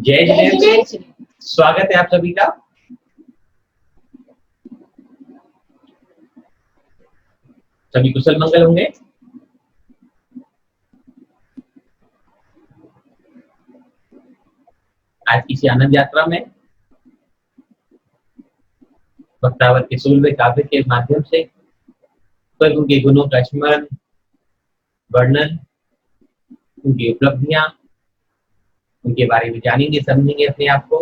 जय जिनेन्द्र, स्वागत है आप सभी का। सभी कुशल मंगल होंगे। आज किसी आनंद यात्रा में भक्तावर के सूलवे काव्य के माध्यम से प्रभु के गुणों का स्मरण, वर्णन, उनकी उपलब्धियां, उनके बारे में जानेंगे, समझेंगे, अपने आप को।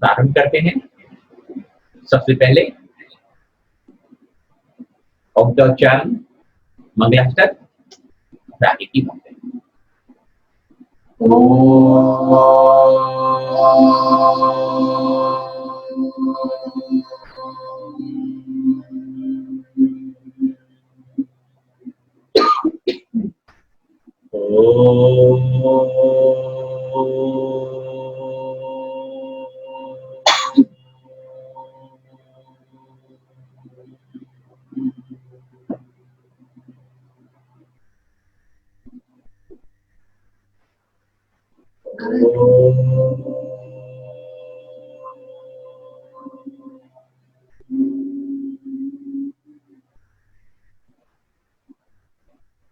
प्रारंभ करते हैं। सबसे पहले औपचारण मंगलाष्टक आगे की बातें।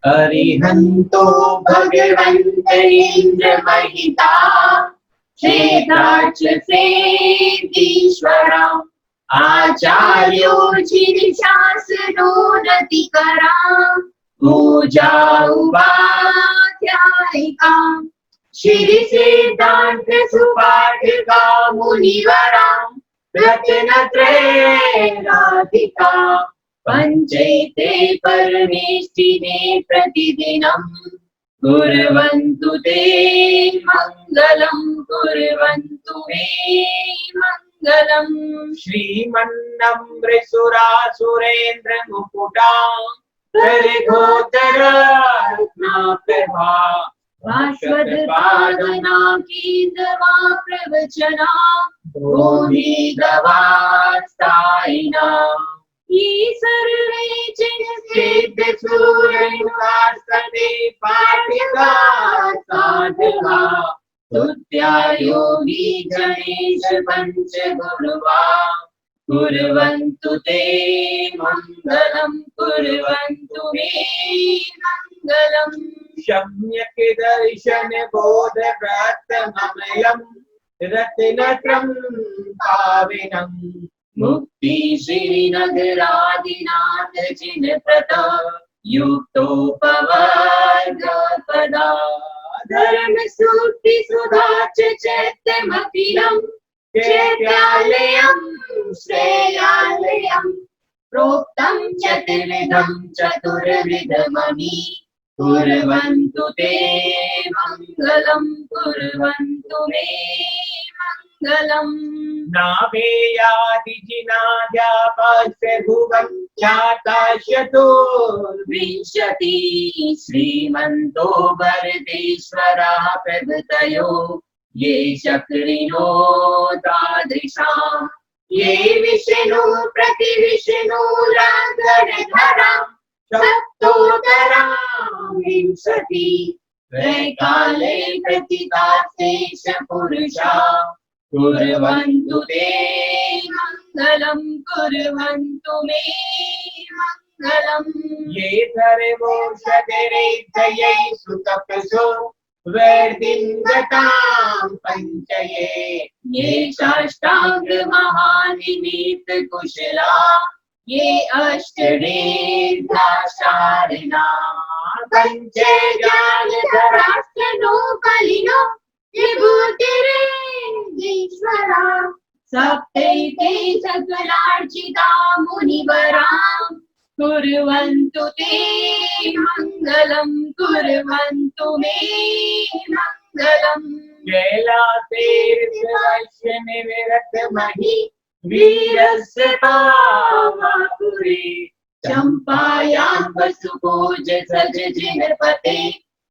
अरिहंतो भगवंत इंद्र महिता क्षेत्रार्च सेदीश्वरा आचार्यो जिनिशासनो रतिकरा पूजा उपाध्यायिका श्री सिद्धांत सुपाठिका मुनिवरा रत्नत्रय राधिका पंचैते परमेष्टिने प्रतिदिनं कुर्वन्तु ते मङ्गलं कुर्वन्तु मे मङ्गलम्। श्रीमन्नम्रसुरासुरेन्द्र मुकुटा रघोत्तरत्नाप्रभा भास्वदपादना कीर्तवा प्रवचना बोधि गवास्तायिना ये सर्वे जन सिद्ध सूरनिवासते पाठिका साधवा स्तुत्या योगी गणेश पंच गुरुवा कुर्वन्तु ते मङ्गलं कुर्वन्तु मे मङ्गलम्। सम्यक् दर्शन बोध व्रतममलम् रत्नत्रं पाविनम् मुक्ति श्रीनगरादिनाथ जिनप्रत युक्तोपवर्ग पदा धर्म सूक्ति सुधा चैत्यमखिलम् चैत्यालयम् श्रेयालयम् प्रोक्तं चतुर्विधं चतुर्विधमणि कुर्वन्तु ते मङ्गलं कुर्वन्तु मे मङ्गलम्। नाभेयादिजिनाद्यापस्य भुवं चाताशतुर्विंशति श्रीमन्तो वरदेश्वरः प्रभृतयो ये शक्रिणो तादृशा ये विष्णु प्रतिविष्णु रागणधरा सप्तोत्तरा विंशति त्रैकाले प्रतिकाशेष पुरुषा कुर्वन्तु ते मङ्गलं कुर्वन्तु मे मङ्गलम्। ये सर्वोषधरेद्धयै सुतपसो वर्धिन्गतां पञ्चये ये साष्टांग महानिमित कुशला ये अष्टरेधाशारिणा पंचजालधराष्टनो बलिनो विभूतिरेश्वरा सप्तैते सकलार्चिता मुनिवरा कुर्वन्तु ते मङ्गलं कुर्वन्तु मे मङ्गलम्। कैलासेर्वश्य निविरतमहि वीरस्य पावापुरे चम्पायां वसुभोज सज जिनपते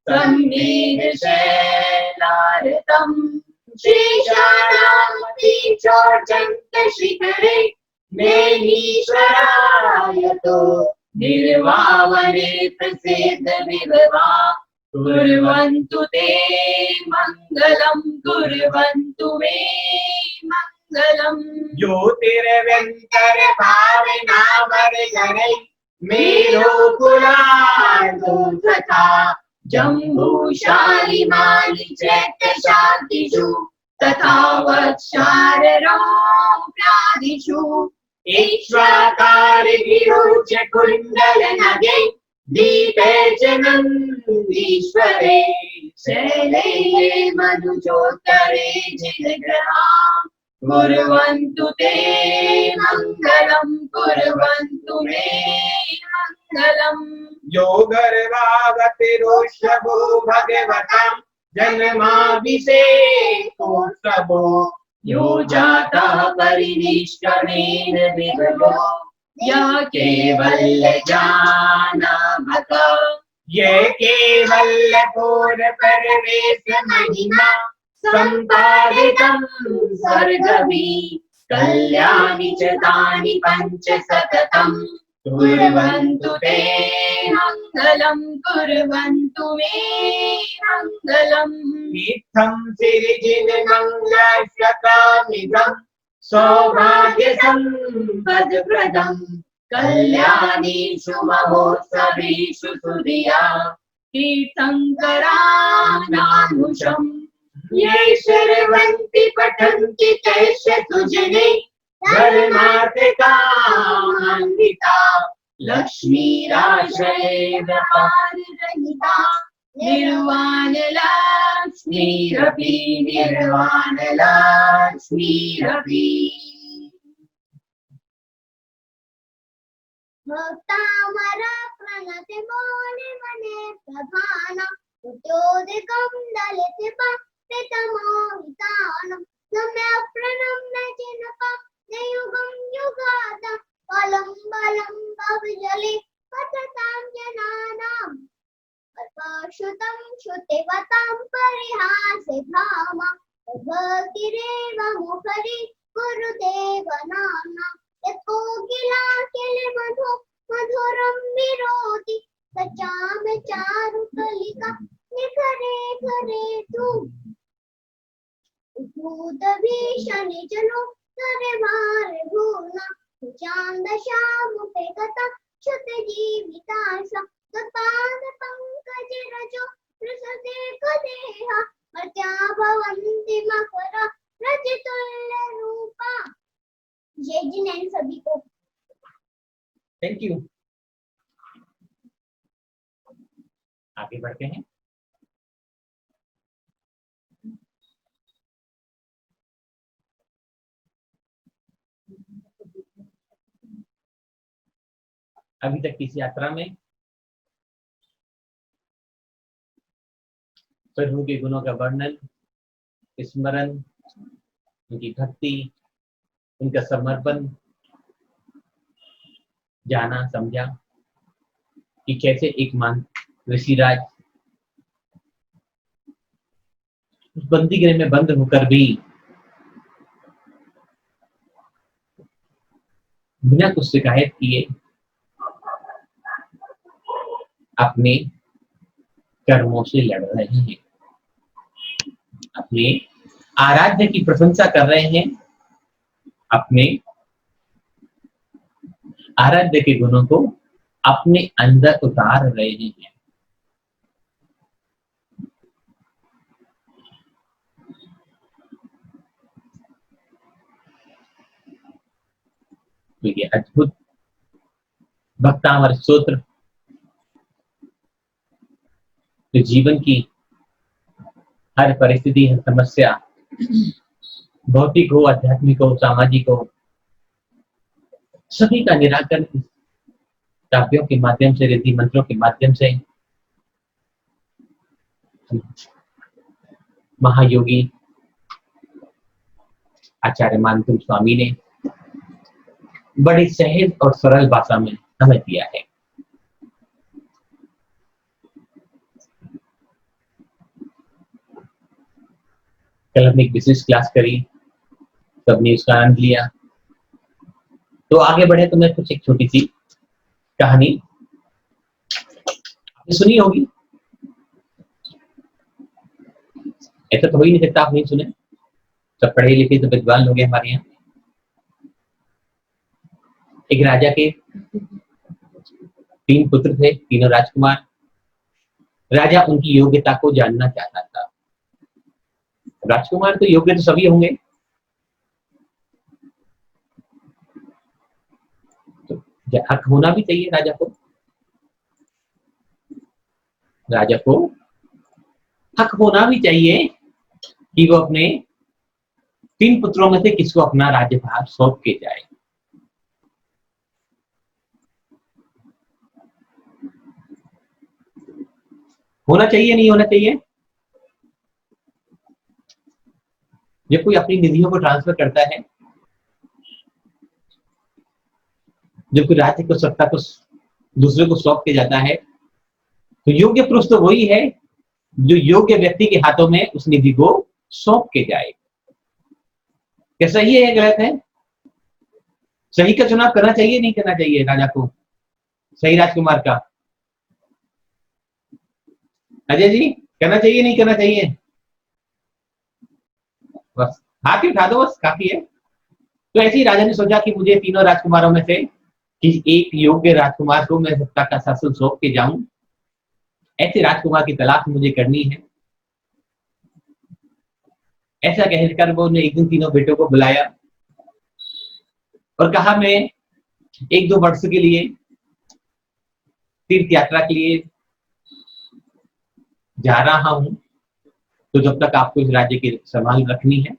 सम्मेद शैलारतम् शेषाणामपि चोर्जन्त शिखरे मेनीश्वरायतो निर्वावने प्रसिद्ध विभवा कुर्वन्तु ते मङ्गलं कुर्वन्तु मे मङ्गलम् ज्योतिर्व्यन्तर्भावनामर्गणै मेरुकुलार्दो तथा जम्बूशालिमानि चैत्यशान्तिषु तथा वत्सारराप्रादिषु ईश्वरकारिभिरुच कुण्डलनगे दीपे च नन्दीश्वरे शैले मधुचोत्तरे जिनग्रहा कुर्वन्तु ते मङ्गलं कुर्वन्तु मे मङ्गलम् यो गर्भावतिरोषभो भगवतां जन्माभिषेकोत्सवो यो जातः परिनिष्कमेन विभवो यः केवलजानामत ये केवलपूर परवेश महिमा सम्पादितं स्वर्गमि कल्याणि च तानि पञ्च सततं कुर्वन्तु ते मङ्गलं कुर्वन्तु मे मङ्गलम् इत्थं सिरिजिनमङ्गलशतमिदं सौभाग्यसम्पदप्रदम् कल्याणीषु महोत्सवेषु तुर्या तीर्थङ्करानामुषम् ये शर्वन्ति पठन्ति तैश्च सुजने धर्मार्थकान्विता लक्ष्मीराश्रयेन्द्रपाररहिता निर्वाणलक्ष्मीरपि निर्वाणलक्ष्मीरपि भक्तामरा प्रणति मौनि मने प्रधान उद्योदिकं दलित पितमोहितानं नम्य प्रणम्य जिनका नयुगं युगाद बलं बलं भवजले पततां जनानाम् अल्पश्रुतं श्रुतिवतां परिहासे धाम भक्तिरेव मुखरि गुरुदेव नाम्ना यत्कोकिला केले मधु मधुरं विरोधि सचाम चारु कलिका निखरे खरे तू भूत भीषण जनो करे मारे भूना चांद श्याम पे कथा क्षुत जीविताशा तपाद पंकज रजो प्रसदे कदेहा मर्त्या भवन्ति मकरा रजतुल्य रूपा। जय जिनेन्द्र सभी को थैंक यू। आगे बढ़ते हैं। अभी तक इस यात्रा में प्रभु के गुणों का वर्णन, स्मरण, उनकी भक्ति, उनका समर्पण जाना, समझा कि कैसे एक मान ऋषिराज उस बंदी गृह में बंद होकर भी बिना कुछ शिकायत किए अपने कर्मों से लड़ रहे हैं, अपने आराध्य की प्रशंसा कर रहे हैं, अपने आराध्य के गुणों को अपने अंदर उतार रहे हैं। तो ये अद्भुत भक्तामर स्तोत्र जो जीवन की हर परिस्थिति, हर समस्या, भौतिक हो, आध्यात्मिक हो, सामाजिक हो, सभी का निराकरण काव्यों के माध्यम से, रीति मंत्रों के माध्यम से महायोगी आचार्य मानकुम स्वामी ने बड़ी सहज और सरल भाषा में हमें दिया है। कल हमने एक विशेष क्लास करी, सबने उसका आनंद लिया। तो आगे बढ़े तो मैं कुछ एक छोटी सी कहानी आपने सुनी होगी। ऐसा तो हो ही नहीं सकता आप नहीं सुने, सब पढ़े लिखे तो विद्वान लोग हैं हमारे यहाँ। एक राजा के 3 पुत्र थे, तीनों राजकुमार। राजा उनकी योग्यता को जानना चाहता था। राजकुमार तो योग्य तो सभी होंगे, तो हक होना भी चाहिए राजा को। राजा को हक होना भी चाहिए कि वो अपने 3 पुत्रों में से किसको अपना राज्यभार सौंप के जाए। होना चाहिए नहीं होना चाहिए? जब कोई अपनी निधियों को ट्रांसफर करता है, जब कोई राज्य को सत्ता को दूसरे को सौंप के जाता है, तो योग्य पुरुष तो वही है जो योग्य व्यक्ति के हाथों में उस निधि को सौंप के जाए। क्या सही है या गलत है? सही का चुनाव करना चाहिए नहीं करना चाहिए राजा को, सही राजकुमार का? अजय जी, करना चाहिए नहीं करना चाहिए? बस हाथ ही उठा दो, बस काफी है। तो ऐसे ही राजा ने सोचा कि मुझे तीनों राजकुमारों में से कि एक योग्य राजकुमार को मैं सत्ता का शासन सौंप के जाऊं, ऐसे राजकुमार की तलाश मुझे करनी है। ऐसा कहकर वो ने एक दिन तीनों बेटों को बुलाया और कहा, मैं 1-2 वर्ष के लिए तीर्थ यात्रा के लिए जा रहा हूं, तो जब तक आपको इस राज्य की संभाल रखनी है।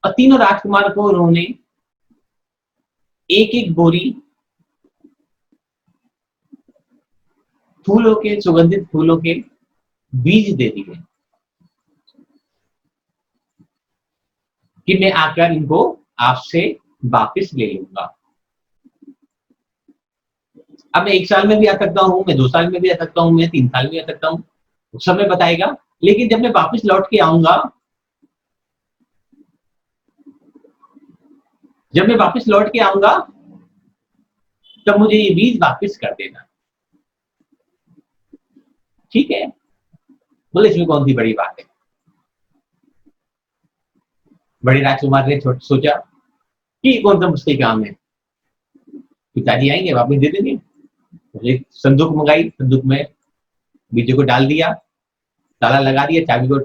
और तीनों राजकुमार को उन्होंने एक बोरी फूलों के, सुगंधित फूलों के बीज दे दिए कि मैं आकर इनको आपसे वापस ले लूंगा। अब मैं 1 साल में भी आ सकता हूं, मैं 2 साल में भी आ सकता हूं, मैं 3 साल में भी आ सकता हूं, समय बताएगा। लेकिन जब मैं वापस लौट के आऊंगा, तब मुझे ये बीज वापस कर देना, ठीक है? बोले इसमें कौन सी बड़ी बात है। बड़े राजकुमार ने सोचा कि कौन सा मुश्किल काम है, पिताजी आएंगे वापस दे देंगे। एक संदूक मंगाई, संदूक में बीजों को डाल दिया, ताला लगा दिया, चाबी को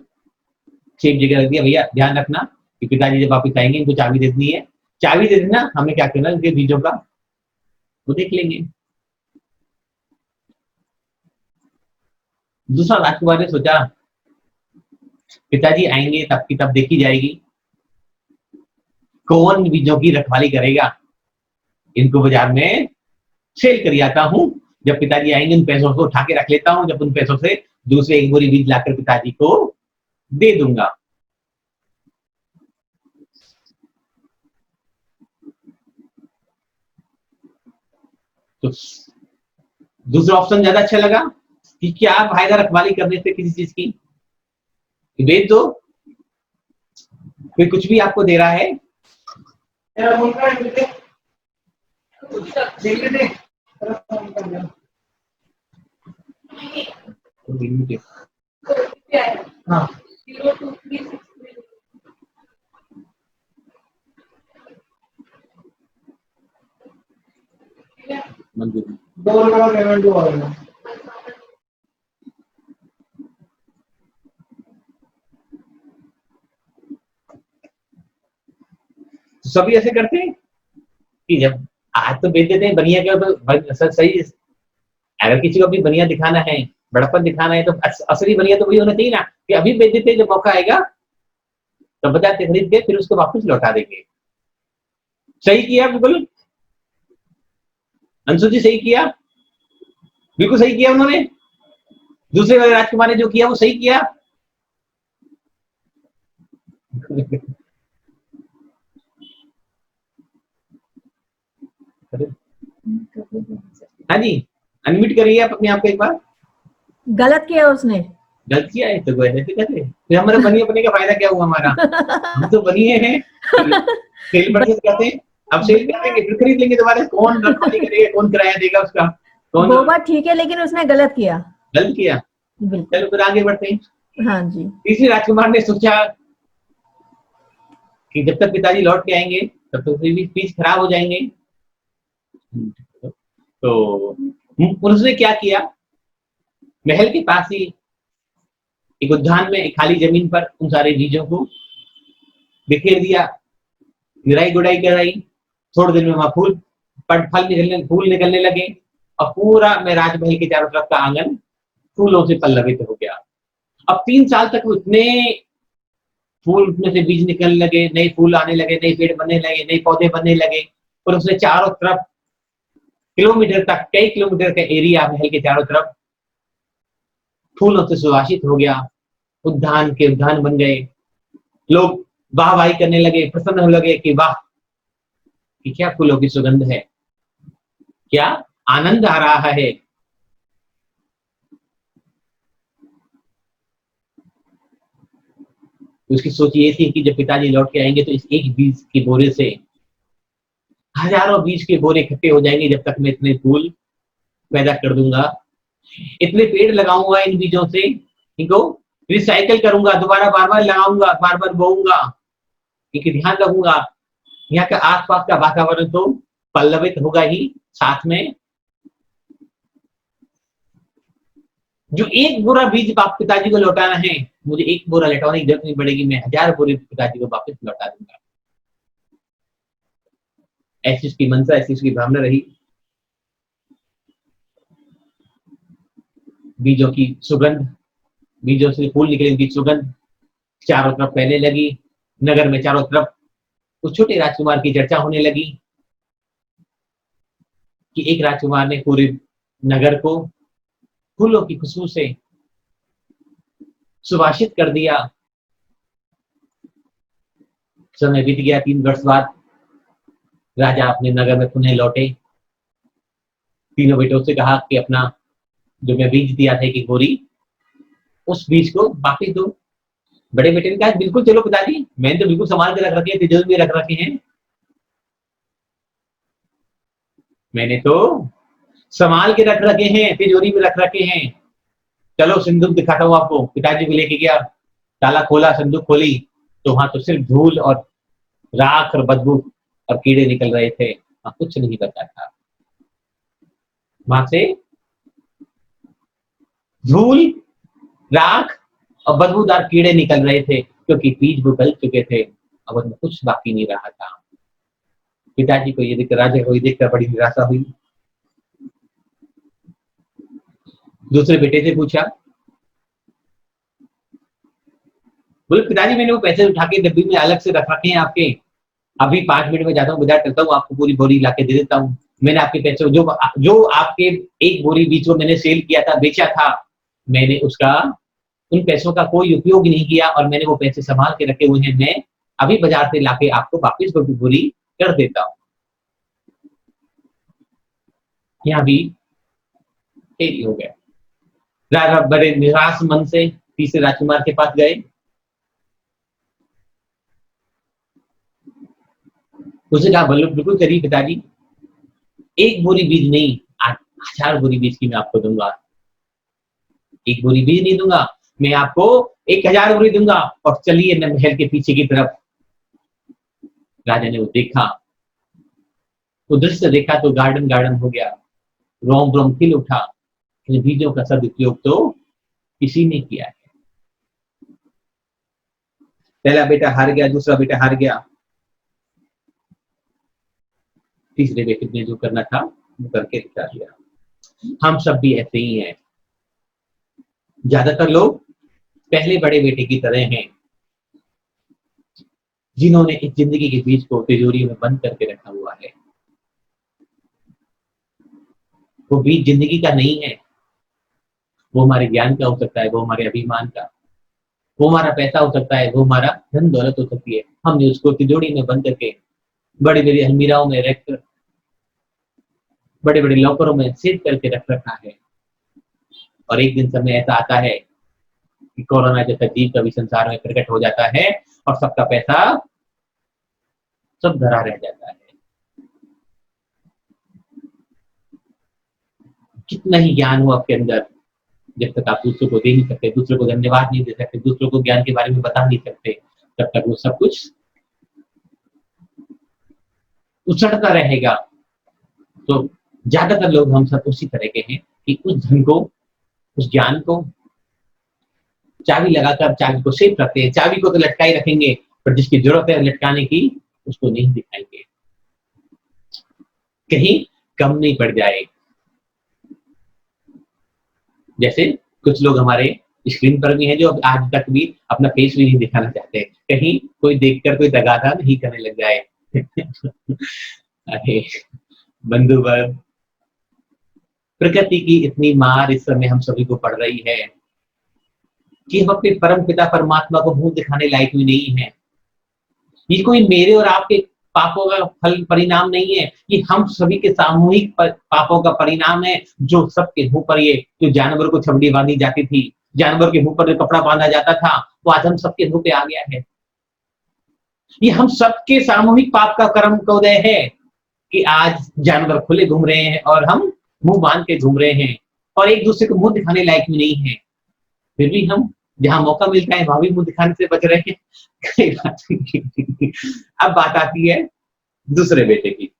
सेफ जगह रख दिया। भैया ध्यान रखना कि पिताजी जब वापस आएंगे इनको चाबी दे देनी है, चाबी दे देना, हमें क्या करना इनके बीजों का वो देख लेंगे। दूसरा राजकुमार ने सोचा पिताजी आएंगे तब की तब देखी जाएगी, कौन बीजों की रखवाली करेगा, इनको बाजार में सेल कर आता हूं। जब पिताजी आएंगे उन पैसों को उठा के रख लेता हूं, जब उन पैसों से दूसरे 1 बोरी बीज लाकर पिताजी को दे दूंगा। तो दूसरा ऑप्शन ज्यादा अच्छा लगा कि क्या फायदा रखवाली करने से किसी चीज की, बेच दो, कोई कुछ भी आपको दे रहा है। हाँ सभी ऐसे करते हैं कि जब आज तो बेच देते हैं बनिया के, तो सही। अगर किसी को भी बनिया दिखाना है, बड़प्पन दिखाना है, तो असली बनिया तो वही होना चाहिए ना कि अभी बेच देते हैं, जब मौका आएगा तो बाजार से खरीद के फिर उसको वापस लौटा देंगे। सही किया बिल्कुल, अंशु जी सही किया, बिल्कुल सही किया उन्होंने। दूसरे वाले राजकुमार ने जो किया वो सही किया। हाँ जी, अनम्यूट करिए आप अपने आप को एक बार। गलत किया उसने, गलत किया है तो ऐसे कहते फिर हमारा बनिए बने का फायदा क्या हुआ हमारा? हम तो बनिए हैं, सेल परचेज करते हैं, अब सेल कर देंगे फिर खरीद लेंगे दोबारा। कौन रखवाली करेगा, कौन किराया देगा उसका, कौन? वो बात ठीक है, लेकिन उसने गलत किया। गलत किया, बिल्कुल। चलो फिर आगे बढ़ते हैं। हाँ जी। तीसरे राजकुमार ने सोचा कि जब तक पिताजी लौट के आएंगे तब तक फिर भी स्पीच खराब हो जाएंगे। तो उसने क्या किया, महल के पास ही एक उद्यान में एक खाली जमीन पर उन सारे बीजों को बिखेर दिया, निराई गुड़ाई कराई। थोड़े दिन में वहां फूल निकलने लगे और पूरा में राजमहल के चारों तरफ का आंगन फूलों से पल्लवित हो गया। अब 3 साल तक उतने फूल में से बीज निकलने लगे, नए फूल आने लगे, नए पेड़ बनने लगे, नए पौधे बनने लगे, और उसने चारों तरफ किलोमीटर तक, कई किलोमीटर का एरिया महल के चारों तरफ फूलों से सुवासित हो गया। उद्यान के उद्यान बन गए। लोग वाहवाही करने लगे, प्रसन्न होने लगे कि वाह, कि क्या फूलों की सुगंध है, क्या आनंद आ रहा है। उसकी सोच ये थी कि जब पिताजी लौट के आएंगे तो इस एक बीज के बोरे से हजारों बीज के बोरे इकट्ठे हो जाएंगे, जब तक मैं इतने फूल पैदा कर दूंगा, इतने पेड़ लगाऊंगा इन बीजों से, इनको रिसाइकल करूंगा, दोबारा बार बार लगाऊंगा, बार बार बोऊंगा, इनकी ध्यान रखूंगा। यहाँ का आसपास का वातावरण तो पल्लवित होगा ही, साथ में जो एक बोरा बीज बाप पिताजी को लौटाना है, मुझे एक बोरा लौटाने की जरूरत नहीं पड़ेगी, मैं 1000 बोरे पिताजी को वापस लौटा दूंगा। ऐसी उसकी मनसा, ऐसी उसकी भावना रही। बीजों की सुगंध, बीजों से फूल निकले, उनकी सुगंध चारों तरफ फैलने लगी। नगर में चारों तरफ उस छोटे राजकुमार की चर्चा होने लगी कि एक राजकुमार ने पूरे नगर को फूलों की खुशबू से सुभाषित कर दिया। समय बीत गया। 3 वर्ष बाद राजा अपने नगर में पुनः लौटे। तीनों बेटों से कहा कि अपना जो मैं बीज दिया था कि गोरी, उस बीज को वापिस दो। बड़े बेटे ने कहा बिल्कुल, चलो पिताजी, मैंने तो बिल्कुल संभाल के रख रखे हैं, तिजोरी में रख रखे हैं, मैंने तो संभाल के रख रखे हैं, तिजोरी में रख रखे हैं। चलो संदूक दिखाता हूँ आपको। पिताजी को लेके गया, ताला खोला, संदूक खोली तो वहां तो सिर्फ धूल और राख और बदबू और कीड़े निकल रहे थे, वहां कुछ नहीं बचा था। वहां से धूल, राख और बदबूदार कीड़े निकल रहे थे, क्योंकि बीज वो गल चुके थे, अब उनमें कुछ बाकी नहीं रहा था। पिताजी को ये देखकर, राजा को ये देखकर बड़ी निराशा हुई। दूसरे बेटे से पूछा, बोले पिताजी मैंने वो पैसे उठा के डब्बी में अलग से रख रखे हैं आपके, अभी 5 मिनट में जाता हूँ, बाजार चलता हूँ, आपको पूरी बोरी लाके दे देता हूँ। मैंने आपके पैसे जो आपके एक बोरी बीज को मैंने सेल किया था, बेचा था, मैंने उसका, उन पैसों का कोई उपयोग नहीं किया और मैंने वो पैसे संभाल के रखे हुए हैं। मैं अभी बाजार से लाके आपको वापस बोरी कर देता हूँ। यहाँ भी देरी हो गया। राजा बड़े निराश मन से तीसरे राजकुमार के पास गए। उसने कहा बिल्कुल करिए पिताजी, एक बोरी बीज नहीं, 1000 बोरी बीज की मैं आपको दूंगा। एक बोरी बीज नहीं दूंगा, मैं आपको 1000 बोरी दूंगा। और चलिए महल के पीछे की तरफ। राजा ने वो देखा, वो दृश्य देखा तो गार्डन गार्डन हो गया, रोम रोम खिल उठा। इन बीजों का सदुपयोग तो किसी ने किया है। पहला बेटा हार गया, दूसरा बेटा हार गया, तीसरे बेटे ने जो करना था वो करके दिखा दिया। हम सब भी ऐसे ही हैं। ज्यादातर लोग पहले बड़े बेटे की तरह हैं, जिन्होंने इस जिंदगी के बीज को तिजोरी में बंद करके रखा हुआ है। वो बीज जिंदगी का नहीं है, वो हमारे ज्ञान का हो सकता है, वो हमारे अभिमान का, वो हमारा पैसा हो सकता है, वो हमारा धन दौलत हो सकती है। हमने उसको तिजोरी में बंद करके बड़ी बड़ी अलमीराओं में रखकर, बड़े बड़े लॉकरों में सेव करके रख रखा है। और एक दिन समय ऐसा आता है कि कोरोना जैसा जीव कभी संसार में प्रकट हो जाता है और सबका पैसा सब धरा रह जाता है। कितना ही ज्ञान हो आपके अंदर, जब तक आप दूसरों को दे नहीं सकते, दूसरों को धन्यवाद नहीं दे सकते, दूसरों को ज्ञान के बारे में बता नहीं सकते, तब तक वो सब कुछ उछड़ता रहेगा। तो ज्यादातर लोग हम सब उसी तरह के हैं कि उस धन को, उस ज्ञान को चाबी लगाकर चाबी को सेफ रखते हैं। चाबी को तो लटकाई रखेंगे, पर जिसकी जरूरत है लटकाने की उसको नहीं दिखाएंगे, कहीं कम नहीं पड़ जाए। जैसे कुछ लोग हमारे स्क्रीन पर भी हैं जो अब आज तक भी अपना फेस भी नहीं दिखाना चाहते, कहीं कोई देखकर कोई तगादा नहीं करने लग जाए। अरे बंधुवर, प्रकृति की इतनी मार इस समय हम सभी को पड़ रही है कि हम अपने परम पिता परमात्मा को मुंह दिखाने लायक भी नहीं है। ये कोई मेरे और आपके पापों का फल परिणाम नहीं है, ये हम सभी के सामूहिक पापों का परिणाम है, जो सबके मुंह पर, ये जो जानवर को छबड़ी बांधी जाती थी, जानवर के मुंह पर जो कपड़ा बांधा जाता था, वो आज हम सबके मुंह पे आ गया है। ये हम सबके सामूहिक पाप का कर्म का उदय है कि आज जानवर खुले घूम रहे हैं और हम मुंह बांध के घूम रहे हैं और एक दूसरे को मुंह दिखाने लायक भी नहीं है। फिर भी हम जहां मौका मिलता है वहां भी मुंह दिखाने से बच रहे हैं। कोई बात नहीं। अब बात आती है दूसरे बेटे की।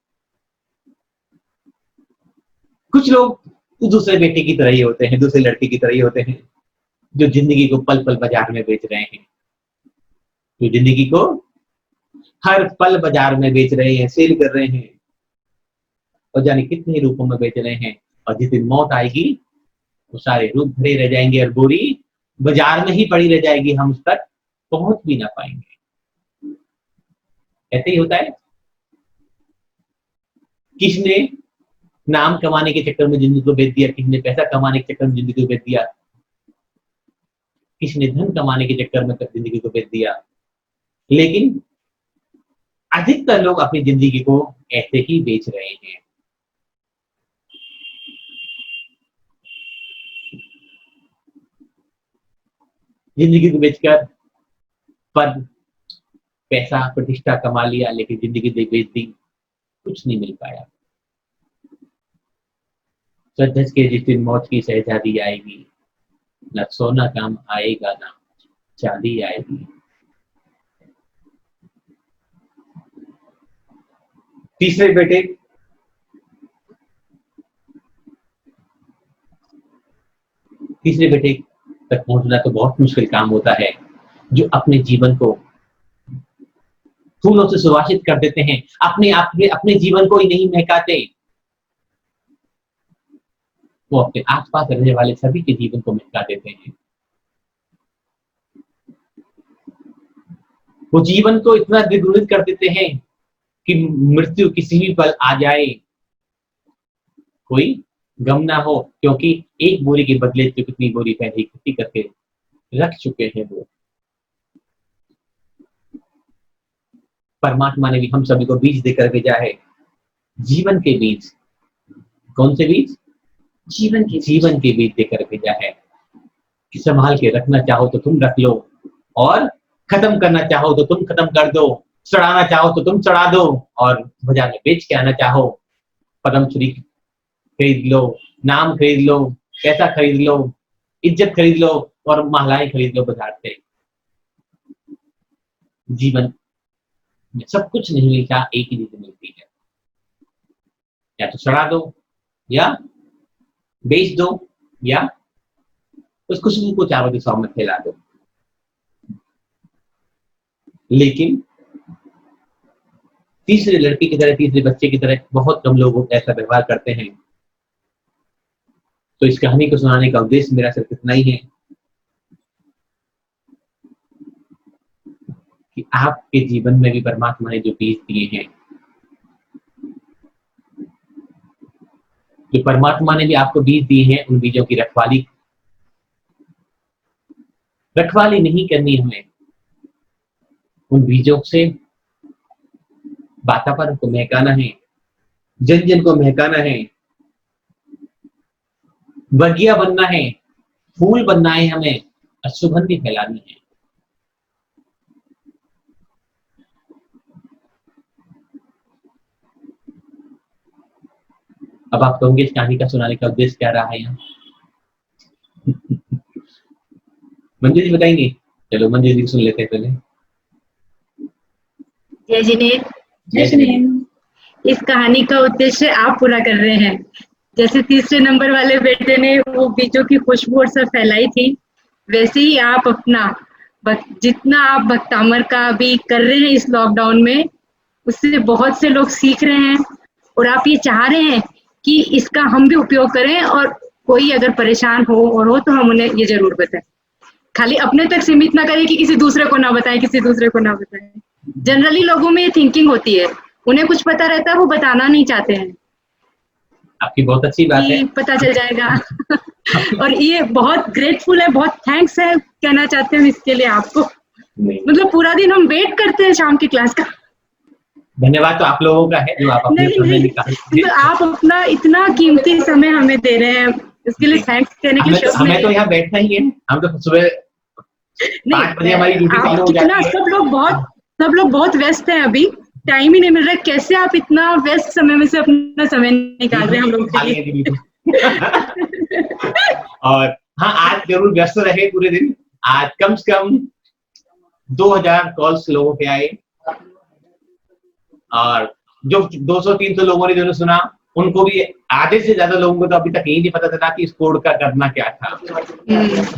कुछ लोग दूसरे बेटे की तरह ही होते हैं, दूसरे लड़के की तरह ही होते हैं, जो जिंदगी को पल पल बाजार में बेच रहे हैं, जो जिंदगी को हर पल बाजार में बेच रहे हैं, सेल कर रहे हैं, और जाने कितने रूपों में बेच रहे हैं। और जिस दिन मौत आएगी वो सारे रूप भरे रह जाएंगे और बोरी बाजार में ही पड़ी रह जाएगी, हम उस तक पहुंच भी ना पाएंगे। ऐसे ही होता है। किसने नाम कमाने के चक्कर में जिंदगी को बेच दिया, किसने पैसा कमाने के चक्कर में जिंदगी को बेच दिया, किसने धन कमाने के चक्कर में जिंदगी को बेच दिया। लेकिन अधिकतर लोग अपनी जिंदगी को ऐसे ही बेच रहे हैं। जिंदगी को बेचकर पद, पैसा, प्रतिष्ठा कमा लिया, लेकिन जिंदगी बेच दी, कुछ नहीं मिल पाया। सच के जिस दिन मौत की शहजादी आएगी, न सोना काम आएगा ना चांदी आएगी। तीसरे बेटे तक पहुंचना तो बहुत मुश्किल काम होता है, जो अपने जीवन को फूलों से सुवासित कर देते हैं, अपने जीवन को ही नहीं महकाते, वो अपने आसपास रहने वाले सभी के जीवन को महका देते हैं। वो जीवन को इतना द्विगुणित कर देते हैं कि मृत्यु किसी भी पल आ जाए कोई गम ना हो, क्योंकि एक बोरी के बदले तो कितनी बोरी पहले इकट्ठी करके रख चुके हैं वो। परमात्मा ने भी हम सभी को बीज देकर भेजा है, जीवन के बीज। कौन से बीज? जीवन के बीज देकर भेजा है कि संभाल के रखना चाहो तो तुम रख लो, और खत्म करना चाहो तो तुम खत्म कर दो, चढ़ाना चाहो तो तुम चढ़ा दो, और बाजार में बेच के आना चाहो, पद्म श्री खरीद लो, नाम खरीद लो, पैसा खरीद लो, इज्जत खरीद लो, और महिलाएं खरीद लो बाजार से। जीवन में सब कुछ नहीं मिलता, एक ही चीज मिलती है, या तो चढ़ा दो, या बेच दो, या उस खुशबू को चारों दिशाओं में फैला दो। लेकिन तीसरे लड़की की तरह, तीसरे बच्चे की तरह बहुत कम लोग ऐसा व्यवहार करते हैं। तो इस कहानी को सुनाने का उद्देश्य मेरा सिर्फ इतना ही है कि आपके जीवन में भी परमात्मा ने जो बीज दिए हैं, जो परमात्मा ने भी आपको बीज दिए हैं, उन बीजों की रखवाली नहीं करनी हमें। उन बीजों से वातावरण को महकाना है, जन जन को महकाना है, बगिया बनना है, फूल बनना है हमें, और सुगंधी फैलानी है। अब आप कहोगे इस कहानी का सुनाने का उद्देश्य क्या रहा है यहाँ? मंजू जी बताएंगे? चलो मंजू जी सुन लेते हैं पहले। जय जिनेन्द्र। जय जिनेन्द्र। इस कहानी का उद्देश्य आप पूरा कर रहे हैं। जैसे तीसरे नंबर वाले बेटे ने वो बीजों की खुशबू और सब फैलाई थी, वैसे ही आप अपना जितना आप भक्तामर का भी कर रहे हैं इस लॉकडाउन में, उससे बहुत से लोग सीख रहे हैं और आप ये चाह रहे हैं कि इसका हम भी उपयोग करें, और कोई अगर परेशान हो तो हम उन्हें ये जरूर बताएं। खाली अपने तक सीमित ना करें कि किसी दूसरे को ना बताएं, किसी दूसरे को ना बताएं। जनरली लोगों में ये थिंकिंग होती है, उन्हें कुछ पता रहता है, वो बताना नहीं चाहते हैं। आपकी बहुत अच्छी बात है, पता चल जाएगा। और ये बहुत ग्रेटफुल है, बहुत थैंक्स है कहना चाहते हैं इसके लिए आपको। मतलब पूरा दिन हम वेट करते हैं शाम की क्लास का। धन्यवाद तो आप लोगों का है जो आप अपने समय निकालते हैं। आप अपना इतना कीमती समय हमें दे रहे हैं, इसके लिए थैंक्स कहने के शब्द हमें तो यहाँ बैठना ही है। हम तो सुबह 5 बजे हमारी ड्यूटी चालू हो जाती है। सब लोग बहुत व्यस्त हैं, अभी टाइम ही नहीं मिल रहा। कैसे आप इतना व्यस्त समय में से अपना समय निकाल रहे हैं हम लोग के लिए? और हाँ, आज जरूर व्यस्त रहे पूरे दिन। आज कम से कम 2000 कॉल्स लोगों के आए, और जो 200-300 लोगों ने जो सुना, उनको भी, आधे से ज्यादा लोगों को तो अभी तक यही नहीं पता चला कि इस कोड का करना क्या था।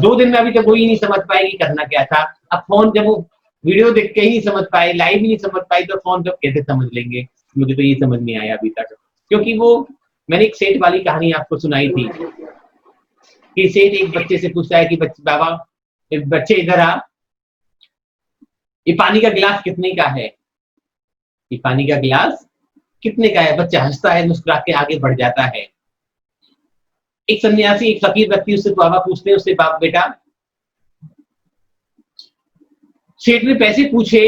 2 दिन में अभी तक वही नहीं समझ पाए कि करना क्या था। अब फोन जब वो वीडियो देख के ही नहीं समझ पाए, लाइव ही नहीं समझ पाए, तो फोन जब कैसे समझ लेंगे? मुझे तो ये समझ नहीं आया अभी तक। क्योंकि वो मैंने एक सेठ वाली कहानी आपको सुनाई थी कि सेठ एक बच्चे से पूछता है कि बाबा, बच्चे इधर आ, ये पानी का गिलास कितने का है? ये पानी का गिलास कितने का है? बच्चा हंसता है, मुस्कुरा के आगे बढ़ जाता है। एक सन्यासी, एक फकीर व्यक्ति उससे बाबा पूछते हैं, उससे बाप बेटा, सेठ ने पैसे पूछे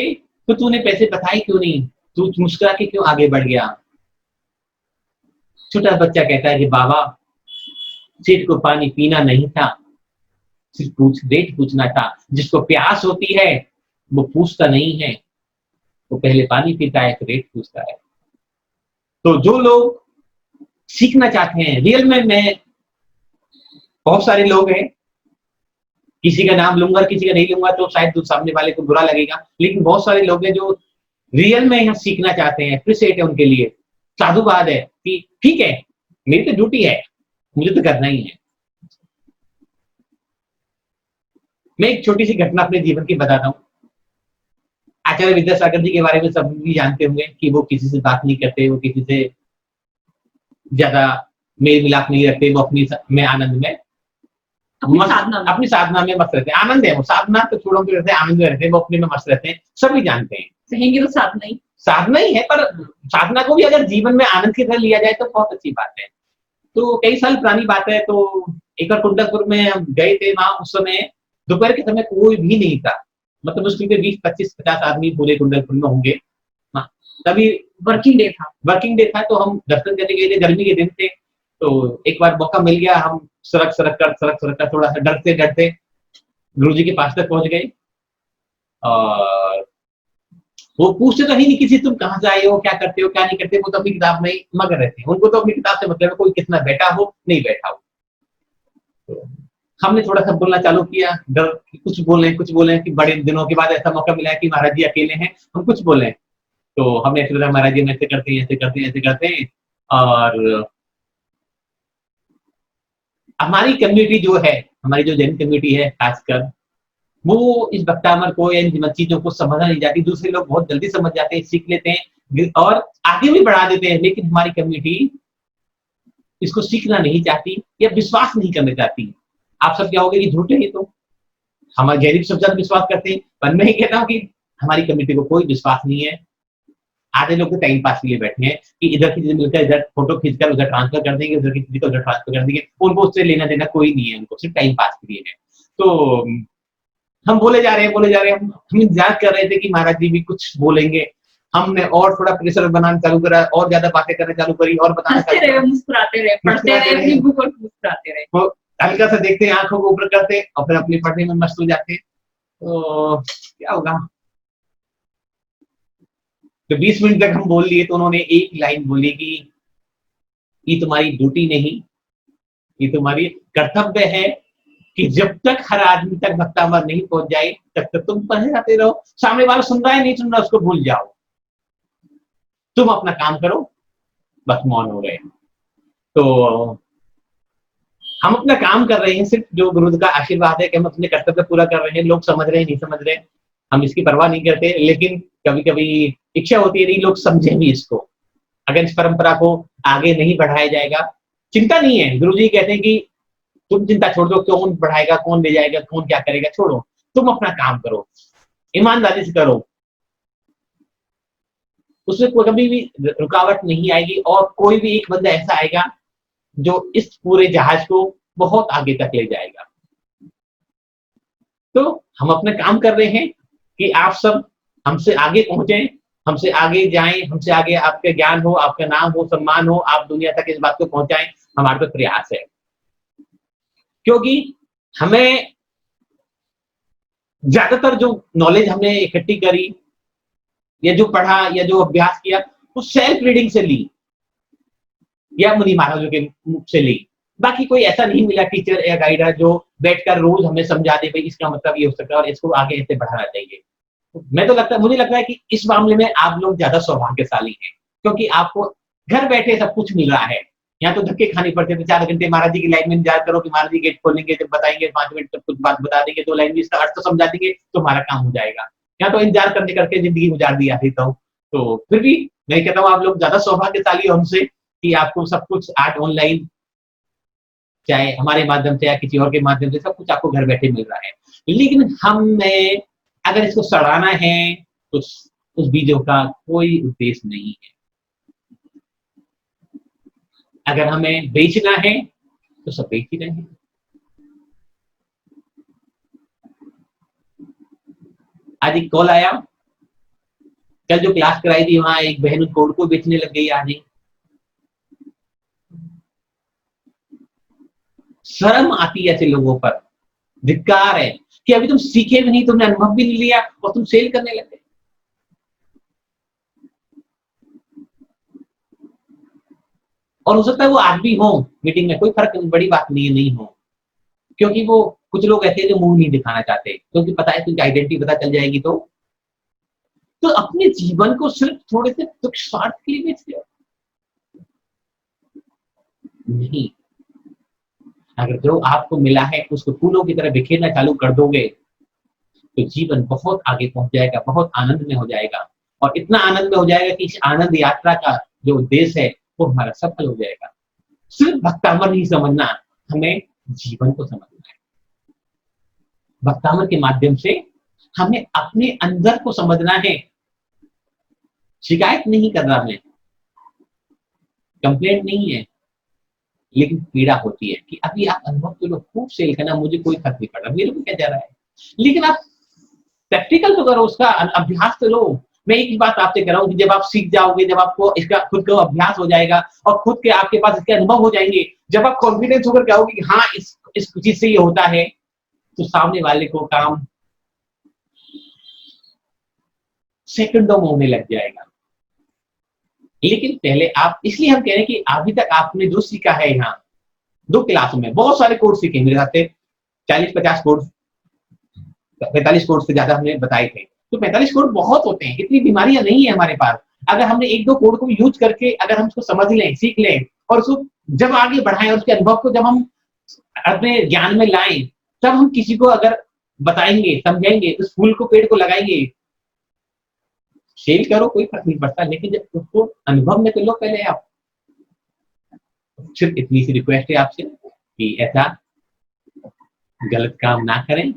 तो तूने पैसे बताए क्यों नहीं? तू मुस्कुरा के क्यों आगे बढ़ गया? छोटा बच्चा कहता है कि बाबा, सेठ को पानी पीना नहीं था, सिर्फ रेट पूछना था। जिसको प्यास होती है वो पूछता नहीं है, वो पहले पानी पीता है फिर रेट पूछता है। तो जो लोग सीखना चाहते हैं रियल में, मैं बहुत सारे लोग हैं, किसी का नाम लूंगा किसी का नहीं लूंगा तो शायद सामने वाले को बुरा लगेगा, लेकिन बहुत सारे लोग हैं जो रियल में यहाँ सीखना चाहते हैं। अप्रिशिएट है उनके लिए, साधुवाद है कि ठीक है, मेरी तो ड्यूटी है, मुझे तो करना ही है। मैं एक छोटी सी घटना अपने जीवन की बताता हूँ। आचार्य विद्यासागर जी के बारे में सब भी जानते होंगे कि वो किसी से बात नहीं करते, वो किसी से ज्यादा मेल मिलाप नहीं रखते, वो अपनी में आनंद में, अपनी साधना में मस्त रहते हैं। आनंद है, वो साधना तो छोड़ो के रहते हैं, आनंद में रहते हैं, वो अपने में मस्त रहते हैं। सभी जानते हैं, कहेंगे तो साधना ही है, पर साधना को भी अगर जीवन में आनंद की तरह लिया जाए तो बहुत अच्छी बात है। तो कई साल पुरानी बात है, तो एक बार कुंडलपुर में हम गए थे। वहां उस समय दोपहर के समय कोई भी नहीं था, मतलब मुश्किल से 20-25-50 आदमी पूरे कुंडलपुर में होंगे। तभी वर्किंग डे था, तो हम दर्शन करने गए थे, गर्मी के दिन थे। तो एक बार मौका मिल गया, हम सड़क कर थोड़ा सा डरते गुरुजी के पास तक पहुंच गए। और वो पूछते तो ही नहीं किसी, तुम कहाँ से आए हो, क्या करते हो, क्या नहीं करते, वो तो अपनी किताब में मगन रहते हैं। उनको तो अपनी किताब से मतलब है, कोई कितना बैठा हो नहीं बैठा हो। तो हमने थोड़ा सा बोलना चालू किया, डर कुछ बोले कि बड़े दिनों के बाद ऐसा मौका मिला है कि महाराज जी अकेले हैं, हम कुछ बोले। तो हमने ऐसे बोला, महाराज जी हम ऐसे करते हैं। और हमारी कम्युनिटी जो है, हमारी जो जैन कम्युनिटी है खासकर, वो इस भक्तामर को या इन चीजों को समझना नहीं जाती। दूसरे लोग बहुत जल्दी समझ जाते हैं, सीख लेते हैं और आगे भी बढ़ा देते हैं, लेकिन हमारी कम्युनिटी इसको सीखना नहीं चाहती या विश्वास नहीं करना चाहती। आप सब क्या होगे कि झूठे ही, तो हमारे जैनिक सब ज्यादा विश्वास करते हैं, पर मैं ही कहता हूँ कि हमारी कम्युनिटी को कोई विश्वास नहीं है। आधे लोग तो टाइम पास के लिए बैठे हैं कि इधर की चीज मिलकर इधर फोटो खींचकर उधर ट्रांसफर कर देंगे, उधर की चीज को उधर ट्रांसफर कर देंगे। उनको उससे लेना देना कोई नहीं है, उनको सिर्फ टाइम पास के लिए है। तो हम बोले जा रहे हैं, हम इंतजार कर रहे थे कि महाराज जी भी कुछ बोलेंगे। हमने और थोड़ा प्रेशर बनाना चालू करा, और ज्यादा बातें करना चालू करी, और बताना मुस्कुराते रहे, पढ़ते रहे, तो हल्का सा देखते हैं, आंखों को ऊपर करते और फिर अपनी पढ़ने में मस्त हो जाते। तो क्या होगा, तो 20 मिनट तक हम बोल लिए, तो उन्होंने एक लाइन बोली कि ये तुम्हारी ड्यूटी नहीं, ये तुम्हारी कर्तव्य है कि जब तक हर आदमी तक भक्तामर नहीं पहुंच जाए तब तक तुम पढ़े जाते रहो। सामने वाला सुन रहा है नहीं सुन रहा उसको भूल जाओ, तुम अपना काम करो, बस मौन हो गए। तो हम अपना काम कर रहे हैं, सिर्फ जो गुरु का आशीर्वाद है कि हम अपने कर्तव्य पूरा कर रहे हैं। लोग समझ रहे हैं नहीं समझ रहे, हम इसकी परवाह नहीं करते, लेकिन कभी कभी इच्छा होती है नहीं लोग समझें भी इसको। अगर इस परंपरा को आगे नहीं बढ़ाया जाएगा, चिंता नहीं है, गुरुजी कहते हैं कि तुम चिंता छोड़ दो, कौन बढ़ाएगा, कौन ले जाएगा, कौन क्या करेगा, छोड़ो, तुम अपना काम करो, ईमानदारी से करो, उसमें कोई कभी भी रुकावट नहीं आएगी। और कोई भी एक बंदा ऐसा आएगा जो इस पूरे जहाज को बहुत आगे तक ले जाएगा। तो हम अपना काम कर रहे हैं कि आप सब हमसे आगे पहुंचे, हमसे आगे जाएं, हमसे आगे आपका ज्ञान हो, आपका नाम हो, सम्मान हो, आप दुनिया तक इस बात को पहुंचाएं, हमारा तो प्रयास है। क्योंकि हमें ज्यादातर जो नॉलेज हमने इकट्ठी करी या जो पढ़ा या जो अभ्यास किया वो सेल्फ रीडिंग से ली या मुनि महाराजों के मुख से ली। बाकी कोई ऐसा नहीं मिला टीचर या गाइडर जो बैठकर रोज हमें समझा दे भाई इसका मतलब ये हो सकता है और इसको आगे ऐसे बढ़ाना चाहिए। मुझे लगता है कि इस मामले में आप लोग ज्यादा सौभाग्यशाली हैं, क्योंकि आपको घर बैठे सब कुछ मिल रहा है। यहाँ तो धक्के खाने पड़ते थे, 4 घंटे महाराज जी की लाइन में इंतजार करो कि महाराज जी गेट खोलेंगे, जब बताएंगे 5 मिनट तक कुछ बात बता देंगे, 2 लाइन में इसका अर्थ तो समझा देंगे तो हमारा काम हो जाएगा। यहाँ तो इंतजार करते करके जिंदगी गुजार दी आती। तो फिर भी मैं कहता हूँ आप लोग ज्यादा सौभाग्यशाली हो हमसे कि आपको सब कुछ आज ऑनलाइन, चाहे हमारे माध्यम से या किसी और के माध्यम से, सब कुछ आपको घर बैठे मिल रहा है। लेकिन हमें अगर इसको सड़ाना है तो उस बीजों का कोई उद्देश्य नहीं है। अगर हमें बेचना है तो सब बेच ही रहे हैं। आज एक कॉल आया, कल जो क्लास कराई थी वहां एक बहन कोड को बेचने लग गई। आज शर्म आती है ऐसे लोगों पर, धिक्कार है कि अभी तुम सीखे भी नहीं, तुमने अनुभव भी नहीं लिया और तुम सेल करने लगे। और हो सकता है वो आज भी हो मीटिंग में, कोई फर्क नहीं, बड़ी बात नहीं है नहीं हो, क्योंकि वो कुछ लोग ऐसे हैं जो मुंह नहीं दिखाना चाहते, क्योंकि पता है तुमकी आइडेंटिटी पता चल जाएगी। तो अपने जीवन को सिर्फ थोड़े से तुच्छ स्वार्थ के लिए बेच दो नहीं। अगर जो आपको मिला है उसको फूलों की तरह बिखेरना चालू कर दोगे तो जीवन बहुत आगे पहुंच जाएगा, बहुत आनंद में हो जाएगा। और इतना आनंद में हो जाएगा कि इस आनंद यात्रा का जो उद्देश्य है वो हमारा सफल हो जाएगा। सिर्फ भक्तामर नहीं समझना, हमें जीवन को समझना है। भक्तामर के माध्यम से हमें अपने अंदर को समझना है। शिकायत नहीं कर रहा मैं, कंप्लेंट नहीं है, लेकिन पीड़ा होती है कि अभी आप अनुभव के लोग खूब सेल करना, मुझे कोई फर्क नहीं पड़ रहा, मेरे को क्या जा रहा है। लेकिन आप प्रैक्टिकल तो करो, उसका अभ्यास तो लो। मैं एक ही बात आपसे कह रहा हूँ कि जब आप सीख जाओगे, जब आपको इसका खुद का अभ्यास हो जाएगा और खुद के आपके पास इसके अनुभव हो जाएंगे, जब आप कॉन्फिडेंस होकर कहोगे कि हाँ इस चीज से ये होता है, तो सामने वाले को काम सेकंडों में होने लग जाएगा। लेकिन पहले आप, इसलिए हम कह रहे हैं कि अभी तक आपने जो सीखा है यहाँ 2 क्लासों में, बहुत सारे कोर्स सीखे मेरे साथ 40-50 कोर्स, 45 कोर्स से ज्यादा हमने बताए थे। तो 45 कोड बहुत होते हैं, इतनी बीमारियां नहीं है हमारे पास। अगर हमने 1-2 कोड को यूज करके अगर हम उसको समझ लें, सीख लें और उसको जब आगे बढ़ाएं, उसके अनुभव को जब हम अपने ज्ञान में लाएं, तब हम किसी को अगर बताएंगे, समझाएंगे, उस फूल को, पेड़ को लगाएंगे। सेल करो कोई फर्क नहीं पड़ता, लेकिन जब उसको अनुभव में तो लो पहले आप। सिर्फ इतनी सी रिक्वेस्ट है आपसे कि ऐसा गलत काम ना करें।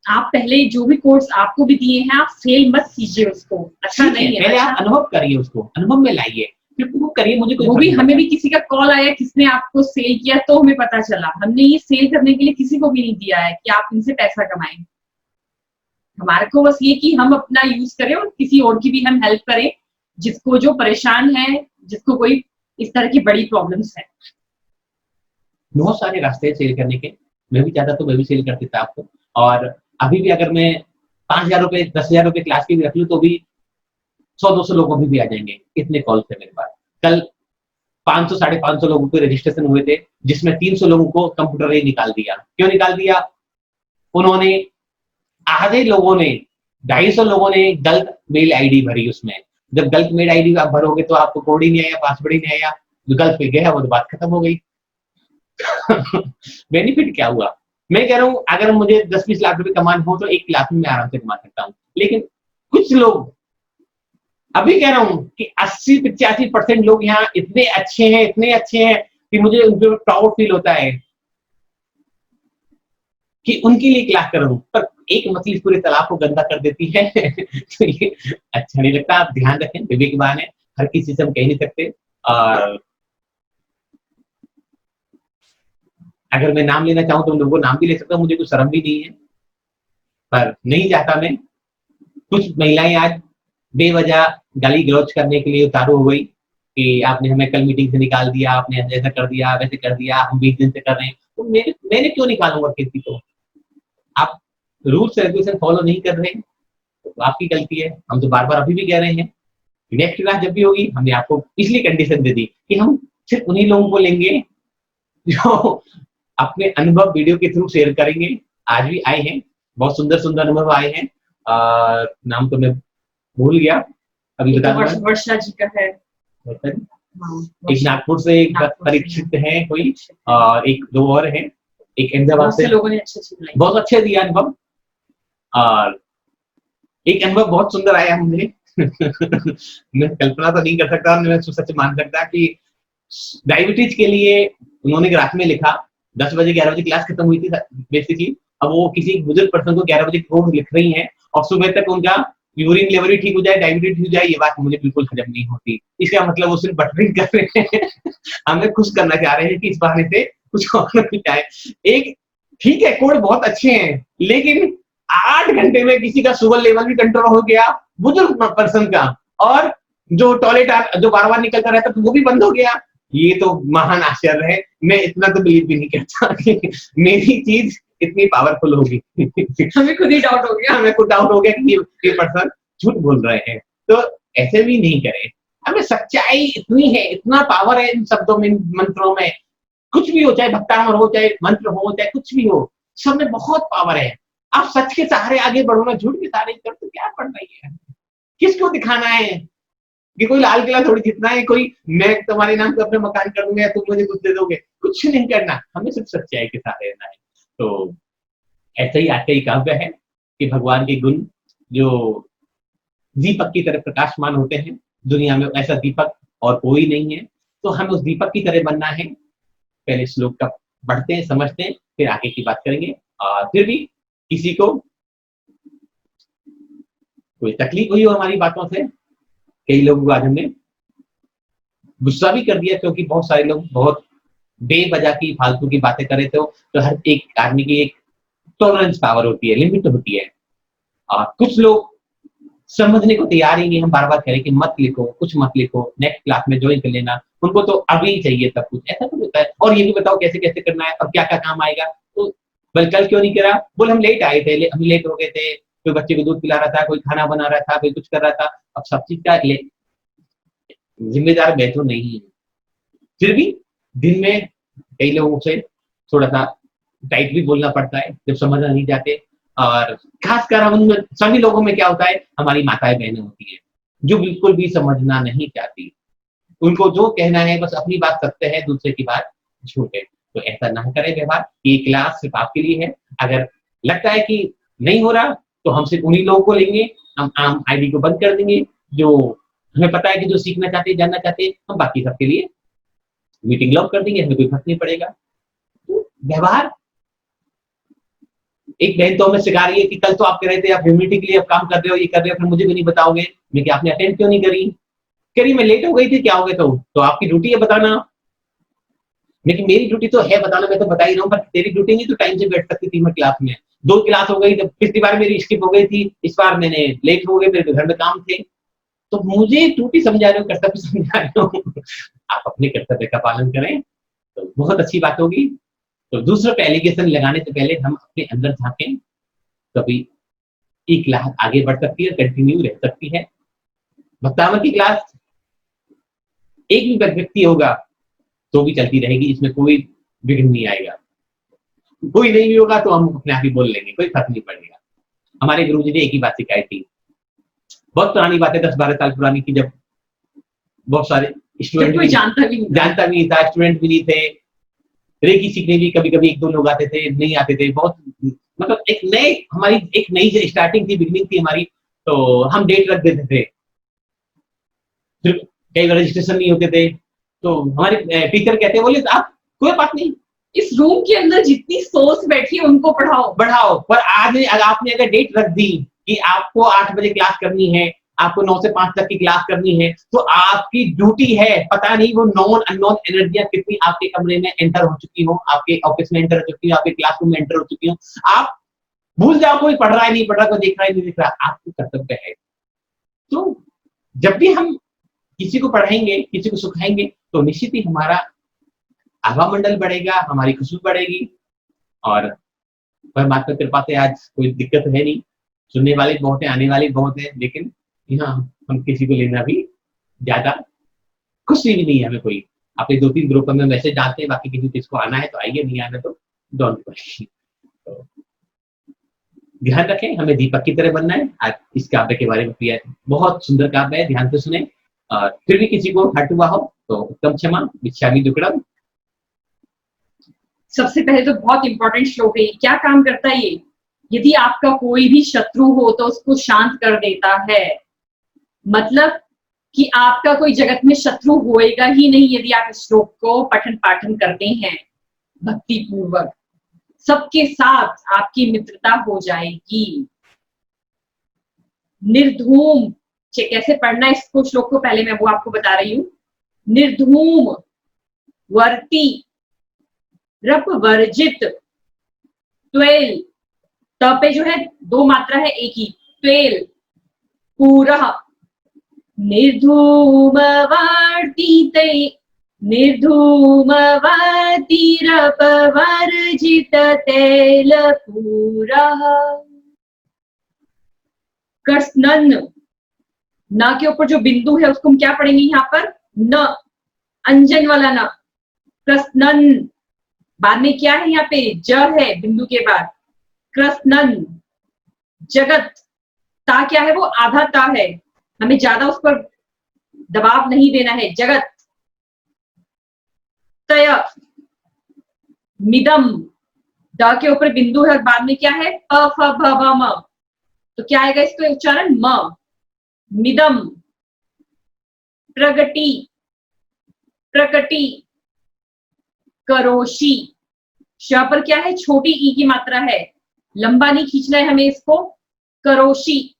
आप पहले जो भी कोर्स आपको भी दिए हैं, आप सेल मत कीजिए उसको, अच्छा नहीं है। पहले आप अनुभव करिए, उसको अनुभव में लाइए, फिर वो करिए। मुझे कोई, वो भी हमें भी किसी का कॉल आया, किसने आपको सेल किया तो हमें पता चला। हमने ये सेल करने के लिए किसी को भी नहीं दिया है कि आप इनसे पैसा कमाएं। हमारे को बस ये कि हम अपना यूज करें और किसी और की भी हम हेल्प करें, जिसको जो परेशान है, जिसको कोई इस तरह की बड़ी प्रॉब्लम्स है। बहुत सारे रास्ते हैं सेल करने के। मैं भी चाहता तो मैं भी सेल कर देता आपको। और अभी भी अगर मैं 5,000 रुपए, 10,000 रुपए क्लास की भी रख लूं तो भी 100-200 लोग अभी भी आ जाएंगे। इतने कॉल थे मेरे पास। कल 500 550 लोगों के रजिस्ट्रेशन हुए थे, जिसमें 300 लोगों को कंप्यूटर ने निकाल दिया। क्यों निकाल दिया? उन्होंने, आधे लोगों ने, 250 लोगों ने गलत मेल आईडी भरी उसमें। जब गलत मेल आईडी आप भरोगे तो आपको कोड ही नहीं आया, पासवर्ड ही नहीं आया, जो गलत पे गया वो तो बात खत्म हो गई। बेनिफिट क्या हुआ? मैं कह रहा हूँ अगर मुझे 10-20 लाख रुपए कमाने हो तो 1 लाख में मैं आराम से कमा सकता हूँ। लेकिन कुछ लोग, अभी कह रहा हूँ कि 80-85% लोग यहाँ इतने अच्छे हैं कि मुझे उन पर प्राउड फील होता है कि उनके लिए 1 लाख करूं, पर एक मछली पूरे तालाब को गंदा कर देती है। तो ये अच्छा नहीं लगता। आप ध्यान रखें, विवेकवान है, हर किसी से हम कह नहीं सकते। और अगर मैं नाम लेना चाहूं तो लोगों को नाम भी ले सकता हूं, मुझे कोई शर्म भी नहीं है, पर नहीं चाहता मैं। कुछ महिलाएं आज बेवजह गाली गलौज करने के लिए उतारू हो गई कि आपने हमें कल मीटिंग से निकाल दिया, आपने ऐसा कर दिया, वैसे कर दिया, हम 20 दिन से कर रहे हैं। तो मैंने क्यों निकालूंगा किसी को? आप रूल्स रेगुलेशन फॉलो नहीं कर रहे, तो आपकी गलती है। हम तो बार बार अभी भी कह रहे हैं, नेक्स्ट क्लास जब भी होगी, हमने आपको इसलिए कंडीशन दे दी कि हम सिर्फ उन्हीं लोगों को लेंगे जो अपने अनुभव वीडियो के थ्रू शेयर करेंगे। आज भी आए हैं, बहुत सुंदर सुंदर अनुभव आए हैं। नाम तो मैं भूल गया, अभी बता दूंगा। वर्षा जी का है, एक नागपुर से एक परीक्षित है कोई, और एक 2 और हैं, एक अहमदाबाद से। लोगों ने अच्छे बहुत अच्छे दिया अनुभव, और एक अनुभव बहुत सुंदर आया मुझे। मैं कल्पना तो नहीं कर सकता, मैं सच मान सकता कि डायबिटीज के लिए उन्होंने ग्राफ में लिखा 10 बजे 11 बजे क्लास खत्म हुई थी बेसिकली। अब वो किसी बुजुर्ग पर्सन को 11 बजे कोड लिख रही हैं और सुबह तक उनका यूरिन लेवल भी ठीक हो जाए, डायबिटीज ठीक हो जाए, ये बात मुझे बिल्कुल हजम नहीं होती। इसका मतलब वो सिर्फ बटरिंग कर रहे हैं। हमें खुश करना चाह रहे हैं कि इस बहाने से कुछ और मिल जाए। एक ठीक है, कोड बहुत अच्छे हैं, लेकिन 8 घंटे में किसी का शुगर लेवल भी कंट्रोल हो गया, बुजुर्ग पर्सन का, और जो टॉयलेट जो बार बार निकलता रहता तो वो भी बंद हो गया। ये तो महान आश्चर्य है। मैं इतना तो बिलीव भी नहीं करता कि मेरी चीज इतनी पावरफुल होगी। हमें खुद ही डाउट हो गया, हमें खुद डाउट हो गया कि ये पर्सन झूठ बोल रहे हैं। तो ऐसे भी नहीं करें। हमें सच्चाई इतनी है, इतना पावर है इन शब्दों में, मंत्रों में। कुछ भी हो, चाहे भक्तामर हो, चाहे मंत्र हो, चाहे कुछ भी हो, सब में बहुत पावर है। आप सच के सहारे आगे बढ़ो ना, झूठ के सहारे कर तो क्या पड़ रही है? किसको दिखाना है कि कोई लाल किला थोड़ी जीतना है, कोई मैं तुम्हारे नाम पे अपने मकान कर दूंगा, तुम मुझे कुछ दे दोगे? कुछ नहीं करना, हमें सिर्फ सच्चाई के सहारे रहना है। तो ऐसा ही आज का ही काव्य है कि भगवान के गुण जो दीपक की तरह प्रकाशमान होते हैं, दुनिया में ऐसा दीपक और कोई नहीं है। तो हमें उस दीपक की तरह बनना है। पहले श्लोक का पढ़ते हैं, समझते हैं, फिर आगे की बात करेंगे। और फिर भी किसी को कोई तकलीफ हुई हो हमारी बातों से, कई लोगों को आज हमने गुस्सा भी कर दिया, क्योंकि बहुत सारे लोग बहुत बेवजह की फालतू की बातें कर रहे थे। तो हर एक आदमी की एक टॉलरेंस पावर होती है, लिमिट होती है। और कुछ लोग समझने को तैयार ही नहीं। हम बार बार कह रहे हैं कि मत लिखो, कुछ मत लिखो, नेक्स्ट क्लास में ज्वाइन कर लेना। उनको तो अभी चाहिए सब कुछ, ऐसा तो होता है। और ये भी बताओ कैसे कैसे करना है और क्या क्या काम आएगा। तो बल कल क्यों नहीं करा? बोले हम लेट आए थे, हम लेट हो गए थे, कोई बच्चे को दूध पिला रहा था, कोई खाना बना रहा था, कोई कुछ कर रहा था। अब सब चीज का जिम्मेदार मैं तो नहीं हूं। फिर भी दिन में कई लोगों से थोड़ा सा टाइट भी बोलना पड़ता है जब समझना नहीं जाते। और खासकर हम उनमें सभी लोगों में क्या होता है, हमारी माताएं बहनें होती हैं जो बिल्कुल भी समझना नहीं चाहती। उनको जो कहना है बस अपनी बात सत्य है, दूसरे की बात झूठ है। तो ऐसा ना करें व्यवहार। ये क्लास सिर्फ आपके लिए है। अगर लगता है कि नहीं हो रहा तो हम सिर्फ उन्हीं लोगों को लेंगे, हम आम आईडी को बंद कर देंगे। जो हमें पता है कि जो सीखना चाहते हैं, जानना चाहते हैं, हम बाकी सबके लिए मीटिंग लॉक कर देंगे, हमें कोई फर्क नहीं पड़ेगा। तो व्यवहार, एक बहन तो हमें सिखा रही है कि कल तो आप कह रहे थे आप ह्यूमिलिटी के लिए आप काम कर रहे हो, ये कर रहे हो, फिर मुझे भी नहीं बताओगे। मैं कि आपने अटेंड क्यों नहीं करी? कह रही मैं लेट हो गई थी। क्या हो गया? तो आपकी ड्यूटी है बताना। लेकिन मेरी ड्यूटी तो है बताना, मैं तो बता ही रहा हूँ, पर तेरी ड्यूटी नहीं, तो टाइम से बैठ सकती थी मैं क्लास में। 2 क्लास हो गई, जब पिछली बार मेरी स्किप हो गई थी, इस बार मैंने लेट हो गए, मेरे घर में काम थे। तो मुझे ड्यूटी समझा रहे हो, कर्तव्य समझा रहे हो। आप अपने कर्तव्य का पालन करें तो बहुत अच्छी बात होगी। तो दूसरों पे एलिगेशन लगाने से पहले हम अपने अंदर झांकें, तभी एक क्लास आगे बढ़ सकती है, कंटिन्यू रह सकती है। भक्तावर की क्लास एक भी व्यक्ति होगा तो भी चलती रहेगी, इसमें कोई विघ्न नहीं आएगा। कोई नहीं भी होगा तो हम अपने आप ही बोल लेंगे, कोई फर्क नहीं पड़ेगा। हमारे गुरुजी ने एक ही बात सिखाई थी, बहुत पुरानी बात है, 10-12 साल पुरानी की, जब बहुत सारे स्टूडेंट कोई जानता भी नहीं था, स्टूडेंट भी नहीं थे, रेकी सीखने भी कभी कभी 1-2 लोग आते थे, नहीं आते थे, बहुत मतलब एक नई स्टार्टिंग थी, बिगनिंग थी हमारी, तो हम डेट रख देते थे, फिर कई बार रजिस्ट्रेशन नहीं होते थे, तो हमारे टीचर कहते बोले आप कोई बात नहीं, इस रूम के अंदर जितनी सोच बैठी है उनको बढ़ाओ, पर आज आपने अगर डेट रख दी कि आपको 8 बजे क्लास करनी है, आपको 9 से 5 तक की क्लास करनी है, तो आपकी ड्यूटी है, पता नहीं वो नॉन अननोन एनर्जियां कितनी आपके कमरे में एंटर हो चुकी हो, आपके ऑफिस में एंटर हो चुकी हो, आपके क्लासरूम में एंटर हो चुकी हो, आप भूल जाओ कोई पढ़ रहा है नहीं पढ़ रहा, कोई देख रहा है नहीं देख रहा, आपको कर्तव्य है। तो जब भी हम किसी को पढ़ाएंगे, किसी को सिखाएंगे, तो निश्चित ही हमारा आभा मंडल बढ़ेगा, हमारी खुशबू बढ़ेगी, और परमात्मा कृपा से आज कोई दिक्कत है नहीं, सुनने वाले बहुत है, आने वाले बहुत है, लेकिन यहाँ हम किसी को लेना भी ज्यादा खुशी भी नहीं है हमें कोई। अपने 2-3 ग्रुप में मैसेज डालते हैं, बाकी किसी चीज को आना है तो आइए, नहीं आना तो डोंट वरी। तो ध्यान रखें, हमें दीपक की तरह बनना है। आज इस काव्य के बारे में किया है, बहुत सुंदर काव्य है, ध्यान से सुने, और फिर भी किसी को हर्ट हुआ हो तो उत्तम क्षमा, मिच्छामि दुक्कडम। सबसे पहले तो बहुत इंपॉर्टेंट श्लोक है, क्या काम करता है ये? यदि आपका कोई भी शत्रु हो तो उसको शांत कर देता है, मतलब कि आपका कोई जगत में शत्रु होएगा ही नहीं यदि आप इस श्लोक को पठन पाठन करते हैं भक्ति पूर्वक, सबके साथ आपकी मित्रता हो जाएगी। निर्धूम कैसे पढ़ना है इसको, श्लोक को पहले मैं वो आपको बता रही हूं। निर्धूम वर्ती रप वर्जित त्वेल, त पे जो है 2 मात्रा है, एक ही, त्वेल पूरा निर्धूम वर्तिते, निर्धूम वर्तिरप वर्जित तेल पूरा। कृष्णन, न के ऊपर जो बिंदु है उसको हम क्या पढ़ेंगे यहाँ पर? न, अंजन वाला न, कृष्णन। बाद में क्या है यहाँ पे? ज है बिंदु के बाद, कृष्णन। जगत, ता क्या है? वो आधा ता है, हमें ज्यादा उस पर दबाव नहीं देना है। जगत, तय, मिदम, द के ऊपर बिंदु है और बाद में क्या है? प फ भ भ म, तो क्या आएगा इसका उच्चारण? म। मिदम, प्रगति, प्रकटी, करोशी। श पर क्या है? छोटी ई की मात्रा है, लंबा नहीं खींचना है हमें इसको। करोशी,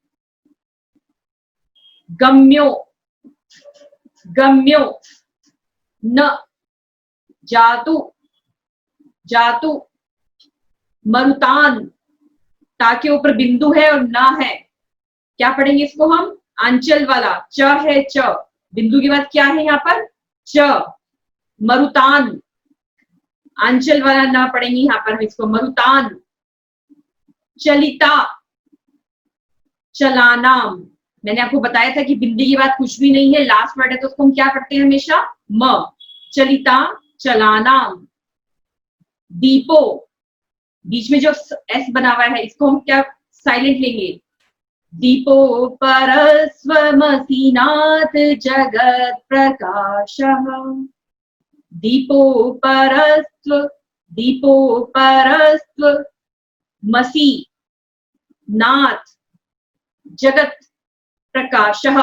गम्यो, गम्यो, न, जातु, जातु, मरुतान, ता के ऊपर बिंदु है और न है, क्या पढ़ेंगे इसको हम? आंचल वाला, च है, च, बिंदु के बाद क्या है यहाँ पर? च। मरुतान, आंचल वाला ना पढ़ेंगे यहाँ पर हम इसको, मरुतान। चलिता, चलानाम, मैंने आपको बताया था कि बिंदी की बात कुछ भी नहीं है, लास्ट वर्ड है तो उसको हम क्या करते हैं हमेशा? म। चलिता, चलानाम। दीपो, बीच में जो एस बना हुआ है इसको हम क्या साइलेंट लेंगे? दीपो परस्वमसीनाथ जगत प्रकाशः, दीपो परस्व, दीपो परस्व मसी नाथ जगत प्रकाशः।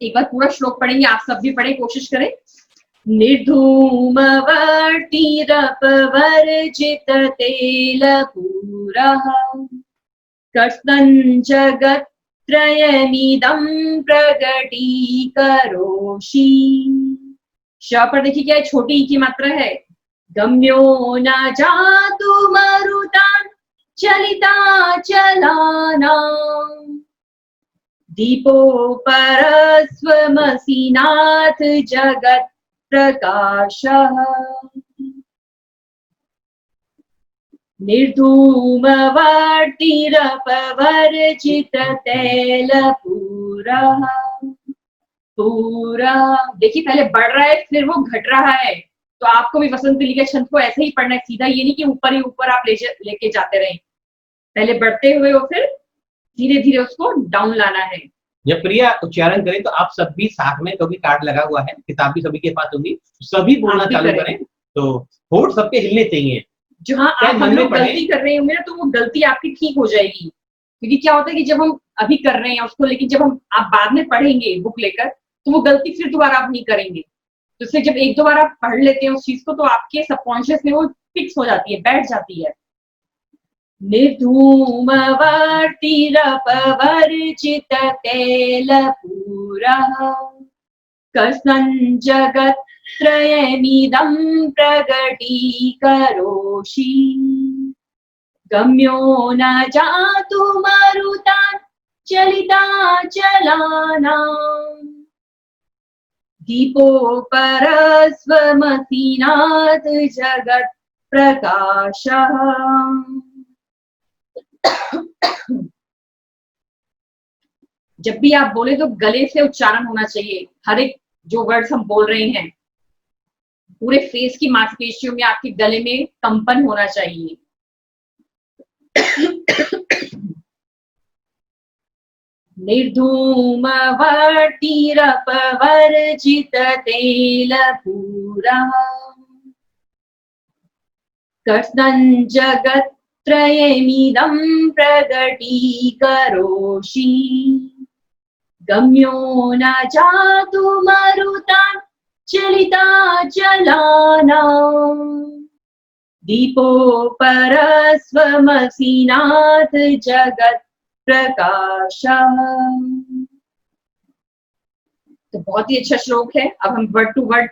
एक बार पूरा श्लोक पढ़ेंगे, आप सब भी पढ़े, कोशिश करें। निर्धूम वर्तिरप वर्जित तेल पूरः, कृष्णं जगत् त्रयमिदं प्रगटीकरोषि। श पर देखिए क्या है? छोटी ई की मात्रा है। गम्यो न जातु मरुतान् चलिता चलाना, दीपो परस्वमसीनाथ जगत् प्रकाशः, निर्धूम वर्तिरप वर्जित तैल पूरः। पूरा। देखिए पहले बढ़ रहा है फिर वो घट रहा है, तो आपको भी वसंत लिखा छंद को ऐसे ही पढ़ना है, सीधा ये नहीं कि ऊपर ही ऊपर आप लेके जाते रहें, पहले बढ़ते हुए और फिर धीरे धीरे उसको डाउन लाना है। जब प्रिया उच्चारण करें तो आप सब भी साथ में, क्योंकि कार्ड लगा हुआ है, किताब भी सभी के पास होगी, सभी बोलना आप भी चालू करें। करें, तो होठ सबके हिलने चाहिए। जो हाँ चाहे आप मन हम में लोग पढ़े। गलती कर रहे होंगे ना, तो वो गलती आपकी ठीक हो जाएगी, क्योंकि क्या होता है कि जब हम अभी कर रहे हैं उसको, लेकिन जब हम आप बाद में पढ़ेंगे बुक लेकर, तो वो गलती फिर दोबारा आप नहीं करेंगे। तो इसलिए जब एक दो बार आप पढ़ लेते हैं उस चीज को, तो आपके सबकॉन्शियस में वो फिक्स हो जाती है, बैठ जाती है। निर्धूमवर्तिरपवर्जित तैलपूरः कसञ्जगत्त्रयमिदं प्रगटीकरोषि गम्यो न जातु मरुतान् चलिताचलानाम् दीपोपरस्वमसीनात् जगत्प्रकाशः। जब भी आप बोले तो गले से उच्चारण होना चाहिए, हर एक जो वर्ड्स हम बोल रहे हैं पूरे फेस की मांसपेशियों में, आपके गले में कंपन होना चाहिए। निर्धूमवर्तिरपवर्जित तैलपूरः कसञ्जगत्त्रयमिदं प्रगटीकरोषि गम्यो न जातु मरुतान् चलिताचलानाम् दीपोपरस्वमसीनात् जगत्प्रकाशः। तो बहुत ही अच्छा श्लोक है। अब हम वर्ड टू वर्ड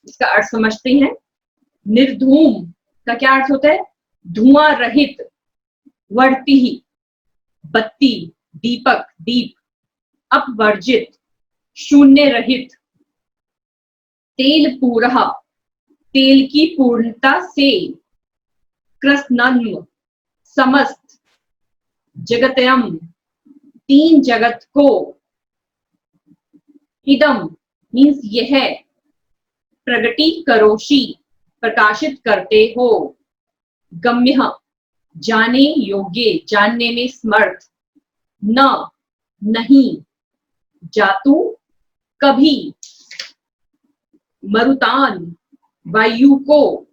इसका अर्थ समझते हैं। निर्धूम का क्या अर्थ होता है? धुआं रहित, वर्ती बत्ती, दीपक दीप, अपवर्जित शून्य रहित, तेल पूरा तेल की पूर्णता से, कृष्णन्म समस्त, जगतयम तीन जगत को, इदम मीन्स यह, प्रगति करोषि प्रकाशित करते हो, गम्य जाने योग्य, जानने में समर्थ, न नहीं, जातु कभी, मरुतान वायु को,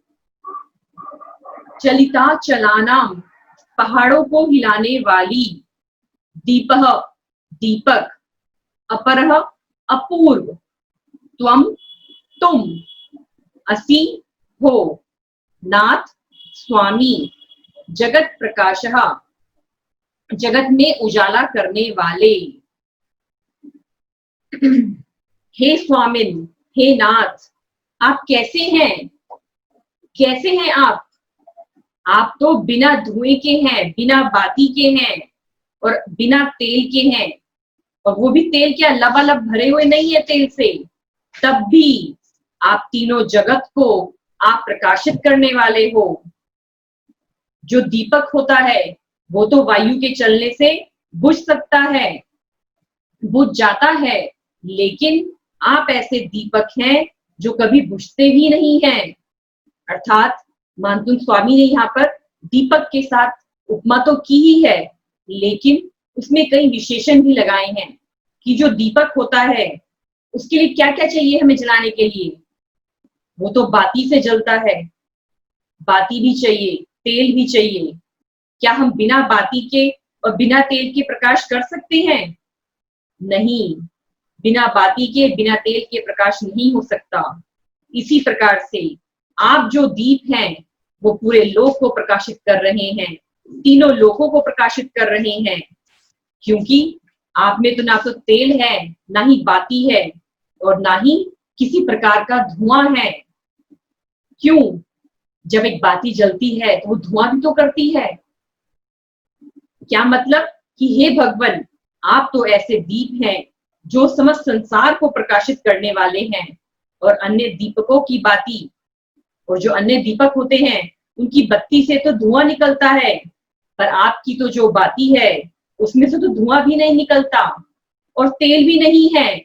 चलिता चलाना पहाड़ों को हिलाने वाली, दीपः दीपक, अपरः अपूर्व, त्वम तुम, असि हो, नाथ स्वामी, जगत प्रकाशः जगत में उजाला करने वाले। हे स्वामिन, हे नाथ, आप कैसे हैं? कैसे हैं आप? आप तो बिना धुएं के हैं, बिना बाती के हैं और बिना तेल के हैं, और वो भी तेल क्या लबालब भरे हुए नहीं है तेल से, तब भी आप तीनों जगत को आप प्रकाशित करने वाले हो। जो दीपक होता है वो तो वायु के चलने से बुझ सकता है, बुझ जाता है, लेकिन आप ऐसे दीपक हैं जो कभी बुझते भी नहीं हैं। अर्थात मानतुन स्वामी ने यहाँ पर दीपक के साथ उपमा तो की ही है, लेकिन उसमें कई विशेषण भी लगाए हैं कि जो दीपक होता है उसके लिए क्या क्या चाहिए हमें जलाने के लिए। वो तो बाती से जलता है, बाती भी चाहिए, तेल भी चाहिए। क्या हम बिना बाती के और बिना तेल के प्रकाश कर सकते हैं? नहीं, बिना बाती के बिना तेल के प्रकाश नहीं हो सकता। इसी प्रकार से आप जो दीप हैं वो पूरे लोक को प्रकाशित कर रहे हैं, तीनों लोकों को प्रकाशित कर रहे हैं, क्योंकि आप में तो ना तो तेल है, ना ही बाती है और ना ही किसी प्रकार का धुआं है। क्यों? जब एक बाती जलती है तो वो धुआं भी तो करती है। क्या मतलब कि हे भगवान, आप तो ऐसे दीप हैं जो समस्त संसार को प्रकाशित करने वाले हैं, और अन्य दीपकों की बाती और जो अन्य दीपक होते हैं उनकी बत्ती से तो धुआं निकलता है, पर आपकी तो जो बाती है उसमें से तो धुआं भी नहीं निकलता और तेल भी नहीं है।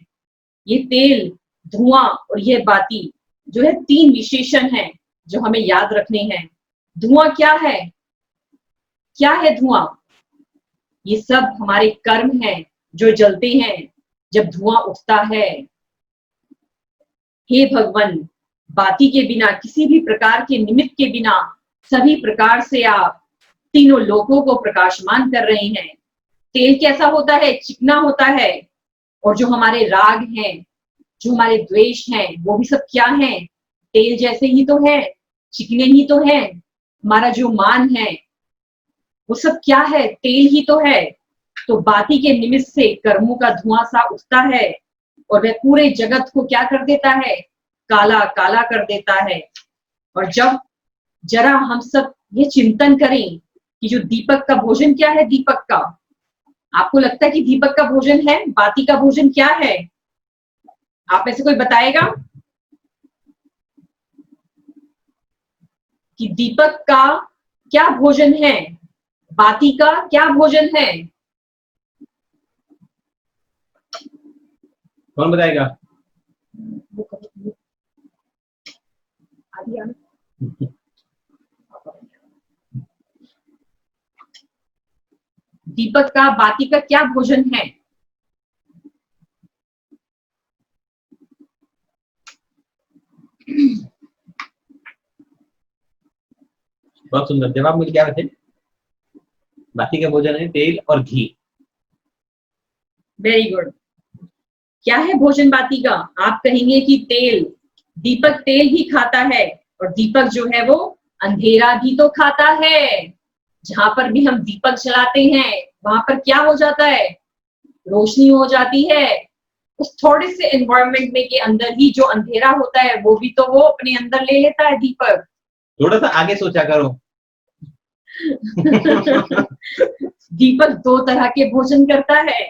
ये तेल, धुआं और ये बाती जो है 3 विशेषण हैं जो हमें याद रखने हैं। धुआं क्या है? क्या है धुआं? ये सब हमारे कर्म हैं जो जलते हैं जब धुआं उठता है। हे भगवान, बाती के बिना, किसी भी प्रकार के निमित्त के बिना सभी प्रकार से आप तीनों लोकों को प्रकाशमान कर रहे हैं। तेल कैसा होता है? चिकना होता है। और जो हमारे राग हैं, जो हमारे द्वेष हैं, वो भी सब क्या हैं? तेल जैसे ही तो है, चिकने ही तो है। हमारा जो मान है वो सब क्या है? तेल ही तो है। तो बाती के निमित्त से कर्मों का धुआं सा उठता है और वह पूरे जगत को क्या कर देता है? काला काला कर देता है। और जब जरा हम सब ये चिंतन करें कि जो दीपक का भोजन क्या है? दीपक का, आपको लगता है कि दीपक का भोजन है? बाती का भोजन क्या है? आप में से कोई बताएगा कि दीपक का क्या भोजन है? बाती का क्या भोजन है? कौन बताएगा? दीपक का, बाती का क्या भोजन है? बहुत सुंदर जवाब मिल गया। वैसे बाकी का भोजन है तेल और घी। Very good. क्या है भोजन बाती का? आप कहेंगे कि तेल। दीपक तेल भी खाता है और दीपक जो है वो अंधेरा भी तो खाता है। जहां पर भी हम दीपक जलाते हैं वहां पर क्या हो जाता है? रोशनी हो जाती है। उस थोड़े से एनवायरनमेंट में के अंदर ही जो अंधेरा होता है वो भी तो वो अपने अंदर ले लेता है दीपक। थोड़ा सा आगे सोचा करो। दीपक 2 तरह के भोजन करता है।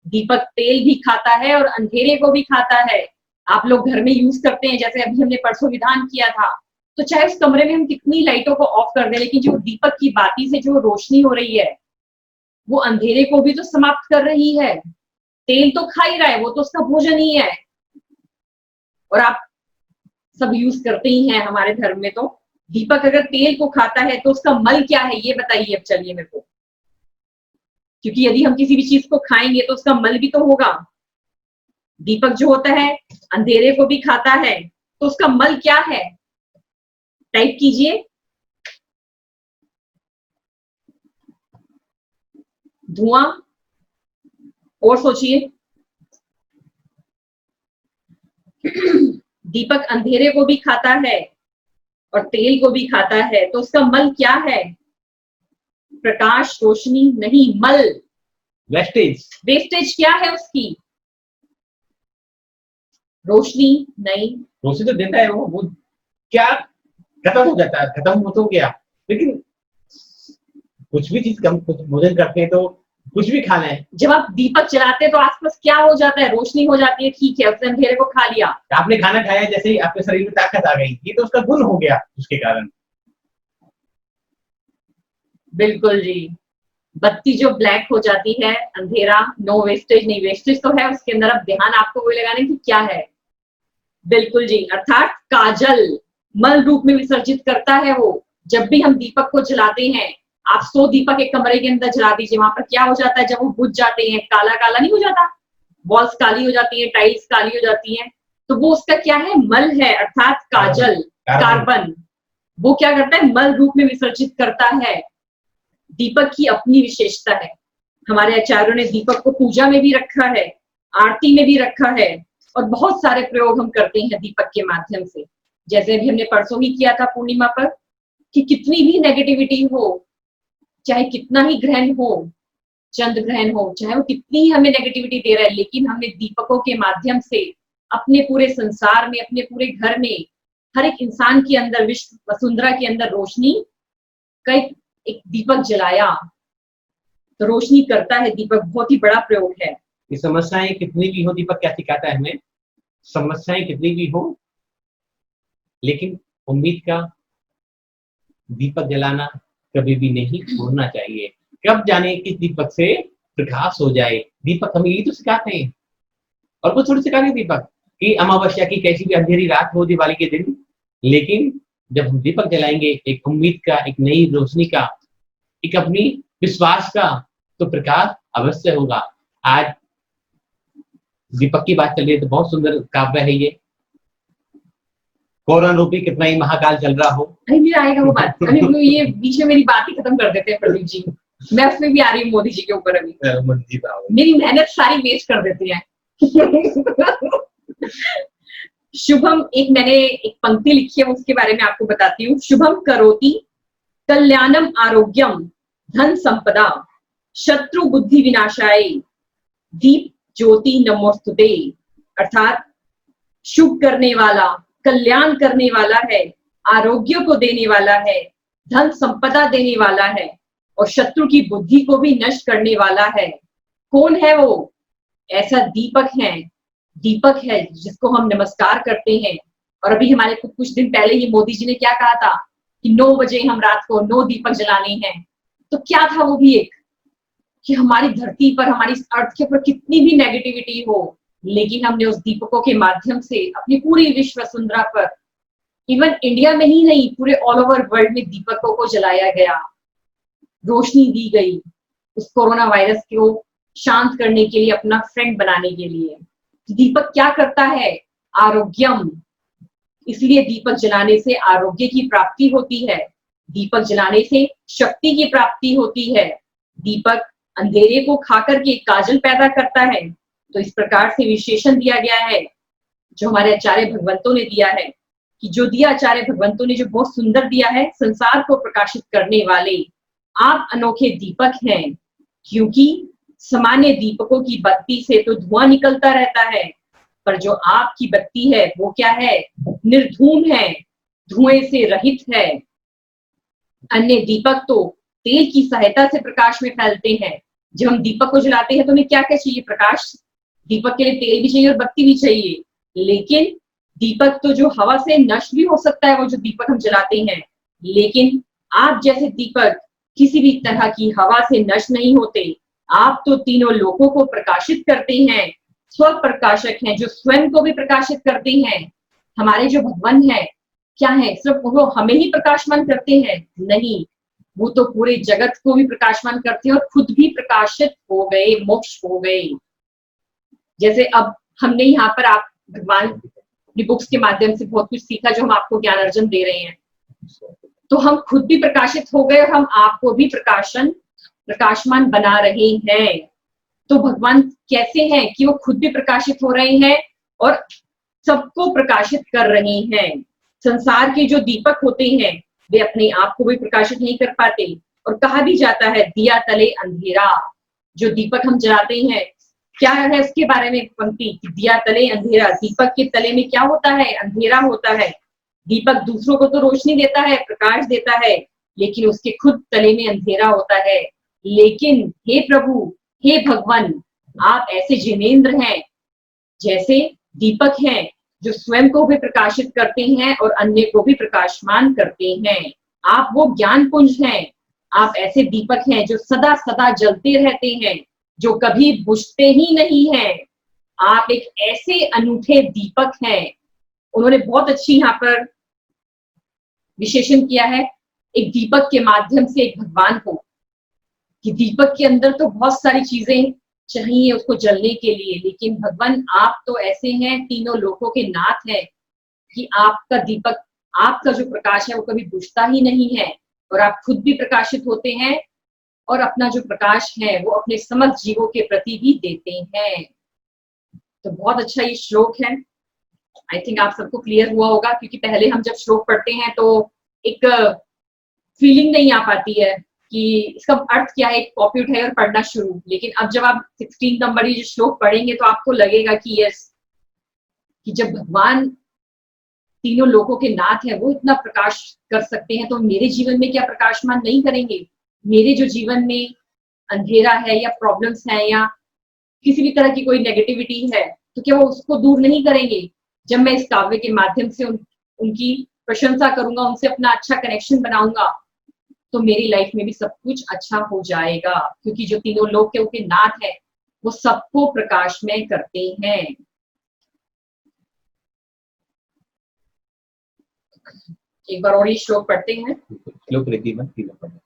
दीपक तेल भी खाता है और अंधेरे को भी खाता है। आप लोग घर में यूज करते हैं, जैसे अभी हमने परसों विधान किया था, तो चाहे उस कमरे में हम कितनी लाइटों को ऑफ कर दें, लेकिन जो दीपक की बाती से जो रोशनी हो रही है वो अंधेरे को भी तो समाप्त कर रही है। तेल तो खा ही रहा है, वो तो उसका भोजन ही है। और आप सब यूज करते ही हैं हमारे धर्म में। तो दीपक अगर तेल को खाता है तो उसका मल क्या है ये बताइए अब चलिए मेरे को। क्योंकि यदि हम किसी भी चीज को खाएंगे तो उसका मल भी तो होगा। दीपक जो होता है अंधेरे को भी खाता है, तो उसका मल क्या है? टाइप कीजिए। धुआं। और सोचिए। दीपक अंधेरे को भी खाता है और तेल को भी खाता है, तो उसका मल क्या है? प्रकाश, रोशनी नहीं, मल, वेस्टेज। वेस्टेज क्या है उसकी? रोशनी नहीं। रोशनी तो देता है वो क्या खत्म हो जाता है, खत्म हो तो गया। लेकिन कुछ भी चीज कम कुछ भोजन करते हैं तो कुछ भी खाना है। जब आप दीपक जलाते हैं तो आसपास क्या हो जाता है? रोशनी हो जाती है, ठीक है, उसने अंधेरे को खा लिया। आपने खाना खाया, जैसे ही आपके शरीर में ताकत आ गई, ये तो उसका गुण हो गया उसके कारण। बिल्कुल जी। बत्ती जो ब्लैक हो जाती है, अंधेरा, नो वेस्टेज नहीं, वेस्टेज तो है उसके अंदर। अब ध्यान आपको वही लगाना कि क्या है। बिल्कुल जी, अर्थात काजल मल रूप में विसर्जित करता है वो। जब भी हम दीपक को जलाते हैं, आप 100 दीपक एक कमरे के अंदर जला दीजिए, वहां पर क्या हो जाता है? जब वो बुझ जाते हैं, काला काला नहीं हो जाता? वॉल्स काली हो जाती है, टाइल्स काली हो जाती है, तो वो उसका क्या है? मल है, अर्थात काजल, कार्बन। वो क्या करता है? मल रूप में विसर्जित करता है। दीपक की अपनी विशेषता है। हमारे आचार्यों ने दीपक को पूजा में भी रखा है, आरती में भी रखा है, और बहुत सारे प्रयोग हम करते हैं दीपक के माध्यम से। जैसे भी हमने परसों ही किया था पूर्णिमा पर, कि कितनी भी नेगेटिविटी हो, चाहे कितना ही ग्रहण हो, चंद्र ग्रहण हो, चाहे वो कितनी ही हमें नेगेटिविटी दे रहा है, लेकिन हमने दीपकों के माध्यम से अपने पूरे संसार में, अपने पूरे घर में, हर एक इंसान के अंदर, विश्व वसुंधरा के अंदर रोशनी का एक दीपक जलाया। तो रोशनी करता है दीपक, बहुत ही बड़ा प्रयोग है। ये समस्याएं कितनी भी हो, दीपक क्या सिखाता है हमें? समस्याएं कितनी भी हो, लेकिन उम्मीद का दीपक जलाना कभी भी नहीं छोड़ना चाहिए। कब जाने किस दीपक से प्रकाश हो जाए। दीपक हमें यही तो सिखाते हैं। और कुछ थोड़ी सिखाने दीपक कि अमावस्या की कैसी भी अंधेरी रात हो दिवाली के दिन, लेकिन जब हम दीपक जलाएंगे एक उम्मीद का, एक नई रोशनी का, एक अपनी विश्वास का, तो प्रकाश अवश्य होगा। आज दीपक की बात चल रही है तो बहुत सुंदर काव्य है ये। कोरोना रूपी कितना ही महाकाल चल रहा हो। अरे मेरा आएगा वो बात, अभी वो ये बीच में मेरी बात ही खत्म कर देते हैं प्रदीप जी। मैं उसमें भी आ रही हूँ मोदी जी के ऊपर अभी। मेरी मेहनत सारी वेस्ट कर देते हैं। शुभम, मैंने एक पंक्ति लिखी है उसके बारे में आपको बताती हूँ। शुभम करोति कल्याणम आरोग्यम धन संपदा शत्रु बुद्धि विनाशाय दीप ज्योति नमोस्तुते। अर्थात शुभ करने वाला, कल्याण करने वाला है, आरोग्य को देने वाला है, धन संपदा देने वाला है और शत्रु की बुद्धि को भी नष्ट करने वाला है। कौन है वो? ऐसा दीपक है जिसको हम नमस्कार करते हैं। और अभी हमारे कुछ दिन पहले ही मोदी जी ने क्या कहा था कि 9 बजे हम रात को 9 दीपक जलाने हैं। तो क्या था वो भी एक, कि हमारी धरती पर, हमारी अर्थ के ऊपर कितनी भी नेगेटिविटी हो, लेकिन हमने उस दीपकों के माध्यम से अपनी पूरी विश्व वसुंधरा पर, इवन इंडिया में ही नहीं पूरे ऑल ओवर वर्ल्ड में दीपकों को जलाया गया, रोशनी दी गई उस कोरोना वायरस को शांत करने के लिए, अपना फ्रेंड बनाने के लिए। दीपक क्या करता है? आरोग्यम। इसलिए दीपक जलाने से आरोग्य की प्राप्ति होती है, दीपक जलाने से शक्ति की प्राप्ति होती है। दीपक अंधेरे को खाकर के काजल पैदा करता है। तो इस प्रकार से विशेषण दिया गया है जो हमारे आचार्य भगवंतों ने दिया है, कि जो दिया आचार्य भगवंतों ने, जो बहुत सुंदर दिया है, संसार को प्रकाशित करने वाले आप अनोखे दीपक हैं। क्योंकि सामान्य दीपकों की बत्ती से तो धुआं निकलता रहता है, पर जो आपकी बत्ती है वो क्या है? निर्धूम है, धुएं से रहित है। अन्य दीपक तो तेल की सहायता से प्रकाश में फैलते हैं। जब हम दीपक को जलाते हैं तो हमें क्या क्या चाहिए? प्रकाश। दीपक के लिए तेल भी चाहिए और बत्ती भी चाहिए। लेकिन दीपक तो जो हवा से नष्ट भी हो सकता है, वो जो दीपक हम जलाते हैं, लेकिन आप जैसे दीपक किसी भी तरह की हवा से नष्ट नहीं होते। आप तो तीनों लोकों को प्रकाशित करते हैं, स्व प्रकाशक हैं, जो स्वयं को भी प्रकाशित करते हैं। हमारे जो भगवान है क्या है? सिर्फ वो हमें ही प्रकाशमान करते हैं? नहीं, वो तो पूरे जगत को भी प्रकाशमान करते हैं और खुद भी प्रकाशित हो गए, मोक्ष हो गए। जैसे अब हमने यहाँ पर आप भगवान अपनी बुक्स के माध्यम से बहुत कुछ सीखा, जो हम आपको ज्ञान अर्जन दे रहे हैं, तो हम खुद भी प्रकाशित हो गए और हम आपको भी प्रकाशमान बना रहे हैं। तो भगवान कैसे हैं कि वो खुद भी प्रकाशित हो रहे हैं और सबको प्रकाशित कर रहे हैं। संसार के जो दीपक होते हैं वे अपने आप को भी प्रकाशित नहीं कर पाते, और कहा भी जाता है दिया तले अंधेरा। जो दीपक हम जलाते हैं, क्या है इसके बारे में पंक्ति? दिया तले अंधेरा। दीपक के तले में क्या होता है? अंधेरा होता है। दीपक दूसरों को तो रोशनी देता है, प्रकाश देता है, लेकिन उसके खुद तले में अंधेरा होता है। लेकिन हे प्रभु, हे भगवान, आप ऐसे जिनेंद्र हैं, जैसे दीपक हैं, जो स्वयं को भी प्रकाशित करते हैं और अन्य को भी प्रकाशमान करते हैं। आप वो ज्ञान पुंज हैं। आप ऐसे दीपक हैं जो सदा सदा जलते रहते हैं, जो कभी बुझते ही नहीं हैं। आप एक ऐसे अनूठे दीपक हैं। उन्होंने बहुत अच्छी यहाँ पर विशेषण किया है एक दीपक के माध्यम से एक भगवान को, कि दीपक के अंदर तो बहुत सारी चीजें चाहिए उसको जलने के लिए, लेकिन भगवान आप तो ऐसे हैं, तीनों लोकों के नाथ हैं, कि आपका दीपक, आपका जो प्रकाश है वो कभी बुझता ही नहीं है, और आप खुद भी प्रकाशित होते हैं और अपना जो प्रकाश है वो अपने समस्त जीवों के प्रति भी देते हैं। तो बहुत अच्छा ये श्लोक है। आई थिंक आप सबको क्लियर हुआ होगा, क्योंकि पहले हम जब श्लोक पढ़ते हैं तो एक फीलिंग नहीं आ पाती है कि इसका अर्थ क्या है, एक कॉपी उठाए और पढ़ना शुरू। लेकिन अब जब आप 16 नंबर ये जो श्लोक पढ़ेंगे तो आपको लगेगा कि यस, कि जब भगवान तीनों लोकों के नाथ है, वो इतना प्रकाश कर सकते हैं, तो मेरे जीवन में क्या प्रकाशमान नहीं करेंगे? मेरे जो जीवन में अंधेरा है या प्रॉब्लम्स है या किसी भी तरह की कोई नेगेटिविटी है, तो क्या वो उसको दूर नहीं करेंगे? जब मैं इस काव्य के माध्यम से उनकी प्रशंसा करूंगा, उनसे अपना अच्छा कनेक्शन बनाऊंगा, तो मेरी लाइफ में भी सब कुछ अच्छा हो जाएगा। क्योंकि जो तीनों लोक के नाथ है वो सबको प्रकाश में करते हैं। एक बार और ये श्लोक पढ़ते हैं। श्लोक रिद्धिमत तीनों पढ़ते हैं।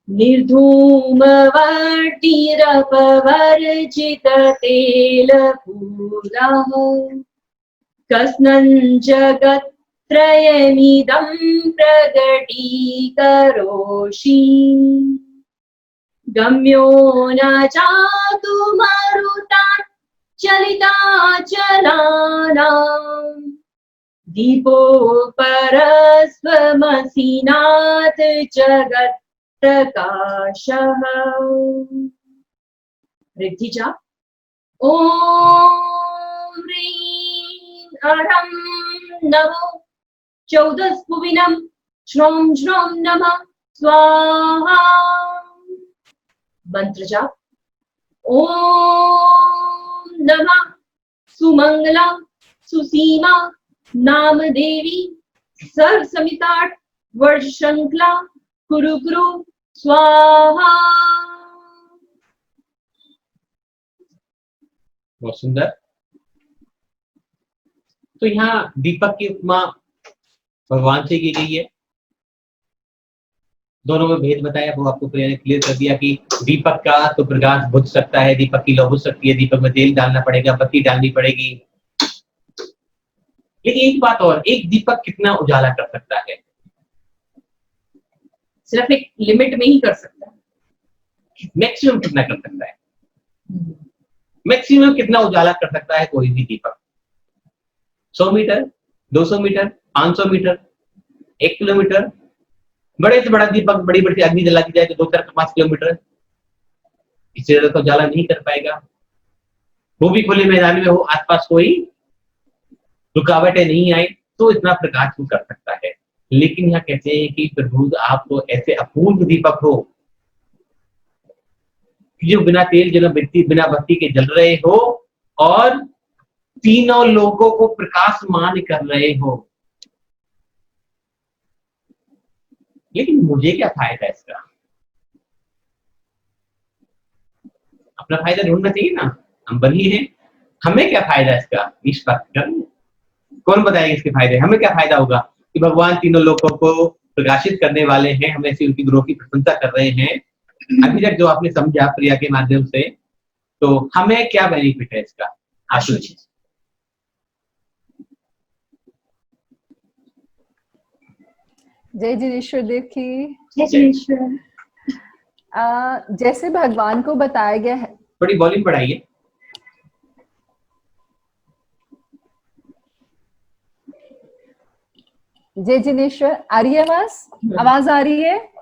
निर्धूमवर्तिरपवर्जित तेलपूरः कस्नन् जगत्त्रयमिदं प्रगटीकरोषि गम्यो न जातु मरुतान् चलिताचलानाम् दीपोपरस्वमसिनाथ जगत् प्रकाशः। रिद्धिजा ओम ह्रीं अरं नमो चौदस्पुविनं श्रों श्रों नमः स्वाहा। मंत्रजा ओम नमः सुमंगला सुसीमा नामदेवी सर्वसमिताट वर्ष श्रृंखला कुरु कुरु स्वाहा। बहुत सुंदर। तो यहाँ दीपक की उपमा भगवान से की गई है। दोनों में भेद बताया, वो आपको क्लियर कर दिया कि दीपक का तो प्रकाश बुझ सकता है, दीपक की लौ बुझ सकती है, दीपक में तेल डालना पड़ेगा, बत्ती डालनी पड़ेगी। लेकिन एक बात और, एक दीपक कितना उजाला कर सकता है? सिर्फ एक लिमिट में ही कर सकता है। मैक्सिमम कितना कर सकता है? मैक्सिमम कितना उजाला कर सकता है कोई भी दीपक? 100 मीटर, 200 मीटर, 500 मीटर, 1 किलोमीटर। बड़े से बड़ा दीपक, बड़ी बड़ी अग्नि जला दी जाए तो 2-4-5 किलोमीटर, इससे ज्यादा तो उजाला नहीं कर पाएगा। वो भी खुले मैदान में हो, आसपास कोई रुकावटें नहीं आए तो इतना प्रकाश वो कर सकता है। लेकिन यहाँ कहते हैं कि प्रभु आप तो ऐसे अपूर्व दीपक हो कि जो बिना तेल बिना बत्ती के जल रहे हो और तीनों लोगों को प्रकाशमान कर रहे हो। लेकिन मुझे क्या फायदा इसका? अपना फायदा ढूंढना चाहिए ना, हम बनी हैं, हमें क्या फायदा इसका? इस बात का कौन बताएगा इसके फायदे? हमें क्या फायदा होगा कि भगवान तीनों लोगों को प्रकाशित करने वाले हैं, हम ऐसी उनकी गुरुओं की प्रशंसा कर रहे हैं। अभी तक जो आपने समझा प्रिया के माध्यम से, तो हमें क्या बेनिफिट है इसका? आशुच जय जिनेश्वर देव की। जय जिनेश्वर। जैसे भगवान को बताया गया है, थोड़ी वॉल्यूम बढ़ाइए। जय जिनेश्वर, आ रही है आवाज आ रही है?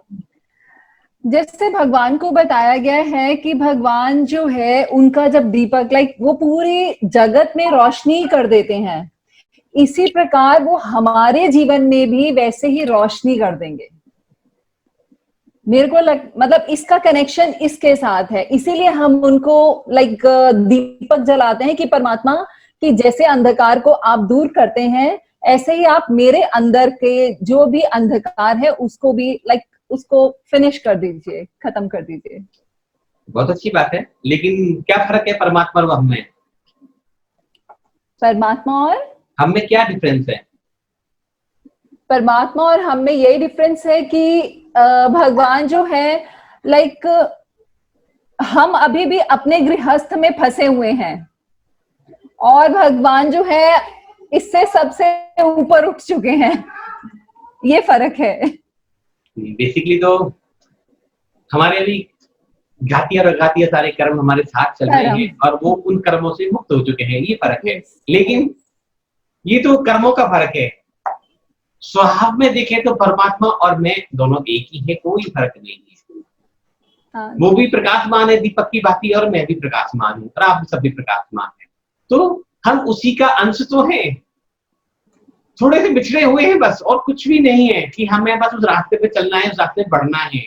जैसे भगवान को बताया गया है कि भगवान जो है उनका जब दीपक वो पूरी जगत में रोशनी कर देते हैं, इसी प्रकार वो हमारे जीवन में भी वैसे ही रोशनी कर देंगे। मेरे को मतलब इसका कनेक्शन इसके साथ है, इसीलिए हम उनको दीपक जलाते हैं कि परमात्मा कि जैसे अंधकार को आप दूर करते हैं, ऐसे ही आप मेरे अंदर के जो भी अंधकार है उसको भी उसको फिनिश कर दीजिए, खत्म कर दीजिए। बहुत अच्छी बात है, लेकिन क्या फर्क है परमात्मा और हम में? परमात्मा और हम में क्या डिफरेंस है? परमात्मा और हम में यही डिफरेंस है कि भगवान जो है हम अभी भी अपने गृहस्थ में फंसे हुए हैं और भगवान जो है इससे सबसे ऊपर उठ चुके हैं। ये फर्क है। बेसिकली तो हमारे अभी घातिया और अघातिया सारे कर्म हमारे साथ चल रहे हैं और वो उन कर्मों से मुक्त हो चुके हैं, ये फर्क है। लेकिन ये तो कर्मों का फर्क है। स्वभाव में देखें तो परमात्मा और मैं दोनों एक ही है, कोई फर्क नहीं है। वो भी प्रकाशमान है दीपक की भांति और मैं भी प्रकाशमान हूँ और आप सब भी प्रकाशमान है, तो हम उसी का अंश तो हैं। थोड़े से बिछड़े हुए हैं बस, और कुछ भी नहीं है कि हमें बस उस रास्ते पे चलना है, उस रास्ते पे बढ़ना है।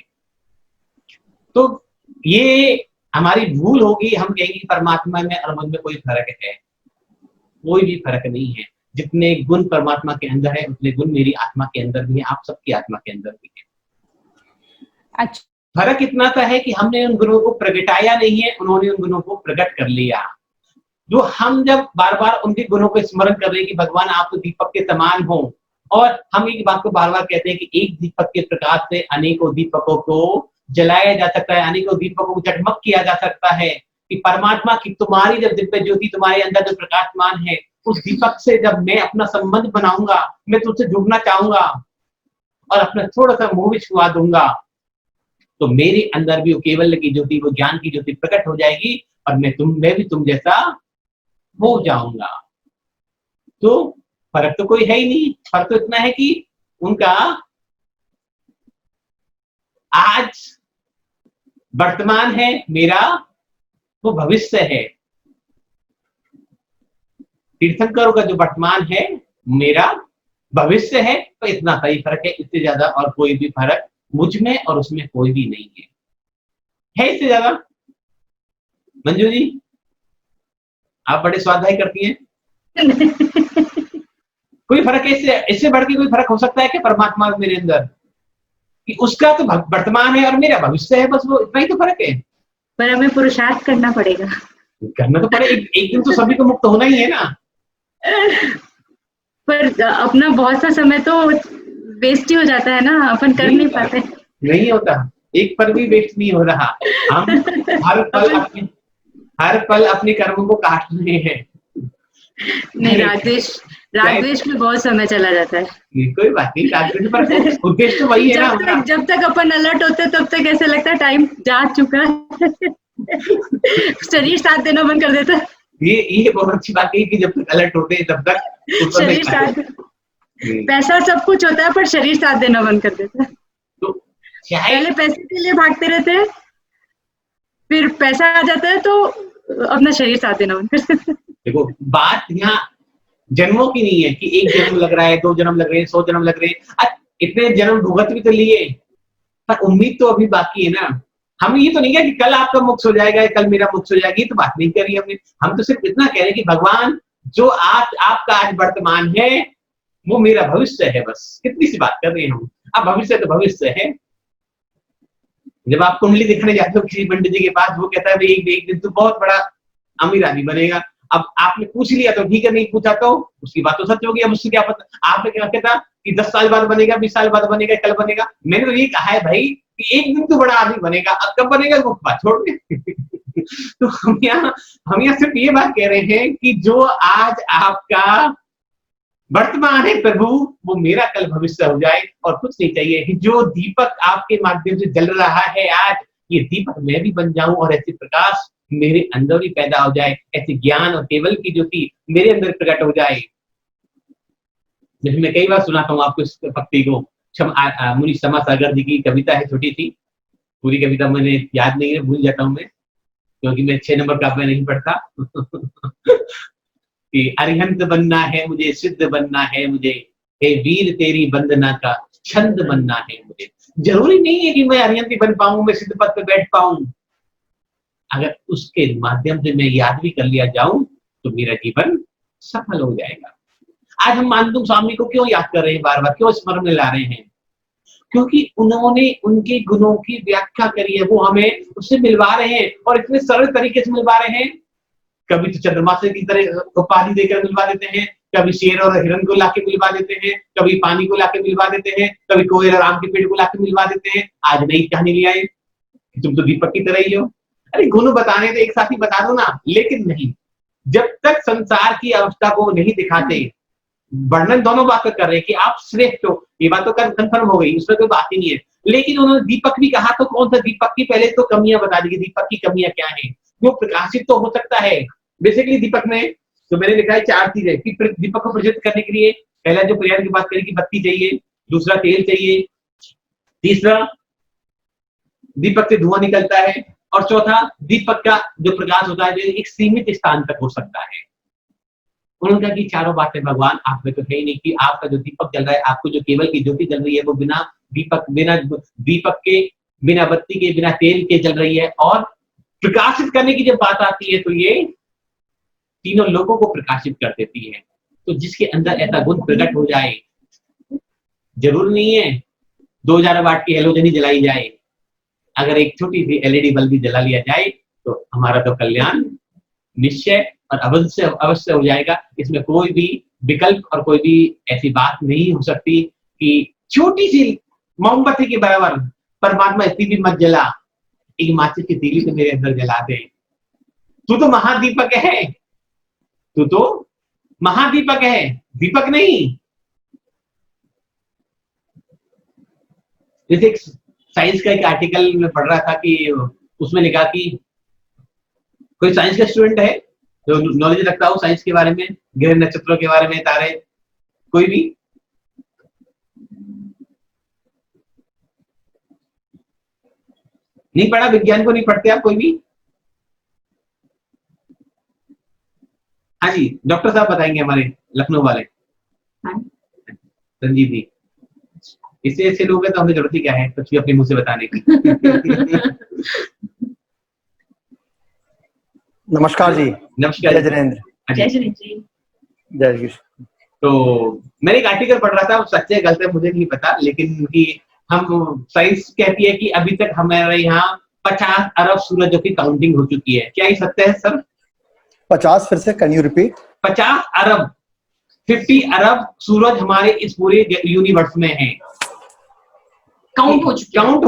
तो ये हमारी भूल होगी, हम कहेंगे परमात्मा में और मुझ में कोई फर्क है। कोई भी फर्क नहीं है। जितने गुण परमात्मा के अंदर है उतने गुण मेरी आत्मा के अंदर भी है, आप सबकी आत्मा के अंदर भी है। अच्छा, फर्क इतना सा है कि हमने उन गुणों को प्रगटाया नहीं है, उन्होंने उन गुणों को प्रकट कर लिया। जो हम जब बार बार उनके गुणों को स्मरण कर रहे हैं कि भगवान आप तो दीपक के समान हो, और हम एक बात को बार बार कहते हैं कि एक दीपक के प्रकाश से अनेकों दीपकों को जलाया जा सकता है, अनेकों दीपकों को जगमग किया जा सकता है। कि परमात्मा की तुम्हारी जब दिव्य ज्योति तुम्हारे अंदर जो प्रकाशमान है, उस दीपक से जब मैं अपना संबंध बनाऊंगा, मैं तुझसे जुड़ना चाहूंगा और अपना थोड़ा सा मोह भी छुआ दूंगा, तो मेरे अंदर भी वो केवल की ज्योति, वो ज्ञान की ज्योति प्रकट हो जाएगी और मैं भी तुम जैसा हो जाऊंगा। तो फर्क तो कोई है ही नहीं, फर्क तो इतना है कि उनका आज वर्तमान है, मेरा वो भविष्य है। तीर्थंकरों का जो वर्तमान है मेरा भविष्य है, तो इतना सही फर्क है। इससे ज्यादा और कोई भी फर्क मुझ में और उसमें कोई भी नहीं है इससे ज्यादा। मंजू जी, आप बड़े स्वाध्याय करती हैं। कोई फर्क है इससे बढ़ के कोई फर्क हो सकता है कि परमात्मा और मेरे अंदर, कि उसका तो वर्तमान है और मेरा भविष्य है, बस वो इतना ही तो फर्क है। पर हमें पुरुषार्थ करना पड़ेगा। करना तो पड़े, एक दिन तो सभी को मुक्त होना ही है ना। पर अपना बहुत सा समय तो वेस्ट ही हो जाता है ना, अपन कर नहीं पाते। नहीं होता, एक पर भी वेस्ट नहीं हो रहा। हम हर पल अपने कर्मों को काट रहे हैं। नहीं, रागद्वेष में बहुत समय चला जाता है। कोई बात नहीं, रागद्वेष पर उद्देश्य तो वही है ना। जब तक अपन अलर्ट होते तब तक ऐसे लगता है टाइम जा चुका है। शरीर साथ देना बंद कर देता है। ये बहुत अच्छी बात है कि जब तक अलर्ट होते हैं तब तक शरीर साथ, पैसा सब कुछ होता है पर शरीर साथ देना बंद कर देता है। तो पहले पैसे के लिए भागते रहते हैं, फिर पैसा आ जाता है तो अपना शरीर साथ देना बंद कर देता है। देखो, बात यहाँ जन्मों की नहीं है कि एक जन्म लग रहा है, 2 जन्म लग रहे हैं, 100 जन्म लग रहे हैं। इतने जन्म भुगत भी तो लिए, पर उम्मीद तो अभी बाकी है ना। हम ये तो नहीं कह कि कल आपका मोक्ष हो जाएगा, कल मेरा मोक्ष हो जाएगा, ये तो बात नहीं करी हमने। हम तो सिर्फ इतना कह रहे हैं कि भगवान जो आपका आज वर्तमान है वो मेरा भविष्य है, बस कितनी सी बात कर रहे हैं हम। अब भविष्य तो भविष्य है। जब आप कुंडली दिखने जाते हो किसी पंडित जी के पास, वो कहता है एक दिन तो बहुत बड़ा अमीर आदमी बनेगा। अब आपने पूछ लिया तो ठीक है, नहीं पूछा तो उसकी बात तो सच होगी। अब उससे क्या पता, आपने क्या कहता कि 10 साल बाद बनेगा, 20 साल बाद बनेगा, कल बनेगा। मैंने तो ये कहा है भाई कि एक दिन तो बड़ा आदमी बनेगा, अब कब बनेगा वो बात छोड़ दे। तो हम यहाँ सिर्फ ये बात कह रहे हैं कि जो आज आपका वर्तमान है प्रभु, वो मेरा कल भविष्य हो जाए और कुछ नहीं चाहिए। जो दीपक आपके माध्यम से जल रहा है आज, ये दीपक मैं भी बन जाऊं और ऐसे प्रकाश मेरे अंदर भी पैदा हो जाए, ऐसे ज्ञान और केवल की ज्योति मेरे अंदर प्रकट हो जाए। जैसे मैं कई बार सुनाता हूँ आपको इस भक्ति को। मुनि क्षमा सागर जी की कविता है, छोटी सी, पूरी कविता मैंने याद नहीं है, भूल जाता हूँ मैं, क्योंकि मैं 6 नंबर का नहीं पढ़ता। कि अरिहंत बनना है मुझे, सिद्ध बनना है मुझे, हे वीर तेरी वंदना का छंद बनना है मुझे। जरूरी नहीं है कि मैं अरिहंत बन पाऊं, मैं सिद्ध पद पे बैठ पाऊं। अगर उसके माध्यम से मैं याद भी कर लिया जाऊं तो मेरा जीवन सफल हो जाएगा। आज हम मानतुम स्वामी को क्यों याद कर रहे हैं, बार बार क्यों स्मरण में ला रहे हैं? क्योंकि उन्होंने उनके गुणों की व्याख्या करी है, वो हमें उससे मिलवा रहे हैं और इतने सरल तरीके से मिलवा रहे हैं। कभी तो चंद्रमा से की तरह उपाधि देकर मिलवा देते हैं, कभी शेर और हिरण को लाके मिलवा देते हैं, कभी पानी को लाके मिलवा देते हैं, कभी कोयल और आम के पेड़ को लाके मिलवा देते हैं। आज नई कहानी ले आए कि तुम तो दीपक की तरह ही हो। अरे गुण बताने तो एक साथ ही बता दो ना, लेकिन नहीं, जब तक संसार की अवस्था को नहीं दिखाते, वर्णन दोनों बातें कर रहे हैं कि आप श्रेष्ठ हो, ये बात तो कंफर्म हो गई, उसमें कोई बात ही नहीं है। लेकिन उन्होंने दीपक भी कहा, तो कौन सा दीपक की पहले तो कमियां बता दी, दीपक की कमियां क्या है। वो प्रकाशित तो हो सकता है। बेसिकली दीपक में तो मैंने लिखा है 4 चीजें कि दीपक को प्रज्वलित करने के लिए पहला जो प्रयास की बात करी कि बत्ती चाहिए, दूसरा तेल चाहिए, तीसरा दीपक से धुआं निकलता है, और चौथा दीपक का जो प्रकाश होता है जो एक सीमित स्थान तक हो सकता है। उन्होंने कहा कि चारों बातें भगवान आप में तो है ही नहीं, कि आपका जो दीपक जल रहा है, आपको जो केवल की ज्योति जल रही है, वो बिना दीपक के, बिना बत्ती के, बिना तेल के जल रही है। और प्रकाशित करने की जब बात आती है तो ये तीनों लोगों को प्रकाशित कर देती है। तो जिसके अंदर ऐसा गुण प्रकट हो जाए, जरूर नहीं है 2000 वाट की हेलोजन ही जलाई जाए, अगर एक छोटी सी एलईडी बल्ब भी जला लिया जाए तो हमारा तो कल्याण निश्चय और अवश्य हो जाएगा। इसमें कोई भी विकल्प और कोई भी ऐसी बात नहीं हो सकती कि छोटी सी मोमबत्ती के बराबर परमात्मा इतनी भी मत जला, एक माचिस की तीली तो मेरे अंदर जला दे। तू तो महादीपक है, तू तो महादीपक है, दीपक नहीं। जैसे एक साइंस का एक आर्टिकल में पढ़ रहा था कि उसमें लिखा कि कोई साइंस का स्टूडेंट है जो नॉलेज रखता हो साइंस के बारे में, ग्रह नक्षत्रों के बारे में, तारे, कोई भी? नहीं पढ़ा? विज्ञान को नहीं पढ़ते आप कोई भी? हाँ जी, डॉक्टर साहब बताएंगे हमारे लखनऊ वाले, संजीव जी। इससे ऐसे लोग हैं तो हमें जरूरत ही क्या है कुछ भी अपने मुंह से बताने की। नमस्कार जी। नमस्कार। जय जिनेंद्र। हाँ जय जी। श्री जी। जय कृष्ण। तो मैंने एक आर्टिकल पढ़ रहा था, सच है गलत है मुझे नहीं पता, लेकिन कि हम साइंस कहती है कि अभी तक हमारे यहाँ 50 अरब सूरजों की काउंटिंग हो चुकी है। क्या ये सत्य है सर? 50 फिर से, कैन यू रिपीट? 50 अरब 50 अरब सूरज हमारे इस पूरे यूनिवर्स में हैं, काउंट हो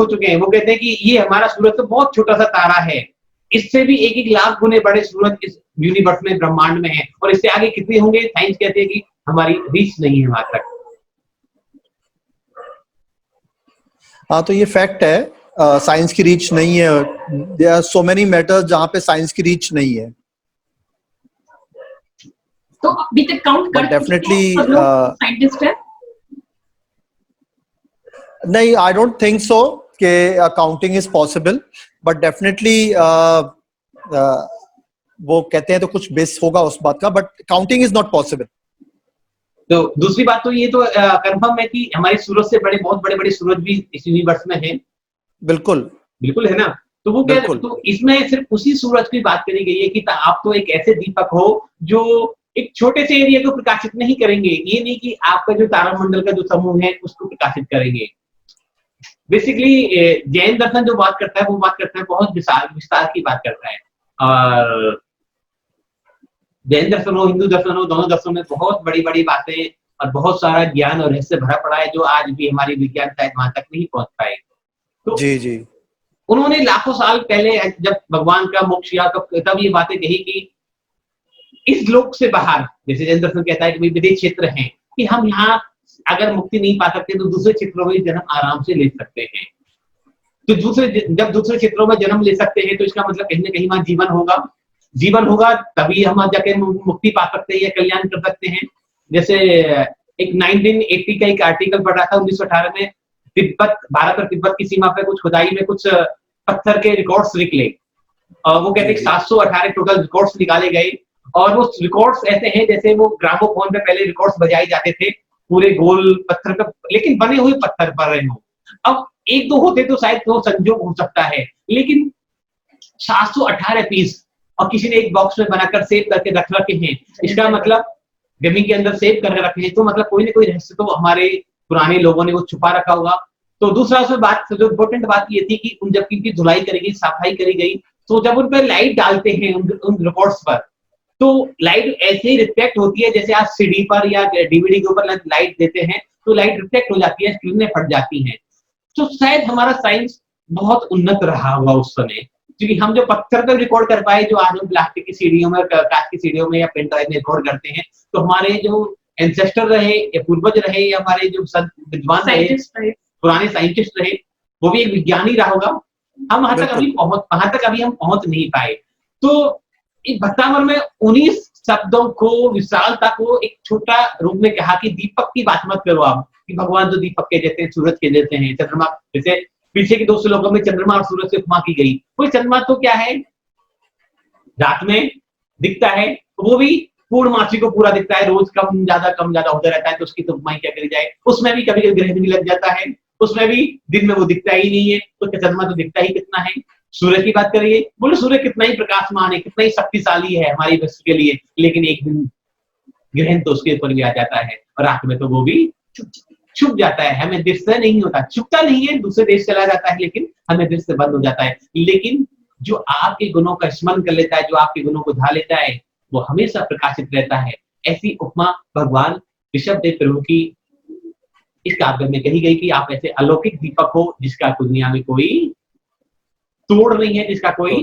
चुके हैं। वो कहते हैं कि ये हमारा सूरज तो बहुत छोटा सा तारा है, इससे भी 1-1 लाख गुने बड़े सूरज इस यूनिवर्स में, ब्रह्मांड में है, और इससे आगे कितने होंगे साइंस कहते हैं कि हमारी रीच नहीं है वहां तक। हाँ, तो ये फैक्ट है, साइंस की रीच नहीं है। There are so many matters जहाँ पे साइंस की रीच नहीं है। तो अभी तक काउंट कर डेफिनेटली साइंटिस्ट है? नहीं, आई डोंट थिंक सो कि counting is possible, but definitely वो कहते हैं तो कुछ बेस होगा उस बात का, but counting is not possible. तो दूसरी बात तो ये तो कंफर्म है कि हमारे सूरज से बड़े, बहुत बड़े बड़े सूरज भी इस यूनिवर्स में हैं। बिल्कुल बिल्कुल है ना। तो वो क्या, तो इसमें सिर्फ उसी सूरज की बात करी गई है कि आप तो एक ऐसे दीपक हो जो एक छोटे से एरिया को प्रकाशित नहीं करेंगे। ये नहीं कि आपका जो तारामंडल का जो समूह है उसको प्रकाशित करेंगे। बेसिकली जैन दर्शन जो बात करता है वो बात करता है बहुत विस्तार की बात करता है, और जैन दर्शन हो, हिंदू दर्शन हो, दोनों दर्शनों में बहुत बड़ी बड़ी बातें और बहुत सारा ज्ञान और रहस्य भरा पड़ा है जो आज भी हमारी विज्ञान शायद वहां तक नहीं पहुंच पाए। तो जी उन्होंने लाखों साल पहले जब भगवान का मोक्ष या तब ये बातें कही कि इस लोक से बाहर, जैसे जैन दर्शन कहता है कि विदेश क्षेत्र है, कि हम यहाँ अगर मुक्ति नहीं पा सकते तो दूसरे क्षेत्रों में जन्म आराम से ले सकते हैं। तो जब दूसरे क्षेत्रों में जन्म ले सकते हैं तो इसका मतलब कहीं ना कहीं वहां जीवन होगा, तभी हम जाके मुक्ति पा सकते हैं या कल्याण कर सकते हैं। जैसे एक 1980 का एक आर्टिकल पढ़ रहा था, 1918 में भारत और तिब्बत की सीमा पे कुछ खुदाई में कुछ पत्थर के रिकॉर्ड्स निकले, और वो कहते हैं 718 टोटल रिकॉर्ड्स निकाले गए, और वो रिकॉर्ड्स ऐसे हैं जैसे वो ग्रामोफोन पे पहले रिकॉर्ड्स बजाए जाते थे पूरे गोल पत्थर पे, लेकिन बने हुए पत्थर पर रहे हो। अब 1-2 होते तो शायद वो संजोग हो सकता है, लेकिन 718 पीस और किसी ने एक बॉक्स में बनाकर सेव करके रख रखे हैं, इसका मतलब जमीन के अंदर सेव करके रखे हैं, तो मतलब कोई ना कोई रहस्य तो हमारे पुराने लोगों ने वो छुपा रखा होगा। तो दूसरा उसमें बात, जो इम्पोर्टेंट बात ये थी कि जब इनकी धुलाई करी गई, सफाई करी गई, तो जब उन पर लाइट डालते हैं उन रिकॉर्ड्स पर, तो लाइट ऐसे ही रिफ्लेक्ट होती है जैसे आप सीडी पर या डीवीडी के ऊपर लाइट देते हैं तो लाइट रिफ्लेक्ट हो जाती है, स्क्रीन में फट जाती है। तो शायद हमारा साइंस बहुत उन्नत रहा होगा उस समय, क्योंकि हम जो पत्थर पर रिकॉर्ड कर पाए, जो आज हम प्लास्टिक की सीढ़ियों में, कांच की सीढ़ियों में या पेन ड्राइव में रिकॉर्ड करते हैं, तो हमारे जो एंसेस्टर रहे या पूर्वज रहे या हमारे जो विद्वान रहे, पुराने साइंटिस्ट रहे, वो भी एक विज्ञानी रहा होगा। हम वहां तक अभी हम पहुंच नहीं पाए। तो इस भक्तामृत में 19 शब्दों को, विशालता को एक छोटा रूप में कहा कि दीपक की बात मत करो आप, कि भगवान जो दीपक के जैसे हैं, सूरज के जैसे हैं, चंद्रमा, जैसे पीछे के 2 श्लोकों में चंद्रमा और सूरज से उपमा की गई। कोई चंद्रमा तो क्या है, रात में दिखता है, वो भी पूर्णमासी को पूरा दिखता है, रोज कम ज्यादा होता रहता है, तो उसकी तो उपमा क्या करी जाए। उसमें भी कभी कभी ग्रहण भी लग जाता है, उसमें भी दिन में वो दिखता ही नहीं है, तो चंद्रमा तो दिखता ही कितना है। सूर्य की बात करिए, बोले सूर्य कितना ही प्रकाशमान है, कितना ही शक्तिशाली है हमारी वस्तु के लिए, लेकिन एक दिन ग्रहण तो उसके ऊपर भी आ जाता है, और रात में तो वो भी छुप जाता है, हमें दृश्य नहीं होता, छुपता नहीं है, दूसरे देश चला जाता है, लेकिन हमें दृश्य बंद हो जाता है। लेकिन जो आपके गुणों का स्मरण कर लेता है, जो आपके गुणों को धा लेता है, वो हमेशा प्रकाशित रहता है। ऐसी उपमा भगवान ऋषभदेव प्रभु की इस काव्य में कही गई कि आप ऐसे अलौकिक दीपक हो जिसका दुनिया में कोई तोड़ नहीं है, जिसका कोई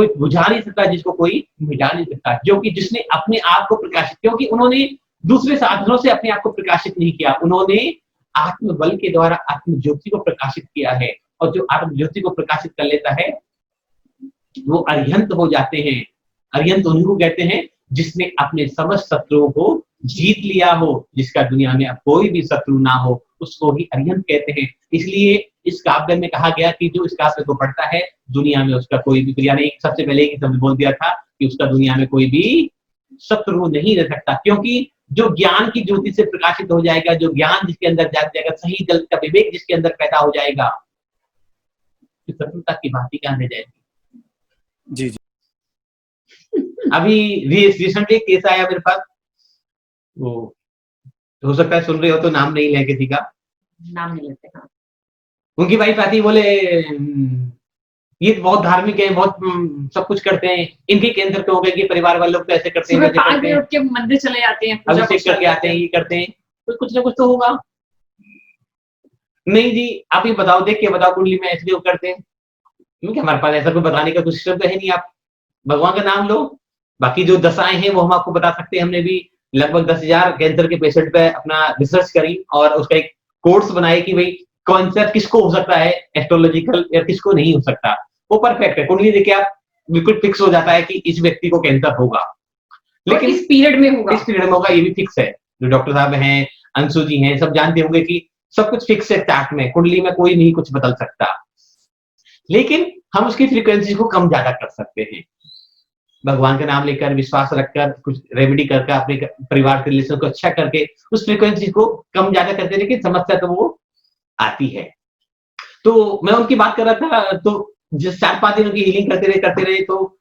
बुझा नहीं सकता, जिसको कोई मिटा नहीं सकता, जो कि जिसने अपने आप को प्रकाशित, क्योंकि उन्होंने दूसरे साधनों से अपने आप को प्रकाशित नहीं किया, उन्होंने आत्मबल के द्वारा आत्म ज्योति को प्रकाशित किया है। और जो आत्म ज्योति को प्रकाशित कर लेता है वो अरिहंत हो जाते हैं। अरिहंत उनको कहते हैं जिसने अपने समस्त शत्रुओं को जीत लिया हो, जिसका दुनिया में अब कोई भी शत्रु ना हो, उसको ही अरिहंत कहते हैं। इसलिए इस काव्य में कहा गया कि जो इस काव्य को पढ़ता है दुनिया में उसका कोई भी, यानी सबसे पहले ही समझ बोल दिया था कि उसका दुनिया में कोई भी शत्रु नहीं रह सकता, क्योंकि जो ज्ञान की ज्योति से प्रकाशित हो जाएगा, जो ज्ञान जिसके अंदर जाग जाएगा, सही गलत का विवेक जिसके अंदर पैदा हो जाएगा, तो शत्रुता की भांति कहां रह जाएगी। जी जी। अभी रिसेंटली केस आया मेरे पास, वो हो सकता है सुन रहे हो तो नाम नहीं ले किसी का, नाम नहीं लेते। हाँ, उनकी वाइफ आती बोले ये बहुत धार्मिक है, बहुत सब कुछ करते हैं, इनके केंद्र पे हो गए कि परिवार वाले लोग तो ऐसे करते हैं, सुबह 5 बजे उठ के मंदिर चले जाते हैं, पूजा अभिषेक करके आते हैं, ये करते हैं, तो कुछ ना कुछ तो होगा। नहीं जी, आप ही बताओ, देख के बताओ कुंडली में ऐसे करते हैं, क्योंकि हमारे पास ऐसा कोई बताने का कुछ सिस्टम तो है नहीं। आप भगवान का नाम लो, बाकी जो दशाएं हैं वो हम आपको बता सकते हैं। हमने भी लगभग 10,000 कैंसर के पेशेंट पे अपना रिसर्च करी और उसका एक कोर्स बनाए कि भाई कौन सा किसको हो सकता है एस्ट्रोलॉजिकल या किसको नहीं हो सकता। वो परफेक्ट है, कुंडली देख के आप बिल्कुल फिक्स हो जाता है कि इस व्यक्ति को कैंसर होगा, लेकिन इस पीरियड में होगा, इस पीरियड में होगा, ये भी फिक्स है। जो डॉक्टर साहब हैं, अंशु जी हैं, सब जानते होंगे कि सब कुछ फिक्स है चार्ट में, कुंडली में कोई नहीं कुछ बदल सकता, लेकिन हम उसकी फ्रीक्वेंसी को कम ज्यादा कर सकते हैं। भगवान का नाम लेकर, विश्वास रखकर, कुछ रेमेडी करके, अपने परिवार के रिलेशन को अच्छा करके उस फ्रीक्वेंसी को कम ज्यादा करते, लेकिन समस्या तो वो आती है। तो मैं उनकी बात कर रहा था, तो जिस 4-5 दिन उनकी हीलिंग करते रहे तो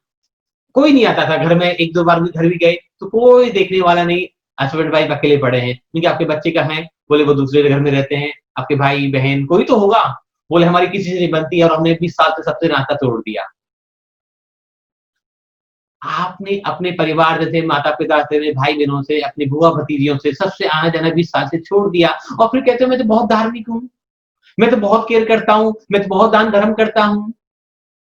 कोई नहीं आता था घर में। 1-2 बार घर भी गए तो कोई देखने वाला नहीं, हस्बैंड वाइफ अकेले पड़े हैं। क्योंकि आपके बच्चे कहाँ हैं? बोले वो दूसरे घर में रहते हैं। आपके भाई बहन कोई तो होगा? बोले हमारी किसी से नहीं बनती और हमने 20 साल से सबसे नाता तोड़ दिया। आपने अपने परिवार जैसे माता पिता से, भाई बहनों से, अपनी बुआ भतीजियों से, सबसे आना जाना 20 साल से छोड़ दिया, और फिर कहते हो मैं तो बहुत धार्मिक हूँ, मैं तो बहुत केयर करता हूँ, मैं तो बहुत दान धर्म करता हूँ।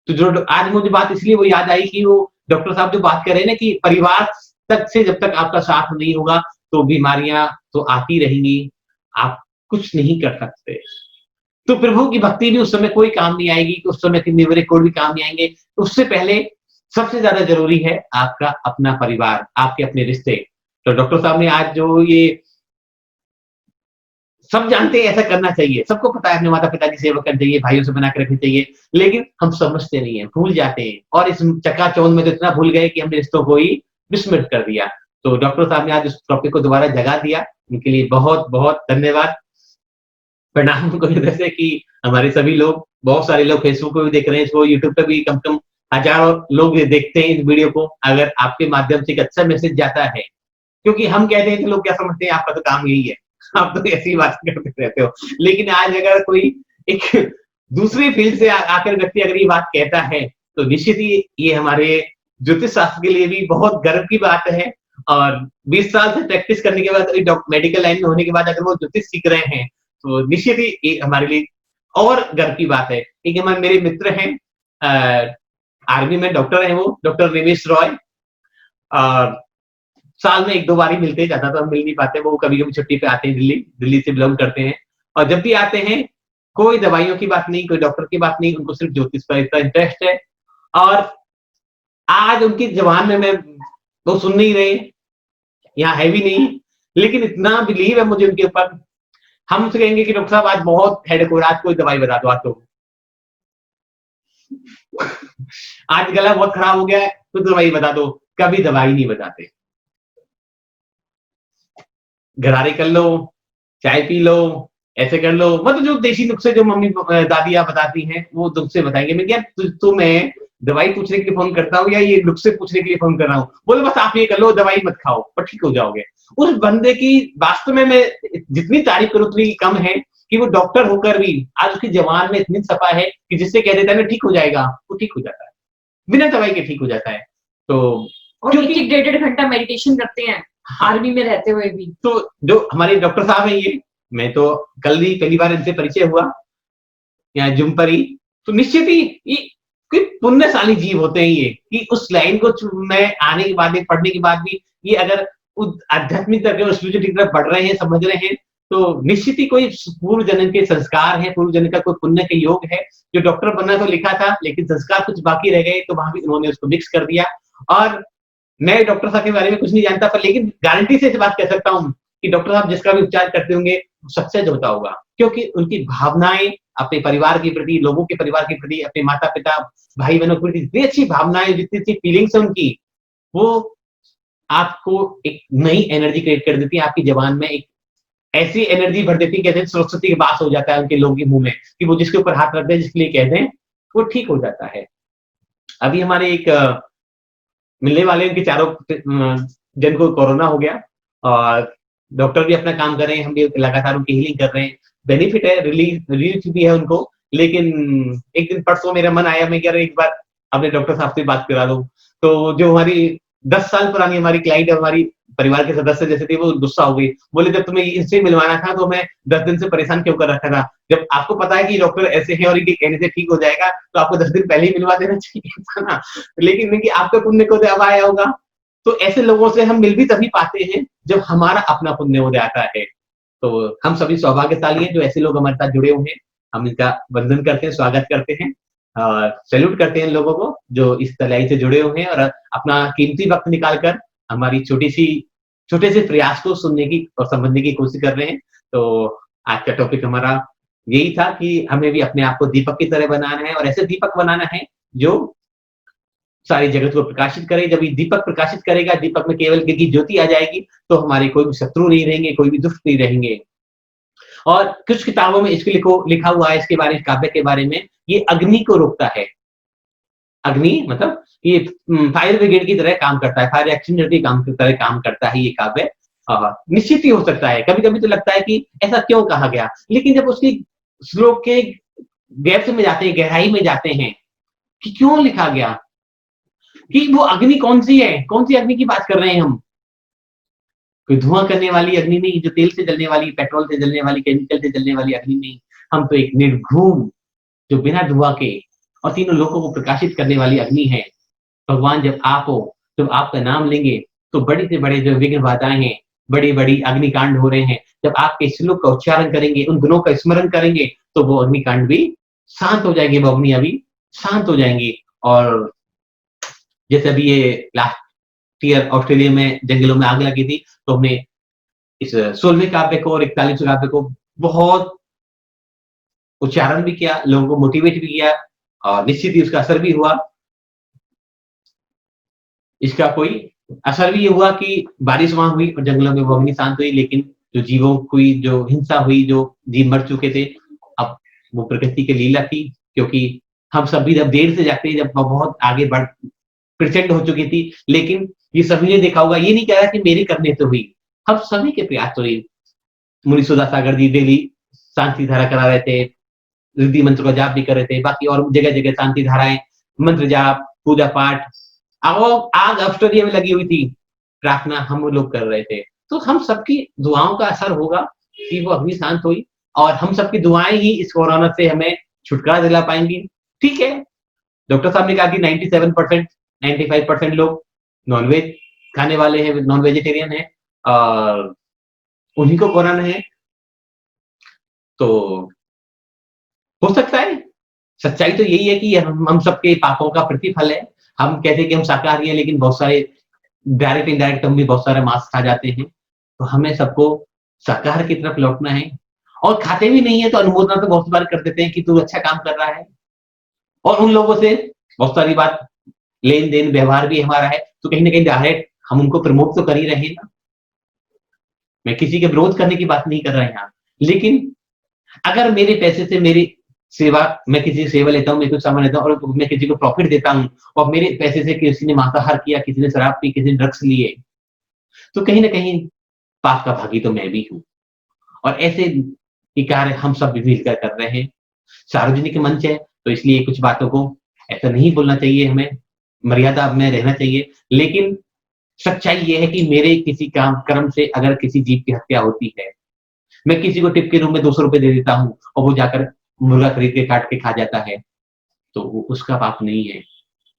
तो जो आज मुझे बात इसलिए वो याद आई कि वो डॉक्टर साहब जो बात कर रहे हैं ना कि परिवार तक से जब तक आपका साथ नहीं होगा तो बीमारियां तो आती रहेंगी, आप कुछ नहीं कर सकते। तो प्रभु की भक्ति भी उस समय कोई काम नहीं आएगी, उस समय के मेरे कोड भी काम नहीं आएंगे। उससे पहले सबसे ज्यादा जरूरी है आपका अपना परिवार, आपके अपने रिश्ते। तो डॉक्टर साहब ने आज जो ये सब जानते हैं ऐसा करना चाहिए, सबको पता है अपने माता पिता की सेवा करनी चाहिए, भाइयों से बना के रखनी चाहिए, लेकिन हम समझते नहीं है, भूल जाते हैं, और इस चकाचौंध में तो इतना भूल गए कि हमने रिश्तों को ही विस्मृत कर दिया। तो डॉक्टर साहब ने आज उस टॉपिक को दोबारा जगा दिया, उनके लिए बहुत बहुत धन्यवाद। प्रणाम उनको हृदय से कि हमारे सभी लोग, बहुत सारे लोग फेसबुक पे भी देख रहे हैं इसको, यूट्यूब पे भी कम से कम हजारों लोग देखते हैं इस वीडियो को। अगर आपके माध्यम से एक अच्छा मैसेज जाता है, क्योंकि हम कहते हैं कि लोग क्या समझते हैं आपका तो काम यही है, आप तो ऐसी बात करते रहते हो, लेकिन आज अगर कोई एक दूसरी फील्ड से आकर व्यक्ति अगर ये बात कहता है तो निश्चित ही ये हमारे ज्योतिष शास्त्र के लिए भी बहुत गर्व की बात है। और 20 साल से प्रैक्टिस करने के बाद, मेडिकल लाइन में होने के बाद अगर वो ज्योतिष सीख रहे हैं तो निश्चित ही ये हमारे लिए और गर्व की बात है। एक हमारे मेरे मित्र हैं, आर्मी में डॉक्टर हैं, वो डॉक्टर निमेश रॉय, और साल में 1-2 बार ही मिलते हैं, ज्यादा तो हम मिल नहीं पाते। वो कभी कभी छुट्टी पे आते हैं, दिल्ली से बिलोंग करते हैं, और जब भी आते हैं कोई दवाइयों की बात नहीं, कोई डॉक्टर की बात नहीं, उनको सिर्फ ज्योतिष पर इतना इंटरेस्ट है। और आज उनकी जवान में मैं वो सुन नहीं रहे, यहाँ है भी नहीं, लेकिन इतना बिलीव है मुझे उनके ऊपर। हम उनसे कहेंगे कि डॉक्टर साहब आज बहुत हेडेक हो रहा है, आज कोई दवाई बता दो, आज तो आज गला बहुत खराब हो गया है तो दवाई बता दो, कभी दवाई नहीं बताते। गरारे कर लो, चाय पी लो, ऐसे कर लो, मतलब जो देसी नुस्खे जो मम्मी दादियां बताती हैं वो नुस्खे बताएंगे। मैं क्या तुम्हें दवाई पूछने के लिए फोन करता हूँ या ये नुस्खे पूछने के लिए फोन कर रहा हूँ? बोले बस आप ये कर लो, दवाई मत खाओ और ठीक हो जाओगे। उस बंदे की वास्तव में मैं जितनी तारीफ करूँ उतनी कम है कि वो डॉक्टर होकर भी आज उसकी जवान में इतनी सफा है कि जिससे कह देता है ना ठीक हो जाएगा, वो ठीक हो जाता है, बिना दवाई के ठीक हो जाता है। तो और क्योंकि- एक 1.5 घंटा मेडिटेशन करते हैं आर्मी में रहते हुए भी। तो जो हमारे डॉक्टर साहब हैं, ये मैं तो कल ही पहली बार इनसे परिचय हुआ यहाँ जूम पर ही, तो निश्चित ही ये कोई पुण्यशाली जीव होते हैं ये, कि उस लाइन को में आने के बाद, पढ़ने के बाद भी ये अगर आध्यात्मिक तरफ और स्पिरिचुअलिटी की तरफ बढ़ रहे हैं, समझ रहे हैं, तो निश्चित ही कोई पूर्व जन्म के संस्कार है, पूर्व जन्म का कोई पुण्य के योग है। जो डॉक्टर बनना तो लिखा था, लेकिन संस्कार कुछ बाकी रह गए, तो वहां भी उन्होंने उसको मिक्स कर दिया। और मैं डॉक्टर साहब के बारे में कुछ नहीं जानता, पर लेकिन गारंटी से इस बात कह सकता हूँ कि डॉक्टर साहब जिसका भी उपचार करते होंगे सक्सेस होता होगा, क्योंकि उनकी भावनाएं अपने परिवार के प्रति, लोगों के परिवार के प्रति, अपने माता पिता भाई बहनों के प्रति जितनी अच्छी भावनाएं, जितनी अच्छी फीलिंग्स है उनकी, वो आपको एक नई एनर्जी क्रिएट कर देती है। आपकी जबान में एक ऐसी एनर्जी भर देती है, कहते हैं सरस्वती के वास हो जाता है उनके लोगों के मुंह में, कि वो जिसके ऊपर हाथ रखते हैं, जिसके लिए कहते हैं, वो ठीक हो जाता है। अभी हमारे एक मिलने वाले उनके चारों जन को कोरोना हो गया, और डॉक्टर भी अपना काम कर रहे हैं, हम भी लगातार उनकी हीलिंग कर रहे हैं। बेनिफिट है, रिलीफ भी है उनको। लेकिन एक दिन परसों मेरा मन आया, मैं कह रहा एक बार अपने डॉक्टर साहब से बात करा दूं। तो जो हमारी 10 साल पुरानी हमारी क्लाइंट, हमारी परिवार के सदस्य जैसे थे, वो गुस्सा हो गई, बोले जब तुम्हें इनसे मिलवाना था तो मैं 10 दिन से परेशान क्यों कर रखा था, जब आपको पता है कि डॉक्टर ऐसे हैं और इनके कहने से ठीक हो जाएगा, तो आपको 10 दिन पहले ही मिलवा देना चाहिए था ना। लेकिन नहीं, आपका पुण्य को अब आया होगा। तो ऐसे लोगों से हम मिल भी तभी पाते हैं जब हमारा अपना पुण्य उदय आता है। तो हम सभी सौभाग्यशाली हैं जो ऐसे लोग हमारे साथ जुड़े हुए हैं। हम इनका वंदन करते हैं, स्वागत करते हैं, सैल्यूट करते हैं इन लोगों को जो इस तलाई से जुड़े हुए हैं और अपना कीमती वक्त निकालकर हमारी छोटे से प्रयास को सुनने की और समझने की कोशिश कर रहे हैं। तो आज का टॉपिक हमारा यही था कि हमें भी अपने आप को दीपक की तरह बनाना है, और ऐसे दीपक बनाना है जो सारी जगत को प्रकाशित करे। जब ये दीपक प्रकाशित करेगा, दीपक में केवल की ज्योति आ जाएगी, तो हमारे कोई भी शत्रु नहीं रहेंगे, कोई भी दुष्ट नहीं रहेंगे। और कुछ किताबों में इसके लिखा हुआ है, इसके बारे में, काव्य के बारे में, ये अग्नि को रोकता है। अग्नि मतलब ये फायर ब्रिगेड की तरह काम करता है, फायर एक्सटिंग्विशर की तरह काम करता है ये काव्य। निश्चित ही हो सकता है, कभी कभी तो लगता है कि ऐसा क्यों कहा गया, लेकिन जब उसकी श्लोक के डेप्थ में जाते हैं, गहराई में जाते हैं कि क्यों लिखा गया, कि वो अग्नि कौन सी है, कौन सी अग्नि की बात कर रहे हैं हम। कोई धुआं करने वाली अग्नि नहीं, जो तेल से जलने वाली, पेट्रोल से जलने वाली, केमिकल से जलने वाली अग्नि नहीं। हम तो एक निर्घूम, जो बिना धुआं के और तीनों लोगों को प्रकाशित करने वाली अग्नि है। भगवान जब आप हो, जब आपका नाम लेंगे, तो बड़े से बड़े जो विघ्न बाधाएं हैं, बड़ी बड़ी अग्निकांड हो रहे हैं, जब आपके श्लोक का उच्चारण करेंगे, उन गुणों का स्मरण करेंगे, तो वो अग्निकांड भी शांत हो जाएंगे, वो अग्नि अभी शांत हो जाएंगी। और जैसे अभी ये लास्ट ईयर ऑस्ट्रेलिया में जंगलों में आग लगी थी, तो हमने इस 16वें काव्य को और 41वें काव्य को बहुत उच्चारण भी किया, लोगों को मोटिवेट भी किया, और निश्चित ही उसका असर भी हुआ। इसका कोई असर भी ये हुआ कि बारिश वहां हुई और जंगलों में वो अग्नि शांत हुई, लेकिन जो जीवों की जो हिंसा हुई, जो जीव मर चुके थे, अब वो प्रकृति की लीला थी। क्योंकि हम सभी जब देर से जागते, जब बहुत आगे बढ़ प्रचंड हो चुकी थी, लेकिन ये सभी ने देखा होगा, ये नहीं कह रहा कि मेरे करने तो हुई, हम सभी के प्रयास तो हुई। मुनि सुधा सागर जी डेली शांति धारा करा रहे थे, रिद्धि मंत्र का जाप भी कर रहे थे, बाकी और जगह जगह शांति धाराएं, मंत्र जाप, पूजा पाठ। आग ऑस्ट्रेलिया में लगी हुई थी, प्रार्थना हम लोग कर रहे थे। तो हम सबकी दुआओं का असर होगा कि वो अग्नि शांत हुई, और हम सबकी दुआएं ही इस कोरोना से हमें छुटकारा दिला पाएंगी। ठीक है, डॉक्टर साहब ने कहा कि 97%, 95% लोग नॉनवेज खाने वाले हैं, नॉन वेजिटेरियन है, और उन्हीं को कोरोना है। तो हो सकता है, सच्चाई तो यही है कि हम सबके पापों का प्रतिफल है। हम कहते हैं कि हम शाकाहारी हैं, लेकिन बहुत सारे डायरेक्ट इनडायरेक्ट हम भी बहुत सारे मांस खा जाते हैं। तो हमें सबको शाकाहार की तरफ लौटना है, और खाते भी नहीं है तो अनुमोदना तो बहुत बार कर देते हैं कि तू अच्छा काम कर रहा है, और उन लोगों से बहुत सारी बात लेन देन व्यवहार भी हमारा है, तो कहीं ना कहीं डायरेक्ट हम उनको प्रमोट तो कर ही रहे हैं ना। मैं किसी के विरोध करने की बात नहीं कर रहा यहाँ, लेकिन अगर मेरे पैसे से मेरी सेवा, मैं किसी की सेवा लेता हूँ, मैं कुछ सामान लेता हूँ और मैं किसी को प्रॉफिट देता हूँ, और मेरे पैसे से किसी ने मांसाहार किया, किसी ने शराब पी, किसी ने ड्रग्स लिए, तो कहीं ना कहीं पाप का भागी तो मैं भी हूँ। और ऐसे कार्य हम सब मिलकर कर रहे हैं। सार्वजनिक मंच है, तो इसलिए कुछ बातों को ऐसा नहीं बोलना चाहिए, हमें मर्यादा में रहना चाहिए। लेकिन सच्चाई ये है कि मेरे किसी काम कर्म से अगर किसी जीव की हत्या होती है, मैं किसी को टिप के रूप में 200 रुपए दे देता हूँ और वो जाकर मुर्गा खरीद के काट के खा जाता है, तो वो उसका पाप नहीं है।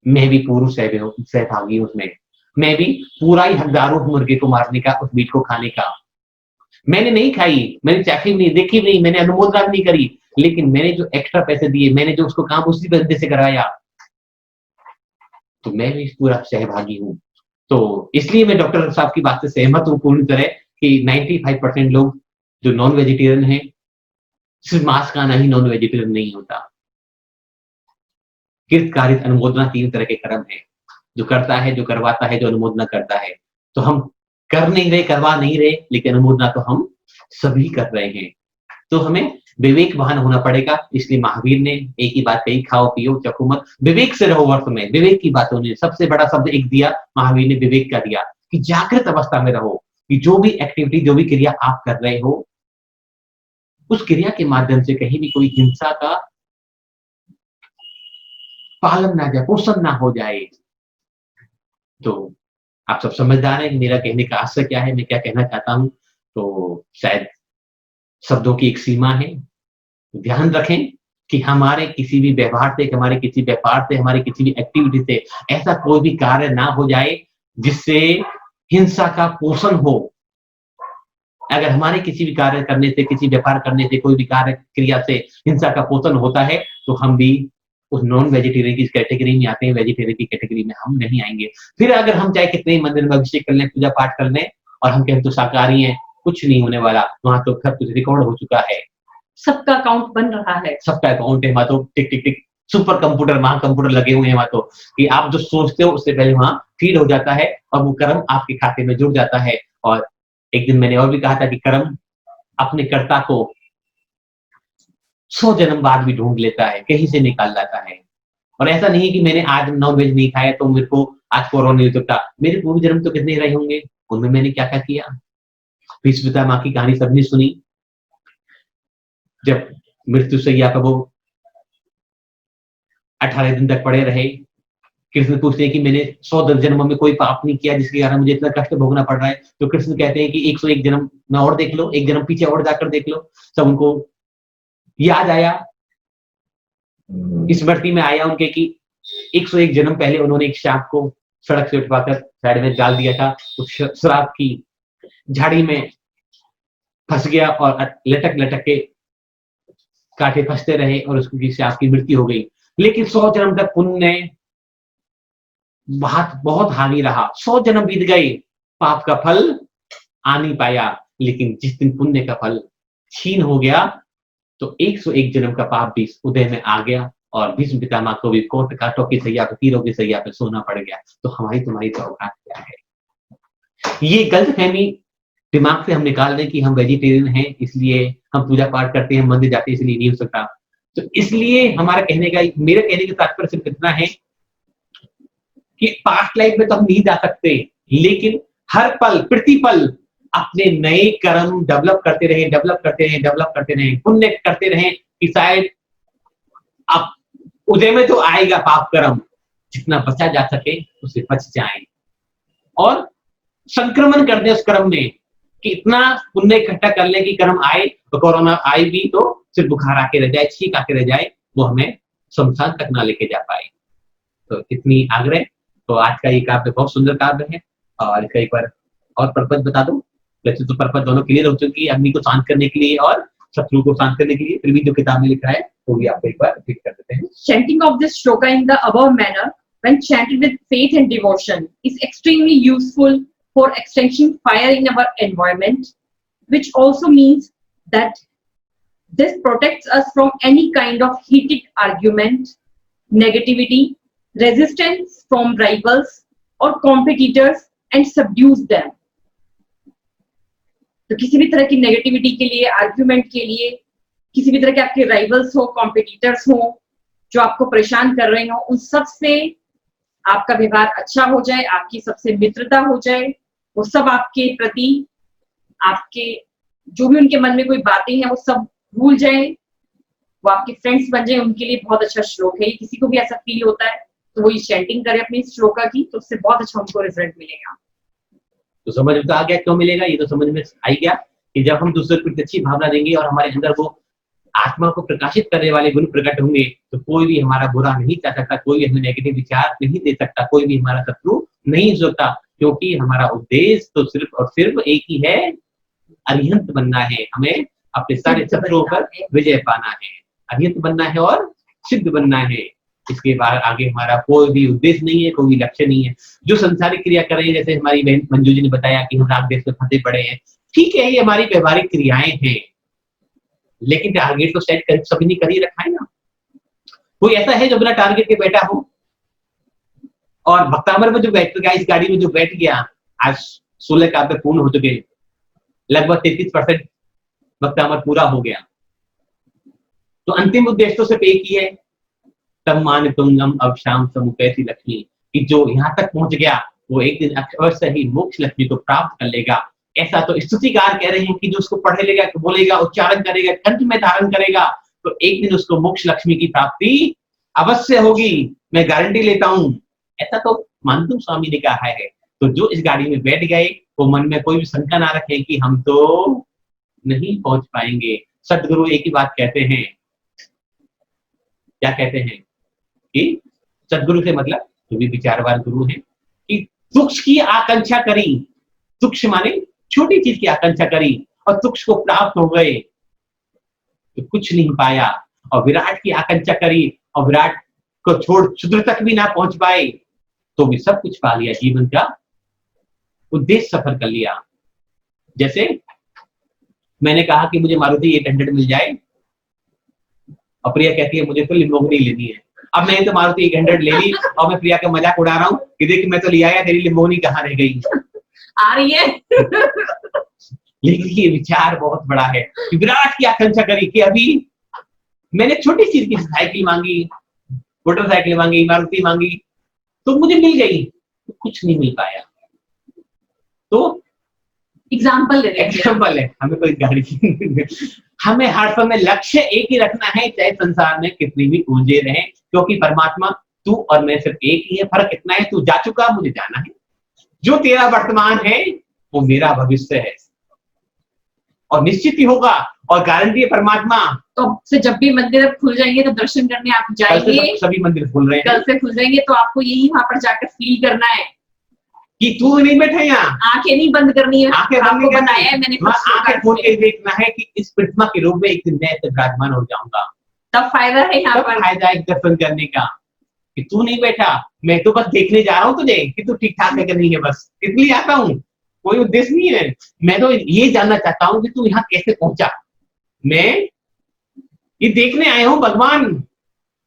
मैं भी पूर्ण सहभागी हूँ उसमें, मैं भी पूरा ही हकदार हूँ मुर्गे को मारने का, उस मीट को खाने का। मैंने नहीं खाई, मैंने चाखी नहीं, देखी नहीं, मैंने अनुमोदना भी नहीं करी, लेकिन मैंने जो एक्स्ट्रा पैसे दिए, मैंने जो उसको काम उसी बंदे से कराया, तो मैं भी पूरा सहभागी हूँ। तो इसलिए मैं डॉक्टर साहब की बात से सहमत हूँ पूरी तरह कि 95% लोग जो नॉन वेजिटेरियन है, सिर्फ मांस खाना ही नॉन वेजिटेरियन नहीं होता। कृत कारित अनुमोदना 3 तरह के कर्म है, जो करता है, जो करवाता है, जो अनुमोदना करता है। तो हम कर नहीं रहे, करवा नहीं रहे, लेकिन अनुमोदना तो हम सभी कर रहे हैं। तो हमें विवेकवान होना पड़ेगा। इसलिए महावीर ने एक ही बात कही, खाओ पियो चखो मत, विवेक से रहो वर्त में। विवेक की बातों ने सबसे बड़ा शब्द एक दिया, महावीर ने विवेक का दिया कि जागृत अवस्था में रहो, कि जो भी एक्टिविटी, जो भी क्रिया आप कर रहे हो, उस क्रिया के माध्यम से कहीं भी कोई हिंसा का पालन ना जाए, पोषण ना हो जाए। तो आप सब समझदार हैं कि मेरा कहने का आशय क्या है, मैं क्या कहना चाहता हूं। तो शायद शब्दों की एक सीमा है। ध्यान रखें कि हमारे किसी भी व्यवहार से, हमारे किसी व्यापार से, हमारे किसी भी एक्टिविटी से ऐसा कोई भी कार्य ना हो जाए जिससे हिंसा का पोषण हो। अगर हमारे किसी भी कार्य करने से, किसी व्यापार करने से, कोई भी कार्य क्रिया से हिंसा का पोषण होता है, तो हम भी उस नॉन वेजिटेरियन की कैटेगरी में आते हैं, वेजिटेरियन की कैटेगरी में हम नहीं आएंगे। फिर अगर हम चाहे कितने मंदिर में अभिषेक कर लें, पूजा पाठ कर लें, और हम कहें तो शाकाहारी हैं, कुछ नहीं होने वाला। वहां तो सब कुछ रिकॉर्ड हो चुका है, सबका अकाउंट बन रहा है, सबका अकाउंट है वहां तो, टिक टिक टिक सुपर कंप्यूटर, महा कंप्यूटर लगे हुए हैं वहां तो, कि आप जो सोचते हो उससे पहले वहां फीड हो जाता है और वो कर्म आपके खाते में जुड़ जाता है। और एक दिन मैंने और भी कहा था कि कर्म अपने कर्ता को 100 जन्म बाद भी ढूंढ लेता है, कहीं से निकाल लाता है। और ऐसा नहीं है कि मैंने आज नॉन वेज नहीं खाया तो मेरे को आज कोरोना नहीं हो सकता। मेरे पूर्व जन्म तो कितने रहे होंगे, उनमें मैंने क्या क्या किया। भीष्म पितामह की कहानी सबने सुनी, जब मृत्यु सैया पर वो 18 दिन तक पड़े रहे। कृष्ण पूछते हैं कि मैंने 100 जन्मों में कोई पाप नहीं किया जिसके कारण मुझे इतना कष्ट भोगना पड़ रहा है। तो कृष्ण कहते हैं कि 101 जन्म में और देख लो, एक जन्म पीछे और जाकर देख लो। सब उनको याद आया, स्मृति में आया उनके कि 101 जन्म पहले उन्होंने एक सांप को सड़क से उठवाकर साइड में डाल दिया था, उस शराब की झाड़ी में फंस गया और लटक लटक के कांटे फंसते रहे और उसकी सांप की मृत्यु हो गई। लेकिन 100 जन्म तक पुण्य बहुत हानि रहा। 100 जन्म बीत गए, पाप का फल आ नहीं पाया। लेकिन जिस दिन पुण्य का फल छीन हो गया तो 101 जन्म का पाप भी उदय में आ गया और भीष्म पितामह को भी कोट कांटों की सैया पे, तीरों की सैया पे सोना पड़ गया। तो हमारी तुम्हारी तो औकात क्या है। ये गलतफहमी दिमाग से हम निकाल दें कि हम वेजिटेरियन हैं इसलिए हम पूजा पाठ करते हैं, मंदिर जाते हैं इसलिए नहीं हो सकता। तो इसलिए हमारा कहने का, मेरे कहने का तात्पर्य सिर्फ इतना है कि पास्ट लाइफ में तो हम नहीं जा सकते, लेकिन हर पल प्रतिपल अपने नए कर्म डेवलप करते रहे, डेवलप करते रहे, डेवलप करते रहे, पुण्य करते रहे कि शायद अब उदय में तो आएगा पाप कर्म, जितना बचा जा सके उसे बच जाए और संक्रमण कर दे उस कर्म में कि इतना पुण्य इकट्ठा कर ले कि कर्म आए तो कोरोना आए भी तो सिर्फ बुखार आके रह जाए, छींक आके रह जाए, वो हमें शमशान तक ना लेके जा पाए। तो इतनी आग्रह। तो आज का ये काव्य बहुत सुंदर काव्य है और इसका एक बार और पर्पज बता दो। वैसे तो पर्पज दोनों क्लियर हो चुकी है, अग्नि को शांत करने के लिए और शत्रु को शांत करने के लिए, फिर भी जो किताब में लिखा है वो भी आपको एक बार रिपीट कर देते हैं। Chanting of this shloka in the above manner, when chanted with faith and devotion, is extremely useful for extinguishing fire in our environment, which also means that this protects us from any kind of heated argument, negativity, resistance from rivals or competitors and subdues them. तो किसी भी तरह की negativity के लिए, argument के लिए, किसी भी तरह के आपके राइवल्स हो, कॉम्पिटिटर्स हो जो आपको परेशान कर रहे हो, उन सब से आपका व्यवहार अच्छा हो जाए, आपकी सबसे मित्रता हो जाए, वो सब आपके प्रति, आपके जो भी उनके मन में कोई बातें हैं वो सब भूल जाए, वो आपके फ्रेंड्स बन जाए। उनके लिए बहुत अच्छा श्लोक है। किसी को भी ऐसा फील होता है तो वो ये चैंटिंग करे अपनी श्लोका की, तो उससे बहुत अच्छा उनको रिजल्ट मिलेगा। तो समझ में तो आ गया क्यों मिलेगा, ये तो समझ में आ ही गया कि जब हम दूसरे को अच्छी भावना देंगे और हमारे अंदर वो आत्मा को प्रकाशित करने वाले गुण प्रकट होंगे तो कोई भी हमारा बुरा नहीं चाह सकता, कोई भी हमें नेगेटिव विचार नहीं दे सकता, कोई भी हमारा शत्रु नहीं हो सकता, क्योंकि हमारा उद्देश्य तो सिर्फ और सिर्फ एक ही है, अरिहंत बनना है, हमें अपने सारे शत्रुओं पर विजय पाना है, अरिहंत बनना है और सिद्ध बनना है। इसके बाद आगे हमारा कोई भी उद्देश्य नहीं है, कोई भी लक्ष्य नहीं है। जो संसारिक क्रिया कर रहे हैं, जैसे हमारी बहन मंजू जी ने बताया कि हम राग देश में फंसे पड़े हैं, ठीक है, ये हमारी व्यवहारिक क्रियाएं हैं, लेकिन टारगेट तो सेट कर सभी ने कर ही रखा है ना। कोई ऐसा है जो बिना टारगेट के बैठा हो? और भक्तामर में जो बैठ गया, इस गाड़ी में जो बैठ गया, आज 16 काव्य पूर्ण हो चुके, लगभग 33% भक्तामर पूरा हो गया। तो अंतिम उद्देश्य तो सिर्फ एक ही है, तम मान तुंगम अवशाम समुपैति लक्ष्मी, कि जो यहाँ तक पहुंच गया वो एक दिन अवश्य ही मोक्ष लक्ष्मी को प्राप्त कर लेगा। ऐसा तो स्तुतिकार कह रहे हैं कि जो उसको पढ़े लेगा, बोलेगा, उच्चारण करेगा, कंठ में धारण करेगा, तो एक दिन उसको मोक्ष लक्ष्मी की प्राप्ति अवश्य होगी, मैं गारंटी लेता हूं। ऐसा तो मानतुम स्वामी ने कहा है। तो जो इस गाड़ी में बैठ गए वो मन में कोई भी शंका ना रखे कि हम तो नहीं पहुंच पाएंगे। सदगुरु एक ही बात कहते हैं, क्या कहते हैं कि सदगुरु से मतलब जो भी विचारवान गुरु है कि तुक्ष की आकांक्षा करी, तुक्ष माने छोटी चीज की आकांक्षा करी और तुक्ष को प्राप्त हो गए तो कुछ नहीं पाया, और विराट की आकांक्षा करी और विराट को छोड़ क्षुद्र तक भी ना पहुंच पाए तो भी सब कुछ पा लिया, जीवन का उद्देश्य सफल कर लिया। जैसे मैंने कहा कि मुझे मारुति 800 मिल जाए और प्रिया कहती है मुझे तो लिम्बोर्गिनी लेनी है। अब मैंने तो मारुति 800 ले ली और मैं प्रिया का मजाक उड़ा रहा हूँ कि देख मैं तो ले आया, तेरी लिम्बोर्गिनी कहाँ रह गई। आ रही है। लेकिन ये विचार बहुत बड़ा है कि विराट की आकांक्षा करी कि अभी मैंने छोटी चीज की साइकिल मांगी, मोटरसाइकिल मांगी, मारुति मांगी तो मुझे मिल गई, तो कुछ नहीं मिल पाया। तो एग्जाम्पल है, हमें कोई गाड़ी हमें हर समय लक्ष्य एक ही रखना है, चाहे संसार में कितनी भी ऊंजे रहे, क्योंकि परमात्मा तू और मैं सिर्फ एक ही है। फर्क इतना है, तू जा चुका, मुझे जाना है। जो तेरा वर्तमान है वो मेरा भविष्य है और निश्चित ही होगा, और गारंटी है परमात्मा। तो से जब भी मंदिर खुल जाएंगे तो दर्शन करने आप जाएंगे, सभी मंदिर खुल रहे हैं, कल से खुल जाएंगे, तो आपको यही वहां पर जाकर फील करना है कि तू नहीं बैठा यहाँ, आंखें नहीं बंद करनी है, आंखें आपको बताया है मैंने, आंखें खोल के देखना है कि इस प्रतिमा के रूप में एक दिन मैं ऐसे विराजमान हो जाऊंगा। तब फायदा है यहाँ पर, फायदा है दर्शन करने का कि तू नहीं बैठा, मैं तो बस देखने जा रहा हूँ तुझे कि तू ठीक ठाक है कि नहीं है, बस इसलिए आता हूँ, कोई उद्देश्य नहीं है। मैं तो ये जानना चाहता हूँ कि तू यहाँ कैसे पहुंचा। मैं ये देखने आया हूँ भगवान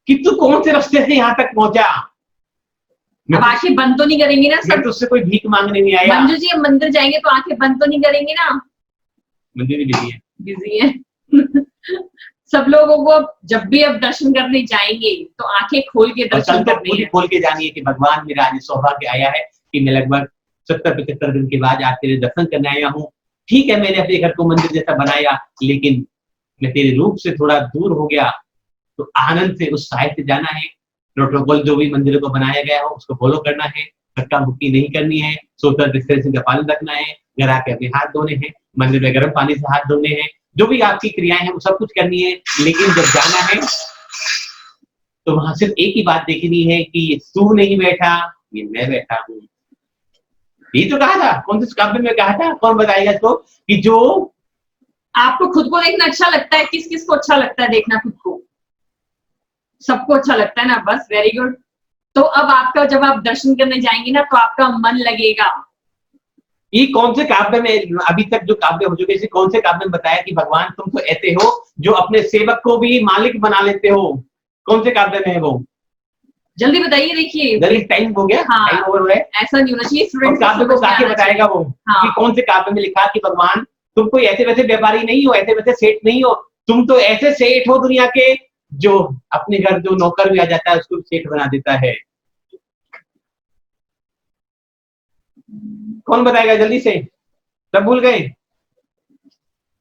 कि तू कौन से रास्ते से यहाँ तक पहुंचा। अब आंखें बंद तो नहीं करेंगे ना, मैं तुझसे कोई भीख मांगने नहीं आया। मंजू जी, हम मंदिर जाएंगे तो आंखें बंद तो नहीं करेंगे ना? मंदिर बिजी है, बिजी है। सब लोगों को जब भी अब दर्शन करने जाएंगे तो आंखें खोल के दर्शन करने हैं। खोल के जानिए कि भगवान मेरा आज सौभाग्य आया है कि मैं लगभग 70-75 दिन के बाद आज तेरे दर्शन करने आया हूँ। ठीक है, मैंने अपने घर को मंदिर जैसा बनाया, लेकिन मैं तेरे रूप से थोड़ा दूर हो गया, तो आनंद से उत्साहित से जाना है। प्रोटोकॉल जो भी मंदिरों को बनाया गया हो उसको फॉलो करना है, धक्का मुक्की नहीं करनी है, सोशल डिस्टेंसिंग का पालन रखना है, घर आके अपने हाथ धोने हैं, मंदिर में गर्म पानी से हाथ धोने हैं, जो भी आपकी क्रियाएं हैं वो सब कुछ करनी है। लेकिन जब जाना है तो वहां सिर्फ एक ही बात देखनी है कि ये तू नहीं बैठा, ये मैं बैठा हूँ। ये तो कहा था, कौन से काव्य में कहा था, कौन बताएगा इसको, कि जो आपको खुद को देखना अच्छा लगता है। किस किस को अच्छा लगता है देखना खुद को? सबको अच्छा लगता है ना, बस वेरी गुड। तो अब आपका जब आप दर्शन करने जाएंगे ना तो आपका मन लगेगा। ये कौन से काव्य में, अभी तक जो काव्य हो चुके इसे कौन से काव्य में बताया कि भगवान तुम तो ऐसे हो जो अपने सेवक को भी मालिक बना लेते हो? कौन से काव्य में है वो? जल्दी बताइए, देखिए जल्दी, टाइम हो गया, हाँ, टाइम ओवर है। ऐसा नहीं होना चाहिए। स्टूडेंट काव्य को काके बताएगा वो, हाँ। कि कौन से काव्य में लिखा कि भगवान तुम कोई ऐसे वैसे व्यापारी नहीं हो, ऐसे वैसे सेठ नहीं हो, तुम तो ऐसे सेठ हो दुनिया के जो अपने घर जो नौकर भी आ जाता है उसको सेठ बना देता है। कौन बताएगा जल्दी से? सब भूल गए?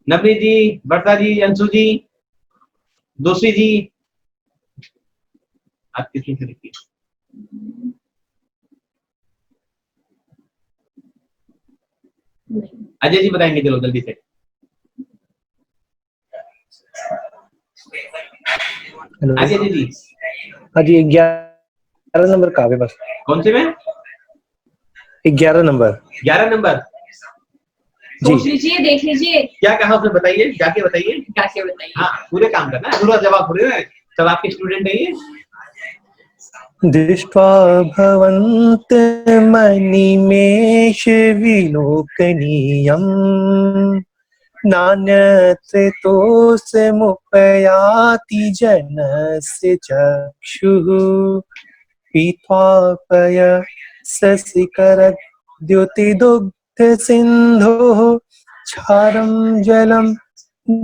नवनीत जी, वर्षा जी, अंशु जी, दोषी जी, आप किसमें से लिखिए? अजय जी बताएंगे, चलो जल्दी से। अजय जी। हाँ जी, 11 नंबर कहाँ पे? बस कौन से में? 11 नंबर। 11 नंबर सोच लीजिए, देख लीजिए, क्या कहा उसने, बताइए, जाके बताइए। जाके बताइए। हाँ, पूरे काम करना, पूरा जवाब पूरे है, सब आपके स्टूडेंट है ये। दृष्ट्वा भवन्त मनिमेष विलोकनीयम् नान्यत्तोऽस्मुपयाति जनस्य चक्षुः पीत्वापय ससिकरद्युतिदुग्धसिन्धोः क्षारं जलं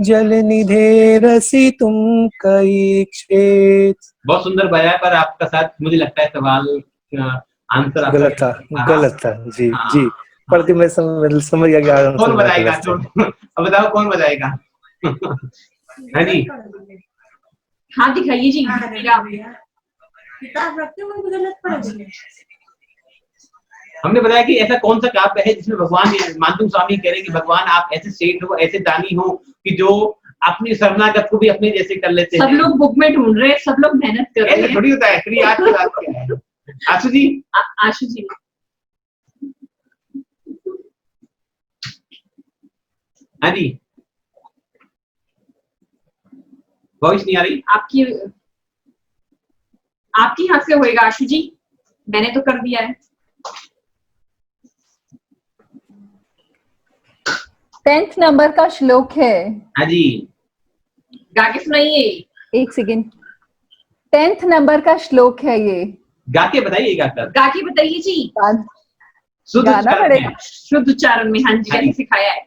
जलनिधेरसितुं कैक्षेत्। बहुत सुंदर बताया, पर आपका साथ मुझे लगता है सवाल आंसर आपका गलत था जी। हाँ, जी पर मैं समझ गया कि कौन बताएगा? अब बताओ कौन बताएगा? हाँ जी, हाँ दिखाइए जी। किताब रखते हो गलत पढ़ देंगे। हमने बताया कि ऐसा कौन सा काव्य है जिसमें भगवान मानतुंग स्वामी कह रहे हैं कि भगवान आप ऐसे सेठ हो, ऐसे दानी हो कि जो अपनी शरणागत को भी अपने जैसे कर लेते हैं। सब लोग बुक में ढूंढ रहे हैं, सब लोग मेहनत कर रहे हैं। थोड़ी होता है फ्री। आज की बात क्या है? आशु जी। आशु जी, हाँ जी, वॉइस नहीं आ रही आपकी यहाँ से होएगा आशु जी, मैंने तो कर दिया है। 10th नंबर का श्लोक है। हाँ जी, गा के सुनाइए। एक सेकेंड, 10th नंबर का श्लोक है ये। गा के बताइए, गा के बताइए जी। शुद्ध गाना उच्चारण पड़ेगा। में। शुद्ध उच्चारण में। हाँ जी, हाँ मैंने जी। सिखाया है।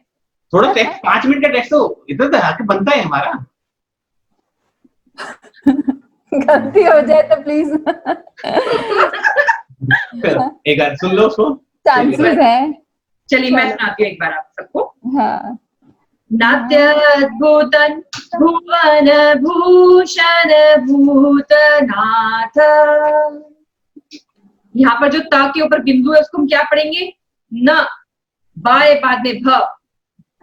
थोड़ा टेक्स्ट 5 मिनट का टेक्स्ट तो इधर तो हक बनता है हमारा। गलती हो जाए तो प्लीज। एक बार सुन लो उसको। चांसेस हैं। चलिए मैं सुनाती हूँ एक बार आप सबको। हाँ। नात्यद्भुतं भुवन भूषण भूतनाथ। यहाँ पर जो त के ऊपर बिंदु है उसको हम क्या पढ़ेंगे? न, बाय बाद में भ।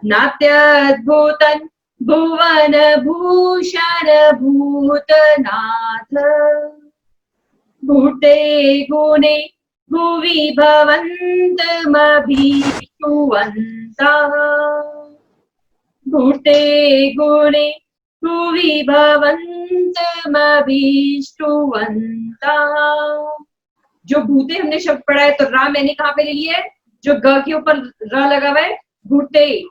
नात्यद्भुतं भुवन भूषण भूतनाथ भूते गुणे भुवि भवन्तमभिषुवन्तः भूते गुणे भुवि भवन्तमभिषुवन्तः। जो भूते हमने शब्द पढ़ा है तो रा मैंने कहाँ पे ले लिया है? जो ग के ऊपर र लगा हुआ है, भूते,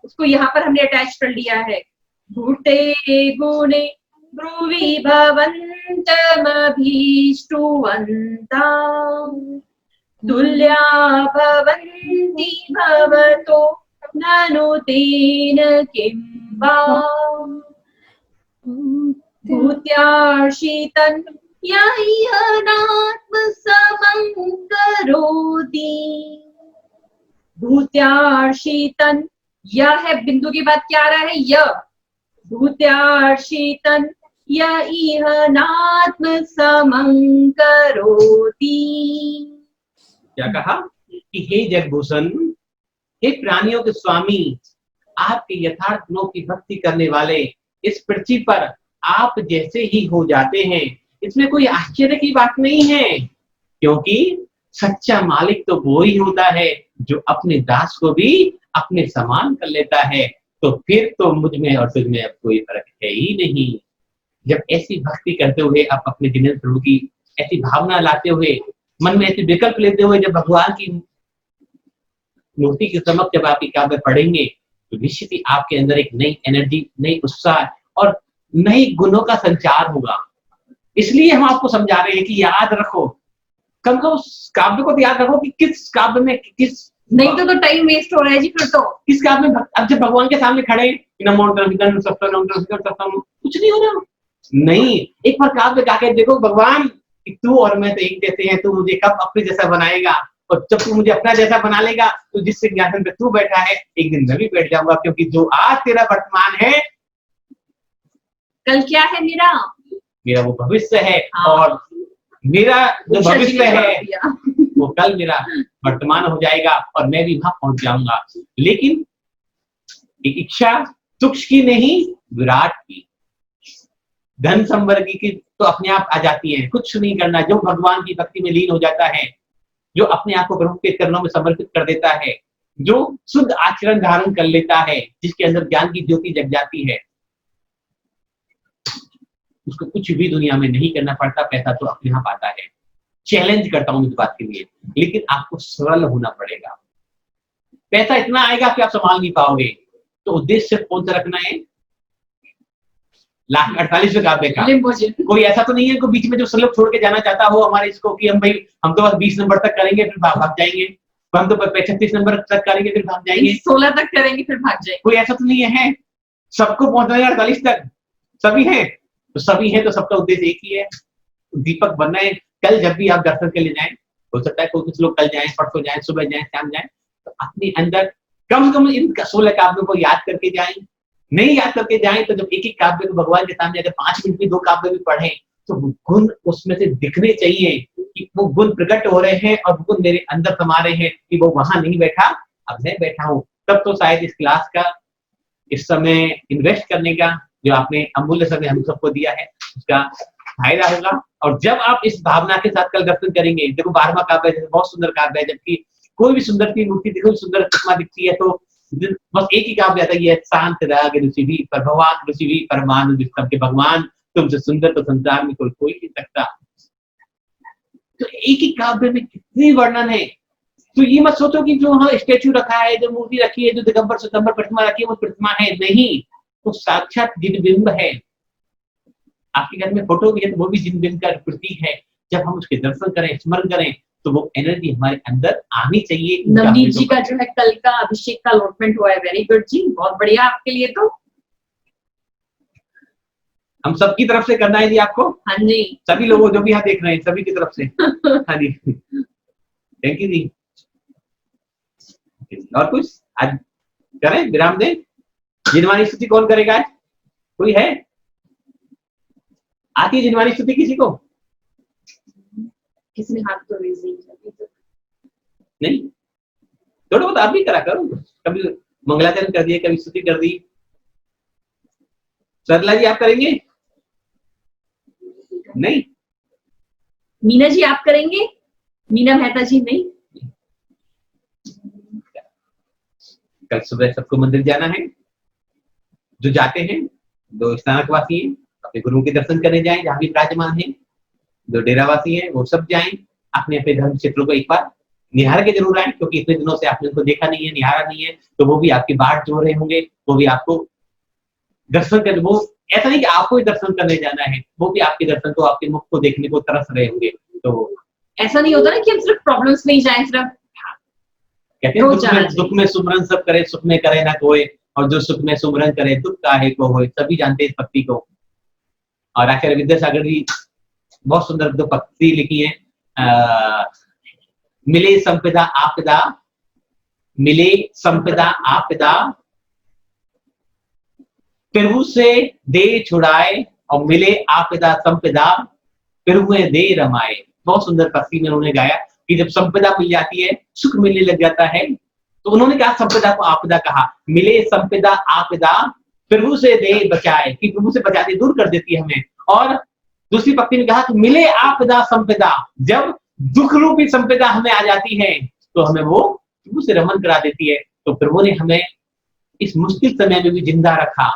उसको यहाँ पर हमने अटैच कर लिया है। भूते गुणे भ्रुवि भवन्तमभिषुवन्तः तुल्या भवन्ति भवतो ननु तेन किं वा भूत्यार्षितं यह्यनात्मसमं करोति। भूत्यार्षितं, यह है बिंदु के बाद क्या आ रहा है? य। भूत्यार्षितं यह्यनात्मसमं करोति। क्या कहा कि हे जगभूषण, हे प्राणियों के स्वामी, आपके यथार्थ गुणों की भक्ति करने वाले इस पृथ्वी पर आप जैसे ही हो जाते हैं। इसमें कोई आश्चर्य की बात नहीं है, क्योंकि सच्चा मालिक तो वो ही होता है जो अपने दास को भी अपने समान कर लेता है। तो फिर तो मुझ में और तुझ में अब कोई फर्क है ही नहीं। जब ऐसी भक्ति करते हुए आप अपने दिनेश प्रभु की ऐसी भावना लाते हुए, मन में ऐसे विकल्प लेते हुए जब भगवान की मूर्ति के समक्ष जब आप काव्य पढ़ेंगे तो निश्चित ही आपके अंदर एक नई एनर्जी, नई उत्साह और नई गुणों का संचार होगा। इसलिए हम आपको समझा रहे हैं कि याद रखो, कम से कम उस काव्य को तो याद रखो कि किस काव्य में किस, नहीं तो टाइम वेस्ट हो रहा है जी। फिर तो किस काव्य में अब जब भगवान के सामने खड़े कुछ नहीं हो रहा। नहीं, एक बार काव्य गा के देखो, भगवान तू और मैं तो एक जैसे हैं, तू मुझे कब अपने जैसा बनाएगा, और जब तू मुझे अपना जैसा बना लेगा तो जिस सिंहासन पे तू बैठा है एक दिन मैं भी बैठ जाऊंगा, क्योंकि जो आज तेरा वर्तमान है कल क्या है? मेरा वो भविष्य है। हाँ। और मेरा जो भविष्य है वो कल मेरा वर्तमान हो जाएगा और मैं भी वहां पहुंच जाऊंगा। लेकिन एक इच्छा तुक्ष की नहीं, विराट की, धन संवर्गी की तो अपने आप आ जाती है। कुछ नहीं करना, जो भगवान की भक्ति में लीन हो जाता है, जो अपने आप को प्रभु के चरणों में समर्पित कर देता है, जो शुद्ध आचरण धारण कर लेता है, जिसके अंदर ज्ञान की ज्योति जग जाती है, उसको कुछ भी दुनिया में नहीं करना पड़ता, पैसा तो अपने आप आता है। चैलेंज करता हूं इस बात के लिए, लेकिन आपको सरल होना पड़ेगा। पैसा इतना आएगा कि आप संभाल नहीं पाओगे, तो उद्देश्य कौन सा रखना है? 1,48 काव्य का कोई ऐसा तो नहीं है कोई बीच में जो श्लोक छोड़ के जाना चाहता हो हमारे इसको कि हम तो बस 20 नंबर तक करेंगे फिर भाग जाएंगे, हम तो 36 नंबर तक करेंगे फिर भाग जाएंगे, 16 तक करेंगे फिर भाग जाएंगे। कोई ऐसा तो नहीं है। सबको पहुंचना है 48 तक, सभी है तो सभी है, तो सबका उद्देश्य एक ही है, दीपक बनना है। कल जब भी आप दर्शन के लिए जाएं, हो सकता है कोई कुछ लोग कल जाएं, परसों जाएं, सुबह जाएं, शाम जाएं, तो अपने अंदर कम से कम इन 16 काव्यों को याद करके जाएं। नहीं याद करके जाएं तो जब एक एक काव्य को भगवान के सामने अगर 5 मिनट में 2 काव्य भी पढ़ें तो गुण उसमें से दिखने चाहिए कि वो गुण प्रकट हो रहे हैं और गुण मेरे अंदर समा रहे हैं, कि वो वहां नहीं बैठा, अब मैं बैठा हूं। तब तो शायद इस क्लास का, इस समय इन्वेस्ट करने का जो आपने अमूल्य समय हम सबको दिया है, उसका फायदा होगा। और जब आप इस भावना के साथ कल दर्शन करेंगे, देखो 12वां काव्य है, बहुत सुंदर काव्य है, जबकि कोई भी सुंदर की मूर्ति देखो, सुंदर प्रतिमा दिखती है तो बस एक ही काव्य आता है, ये शांत राग ऋषि पर भगवान ऋषि परमान के भगवान, तुमसे सुंदर तो संसार में कोई नहीं सकता। तो एक ही काव्य में कितनी वर्णन है। तो ये मत सोचो कि जो वहां स्टेचू रखा है, जो मूर्ति रखी है, जो दिगंबर सितंबर प्रतिमा रखी है वो प्रतिमा है, नहीं, वो साक्षात जिनबिंब है। आपके घर में फोटो भी है तो वो भी जिनबिंब का प्रतीक है। जब हम उसके दर्शन करें, स्मरण करें, तो वो एनर्जी हमारे अंदर आनी चाहिए। नवनीत जी का जो है कल का अभिषेक का अलॉटमेंट हुआ है, वेरी गुड जी, बहुत बढ़िया आपके लिए। तो हम सबकी तरफ से करना है जी आपको। हाँ जी, सभी लोगों जो भी यहाँ देख रहे हैं सभी की तरफ से हाँ जी, थैंक यू जी। और कुछ आज करें, विराम दें। जिनवानी स्तुति कौन करेगा आज? कोई है? आती है जिनवानी स्तुति किसी को? किसी ने हाथ तो रेज नहीं किया नहीं, थोड़ा बहुत आप भी करा करो, कभी मंगलाचरण कर दिए, कभी स्तुति कर दी। सरला जी आप करेंगे? नहीं। मीना जी आप करेंगे? मीना मेहता जी नहीं। कल सुबह सबको मंदिर जाना है, जो जाते हैं, जो स्थानकवासी हैं अपने गुरु के दर्शन करने जाएं, जहां भी विराजमान हैं। जो डेरावासी हैं वो सब जाएं, अपने अपने धर्म क्षेत्रों को एक बार निहार के जरूर आए, क्योंकि इतने दिनों से आपने उनको देखा नहीं है, निहारा नहीं है, तो वो भी आपकी बाट जो रहे होंगे, वो भी आपको दर्शन करने, वो ऐसा नहीं कि आपको ही दर्शन करने जाना है, वो भी आपके दर्शन को, आपके मुख को देखने को तरस रहे होंगे। तो ऐसा नहीं होता ना कि हम सिर्फ प्रॉब्लम्स में ही जाएं, सिर्फ कहते हैं दुख में सुमरन सब करे, सुख में करे ना कोई, और जो सुख में सुमरन करे दुख काहे को होए। सभी जानते हैं इस भक्ति को। और आचार्य विद्यासागर जी बहुत सुंदर दो भक्ति लिखी है, मिले संपदा आपदा, मिले संपदा आपदा, प्रभु से दे छुड़ाए, और मिले आपदा संपदा, प्रभु में दे रमाए। बहुत सुंदर भक्ति में उन्होंने गाया कि जब संपदा मिल जाती है, सुख मिलने लग जाता है, तो उन्होंने कहा संपदा को आपदा कहा। मिले संपदा आपदा, प्रभु से दे बचाए, कि प्रभु से बचाती, दूर कर देती है हमें। और दूसरी भक्ति में कहा कि मिले आपदा संपदा, जब दुख रूपी संपदा हमें आ जाती है तो हमें वो प्रभु से रमन करा देती है। तो प्रभु ने हमें इस मुश्किल समय में भी जिंदा रखा,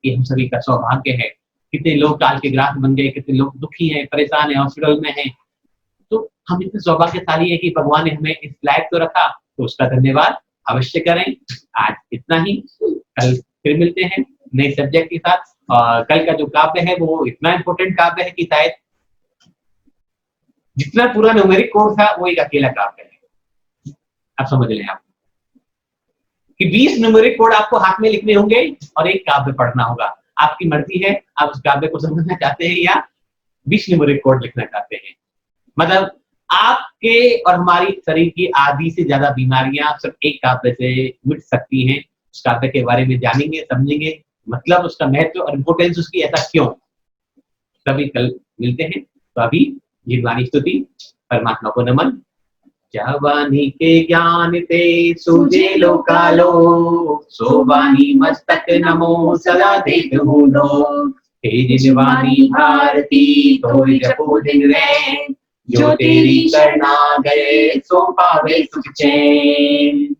ये हम सभी का सौभाग्य है। कितने लोग काल के ग्रास बन गए, कितने लोग दुखी हैं, परेशान हैं, हॉस्पिटल में हैं, तो हम इतने सौभाग्यशाली है कि भगवान ने हमें इस लायक तो रखा, तो उसका धन्यवाद अवश्य करें। आज इतना ही, कल फिर मिलते हैं नए सब्जेक्ट के साथ। और कल का जो काव्य है वो इतना इंपॉर्टेंट काव्य है कि शायद जितना पूरा न्यूमेरिक कोर्स था वो एक अकेला काव्य है। आप समझ लें आप कि 20 न्यूमेरिक कोड आपको हाथ में लिखने होंगे और एक काव्य पढ़ना होगा। आपकी मर्जी है, आप उस काव्य को समझना चाहते हैं या 20 न्यूमेरिक कोड लिखना चाहते हैं। मतलब आपके और हमारी शरीर की आधी से ज्यादा बीमारियां सिर्फ एक काव्य से मिट सकती हैं। उस काव्य के बारे में जानेंगे, समझेंगे, मतलब उसका महत्व और इम्पोर्टेंस उसकी ऐसा क्यों। सभी कल मिलते हैं। तो अभी जिनवानी स्तुति, परमात्मा को नमन। जवानी के ज्ञान ते सूझे लो कालो, सोवानी मस्तक नमो सदा देत हूँ लो। हे जिनवानी भारती तोर जपो दिन रे, जो तेरी शरणा गए सो पावे सुख चैन।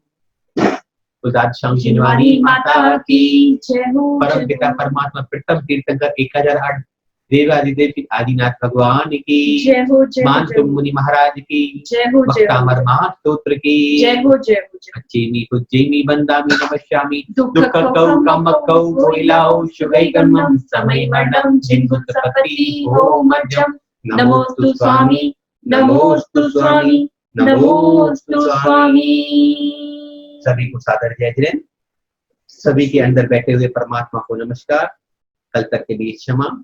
उदात जिनवानी माता की जय हो, परम पिता परमात्मा प्रथम तीर्थंकर 1008 देवादिदेव आदिनाथ भगवान की जय हो, जय हो, मान जय हो, मुनि महाराज की जय हो, जय वक्ता हो, मर्मार्थ स्तोत्र की जय हो, जय हो, जय हो। अच्छेमी कुज्जेमी बंदामी नमस्यामि दुःख दुःखकौ कमकौ भोइलाओ शुभैकर्मं समय मरणं जिन्मुक्त सपत्ति हो मध्यम। नमोस्तु स्वामी, नमोस्तु स्वामी, नमोस्तु स्वामी। सभी को सादर जय जिनेन्द्र। सभी के अंदर बैठे हुए परमात्मा को नमस्कार। कल तक के लिए क्षमा।